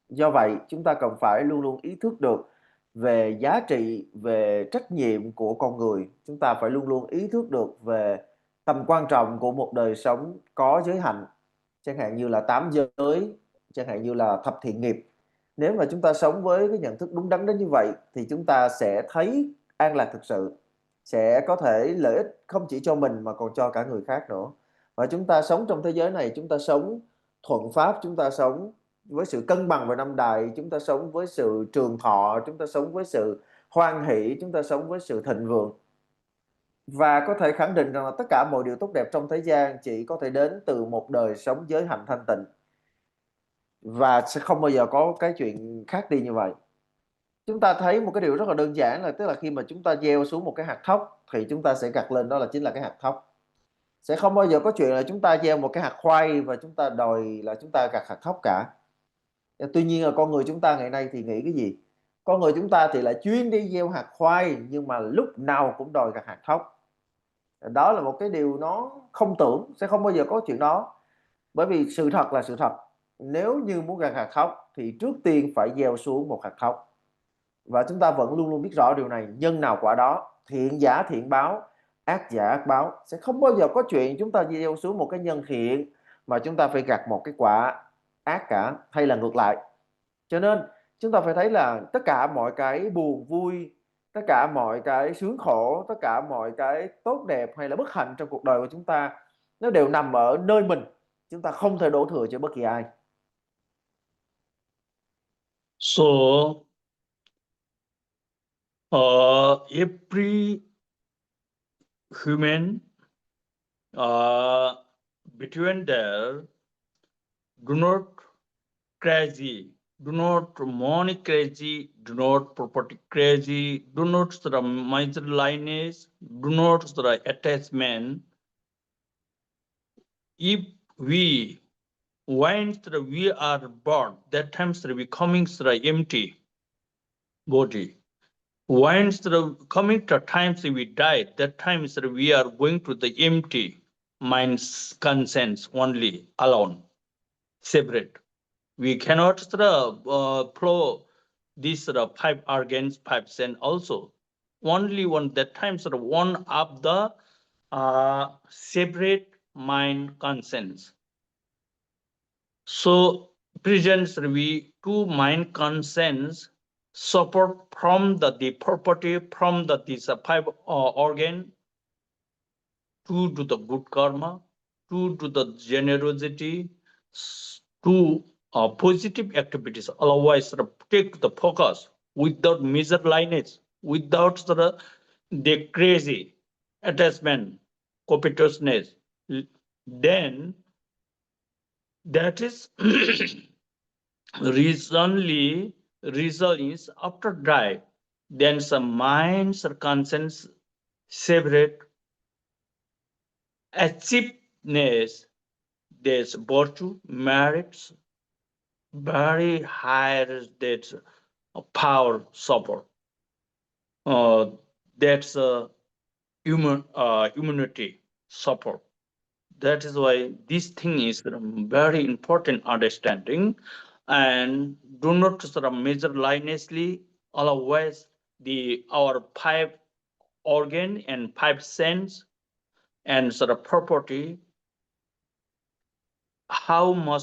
Do vậy chúng ta cần phải luôn luôn ý thức được về giá trị, về trách nhiệm của con người. Chúng ta phải luôn luôn ý thức được về tầm quan trọng của một đời sống có giới hạnh, chẳng hạn như là 8 giới, chẳng hạn như là thập thiện nghiệp. Nếu mà chúng ta sống với cái nhận thức đúng đắn đến như vậy thì chúng ta sẽ thấy an lạc thực sự, sẽ có thể lợi ích không chỉ cho mình mà còn cho cả người khác nữa. Và chúng ta sống trong thế giới này, chúng ta sống thuận pháp, chúng ta sống với sự cân bằng về năm đài, chúng ta sống với sự trường thọ, chúng ta sống với sự hoan hỷ, chúng ta sống với sự thịnh vượng. Và có thể khẳng định rằng là tất cả mọi điều tốt đẹp trong thế gian chỉ có thể đến từ một đời sống giới hạnh thanh tịnh, và sẽ không bao giờ có cái chuyện khác đi như vậy. Chúng ta thấy một cái điều rất là đơn giản là tức là khi mà chúng ta gieo xuống một cái hạt thóc thì chúng ta sẽ gặt lên, đó là chính là cái hạt thóc. Sẽ không bao giờ có chuyện là chúng ta gieo một cái hạt khoai và chúng ta đòi là chúng ta gặt hạt thóc cả. Tuy nhiên là con người chúng ta ngày nay thì nghĩ cái gì? Con người chúng ta thì lại chuyên đi gieo hạt khoai nhưng mà lúc nào cũng đòi gặt hạt thóc. Đó là một cái điều nó không tưởng, sẽ không bao giờ có chuyện đó. Bởi vì sự thật là sự thật. Nếu như muốn gặt hạt thóc thì trước tiên phải gieo xuống một hạt thóc. Và chúng ta vẫn luôn luôn biết rõ điều này, nhân nào quả đó, thiện giả thiện báo, ác giả ác báo. Sẽ không bao giờ có chuyện chúng ta gieo xuống một cái nhân thiện mà chúng ta phải gặt một cái quả ác cả, hay là ngược lại. Cho nên chúng ta phải thấy là tất cả mọi cái buồn vui, tất cả mọi cái sướng khổ, tất cả mọi cái tốt đẹp hay là bất hạnh trong cuộc đời của chúng ta, nó đều nằm ở nơi mình. Chúng ta không thể đổ thừa cho bất kỳ ai. So, every human between there do not crazy, do not money crazy, do not property crazy, do not major lineage, do not attachment. If we when we are born, that time we coming empty body. When coming to times we die, that time we are going to the empty mind's conscience only alone, separate. We cannot flow these 5 organs, 5 sense also. Only one that time one of the separate mind conscience. So presents we two mind conscience support from the property from these 5 organ, 2 to the good karma, 2 to the generosity, 2 positive activities. Otherwise, take the focus without major lineage, without the crazy attachment, covetousness. Then that is recently result is after die, then some minds or conscience separate achieveness, there's virtue, merits, very high that's power support. That's humanity support. That is why this thing is very important understanding. and do not sort of measure linearly. Otherwise, our five organ and five sense and sort of property, how much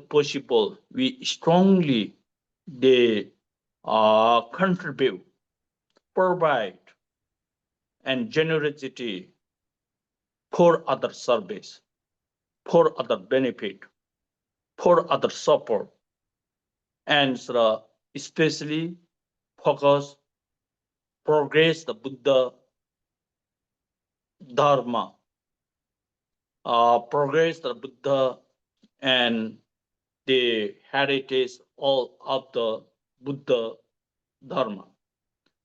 possible we strongly they contribute, provide, and generosity for other service, for other benefit, for other support, and sort of especially focus, progress the Buddha Dharma, progress the Buddha and the heritage all of the Buddha Dharma.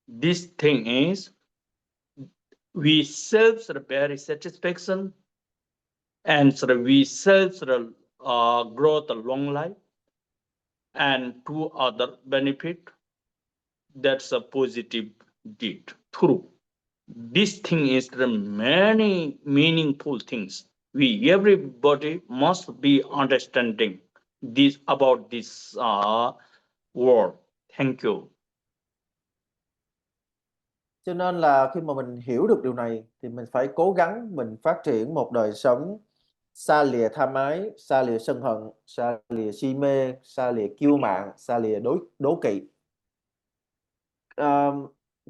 This thing is, we self sort of very satisfaction and sort of we self sort of growth a long life and to other benefit. That's a positive deed. True. This thing is the many meaningful things. We everybody must be understanding this about this word. Thank you. Cho nên là khi mà mình hiểu được điều này thì mình phải cố gắng mình phát triển một đời sống xa lìa tham ái, xa lìa sân hận, xa lìa si mê, xa lìa kiêu mạn, xa lìa đố kỵ.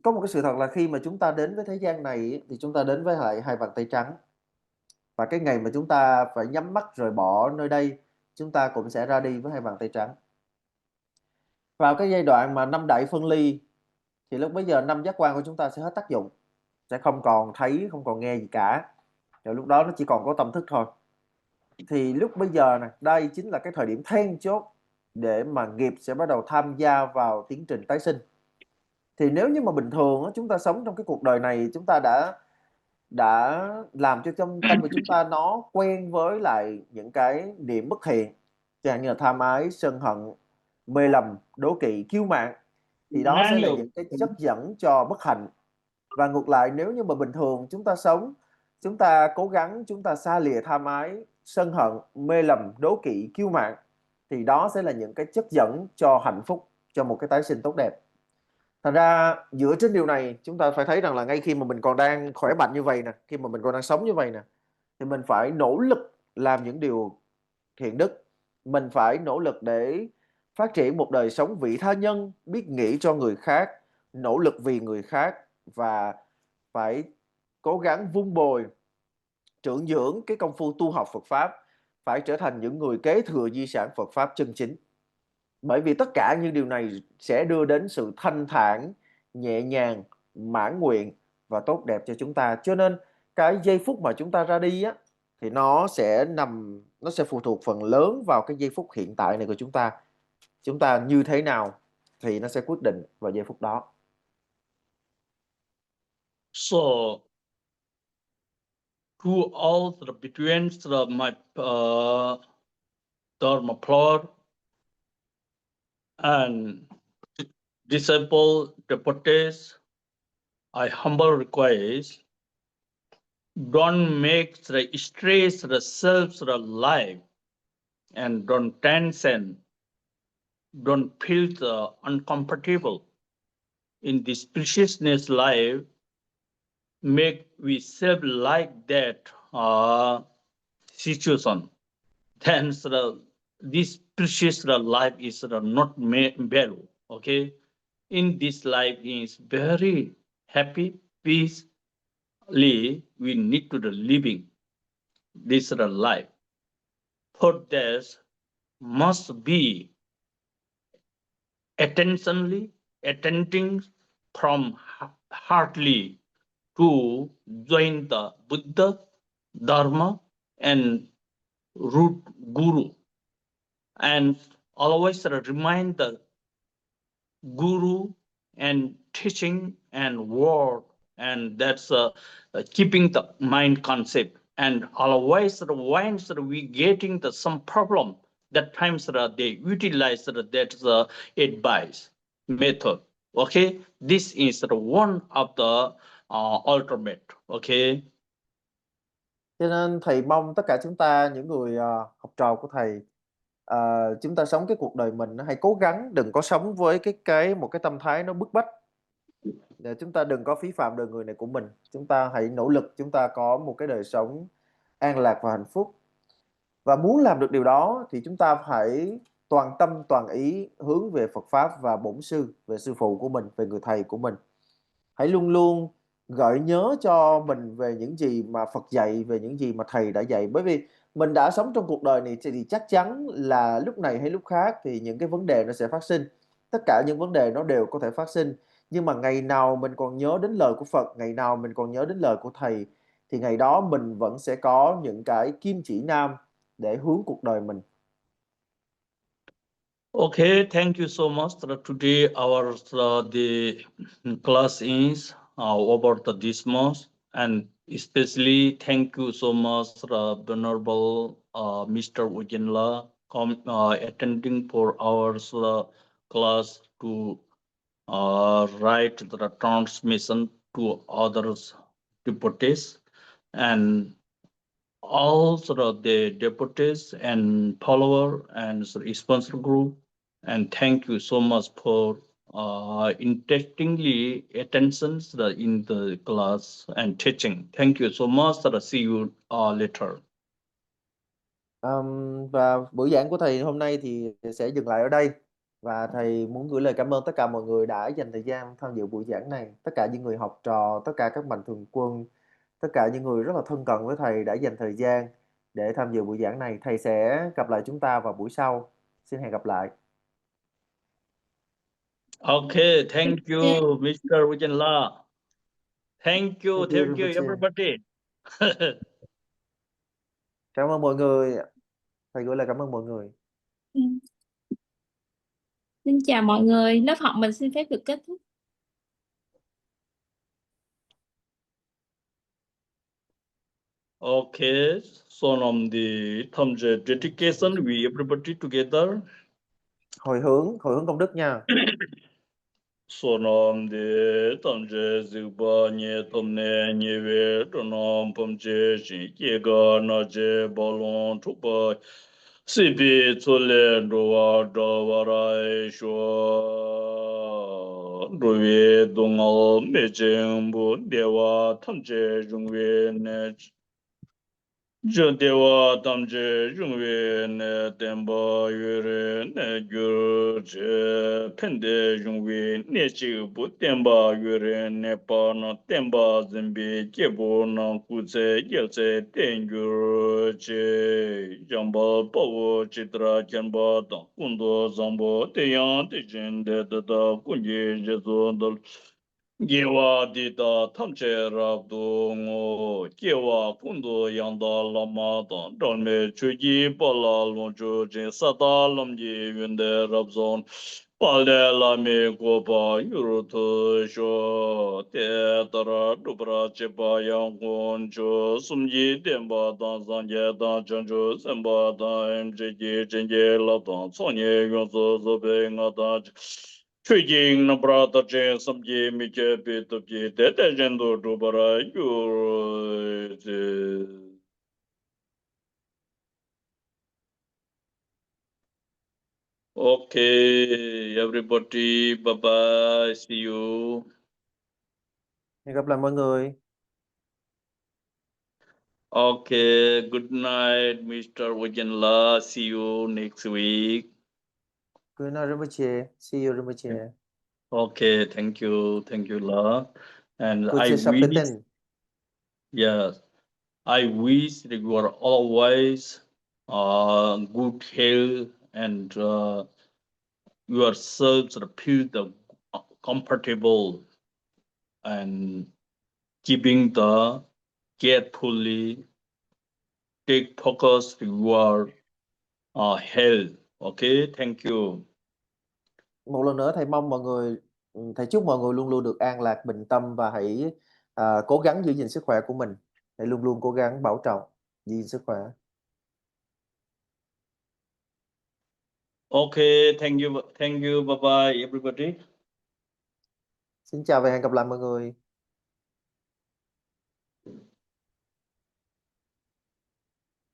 Có một cái sự thật là khi mà chúng ta đến với thế gian này thì chúng ta đến với hai bàn tay trắng. Và cái ngày mà chúng ta phải nhắm mắt rời bỏ nơi đây, chúng ta cũng sẽ ra đi với hai bàn tay trắng. Vào cái giai đoạn mà năm đại phân ly thì lúc bấy giờ năm giác quan của chúng ta sẽ hết tác dụng, sẽ không còn thấy, không còn nghe gì cả. Rồi lúc đó nó chỉ còn có tâm thức thôi. Thì lúc bây giờ này, đây chính là cái thời điểm then chốt để mà nghiệp sẽ bắt đầu tham gia vào tiến trình tái sinh. Thì nếu như mà bình thường chúng ta sống trong cái cuộc đời này, chúng ta đã làm cho trong tâm của chúng ta nó quen với lại những cái niệm bất thiện, chẳng hạn như là tham ái, sân hận, mê lầm, đố kỵ, kiêu mạn, thì đó sẽ là những cái chất dẫn cho bất hạnh. Và ngược lại, nếu như mà bình thường chúng ta sống, chúng ta cố gắng, chúng ta xa lìa tham ái, sân hận, mê lầm, đố kỵ, kiêu mạn, thì đó sẽ là những cái chất dẫn cho hạnh phúc, cho một cái tái sinh tốt đẹp. Thành ra dựa trên điều này chúng ta phải thấy rằng là ngay khi mà mình còn đang khỏe mạnh như vậy nè, khi mà mình còn đang sống như vậy nè, thì mình phải nỗ lực làm những điều thiện đức. Mình phải nỗ lực để phát triển một đời sống vị tha nhân, biết nghĩ cho người khác, nỗ lực vì người khác, và phải cố gắng vun bồi, trưởng dưỡng cái công phu tu học Phật Pháp, phải trở thành những người kế thừa di sản Phật Pháp chân chính. Bởi vì tất cả những điều này sẽ đưa đến sự thanh thản, nhẹ nhàng, mãn nguyện và tốt đẹp cho chúng ta. Cho nên cái giây phút mà chúng ta ra đi á, thì nó sẽ phụ thuộc phần lớn vào cái giây phút hiện tại này của chúng ta. Chúng ta như thế nào thì nó sẽ quyết định vào giây phút đó. So, to all the between my Dharma plot and disciple devotees, I humble request, don't make the stress the self the life and don't tension, don't feel the uncomfortable in this preciousness life. Make we self like that situation, then this precious life is not value. Okay, in this life is very happy, peacefully. We need to the living this life. For this must be attending from heartily to join the Buddha, Dharma, and root Guru, and always remind the Guru and teaching and word, and that's keeping the mind concept. And always when we getting some problem, that times they utilize that advice method. Okay, this is one of the ultimate. Okay. Cho nên thầy mong tất cả chúng ta, những người học trò của thầy, chúng ta sống cái cuộc đời mình, hãy cố gắng đừng có sống với một cái tâm thái nó bức bách. Để chúng ta đừng có phí phạm đời người này của mình. Chúng ta hãy nỗ lực chúng ta có một cái đời sống an lạc và hạnh phúc. Và muốn làm được điều đó thì chúng ta phải toàn tâm toàn ý hướng về Phật pháp và bổn sư, về sư phụ của mình, về người thầy của mình. Hãy luôn luôn gợi nhớ cho mình về những gì mà Phật dạy, về những gì mà thầy đã dạy. Bởi vì mình đã sống trong cuộc đời này thì chắc chắn là lúc này hay lúc khác thì những cái vấn đề nó sẽ phát sinh. Tất cả những vấn đề nó đều có thể phát sinh. Nhưng mà ngày nào mình còn nhớ đến lời của Phật, ngày nào mình còn nhớ đến lời của thầy, thì ngày đó mình vẫn sẽ có những cái kim chỉ nam để hướng cuộc đời mình. Okay, thank you so much. Today our the class is about this month, and especially thank you so much, Venerable Mr. Ujinla, attending for our class to write the transmission to others devotees, and all sort of the devotees and follower and sort of sponsor group. And thank you so much for interestingly attentions in the class and teaching. Thank you so much. See you later. Và buổi giảng của thầy hôm nay thì sẽ dừng lại ở đây. Và thầy muốn gửi lời cảm ơn tất cả mọi người đã dành thời gian tham dự buổi giảng này. Tất cả những người học trò, tất cả các mạnh thường quân, tất cả những người rất là thân cận với thầy đã dành thời gian để tham dự buổi giảng này. Thầy sẽ gặp lại chúng ta vào buổi sau. Xin hẹn gặp lại. Okay, thank you, Mr. Wijanla. Thank you, Thank you, Rinpoche. everybody. Cảm ơn mọi người. Thầy gửi lời cảm ơn mọi người. Ừ. Xin chào mọi người, lớp học mình xin phép được kết thúc. Okay, so on the thâm dedication, we everybody together. Hồi hướng công đức nha. Sonam de tamje zigba nye tomne nyewe donam pamje shinkega naje balon trupa sibi tsole dowa dawara shwa dowe dongal mejembu dewa tamje jungwe ne Dewa tamje jungwe ne temba yure ne gyur che pende jungwe ne chi bu temba yure ne pa na temba zimbi jebo na kutse yelse ten gyur che jamba pawo chitra kyanba ta kundo zambo te yang te jen de da kunje jezo dal Gewa dita tamche rabdo ngo, gewa kundu yanda lama dan, dalme chuji pala loncho jen sata lamji yunde rabzon, pale lame gopa yurutu sho, te tara dubra chepa yang koncho, sumji tenpa dan sanje dan chancho, sempa dan emcheji chenje labdan, sonye yonso sobe nga dan, Chuying na brata chen samji mi che pi tupji te te jendo dubara yu. Okay, everybody, bye bye, see you. Hẹn gặp lại mọi người. Okay, good night, Mr. Wajanla. See you next week. Good night, Rinpoche. See you, Rinpoche. Okay, thank you, La. And I Kuche wish, Sapeten. yes, I wish that you are always good health and yourself sort of feel the comfortable and keeping the carefully take focus to your health. Okay, thank you. Một lần nữa thầy mong mọi người, thầy chúc mọi người luôn luôn được an lạc, bình tâm và hãy cố gắng giữ gìn sức khỏe của mình. Hãy luôn luôn cố gắng bảo trọng, giữ gìn sức khỏe. Okay, thank you, bye bye, everybody. Xin chào và hẹn gặp lại mọi người.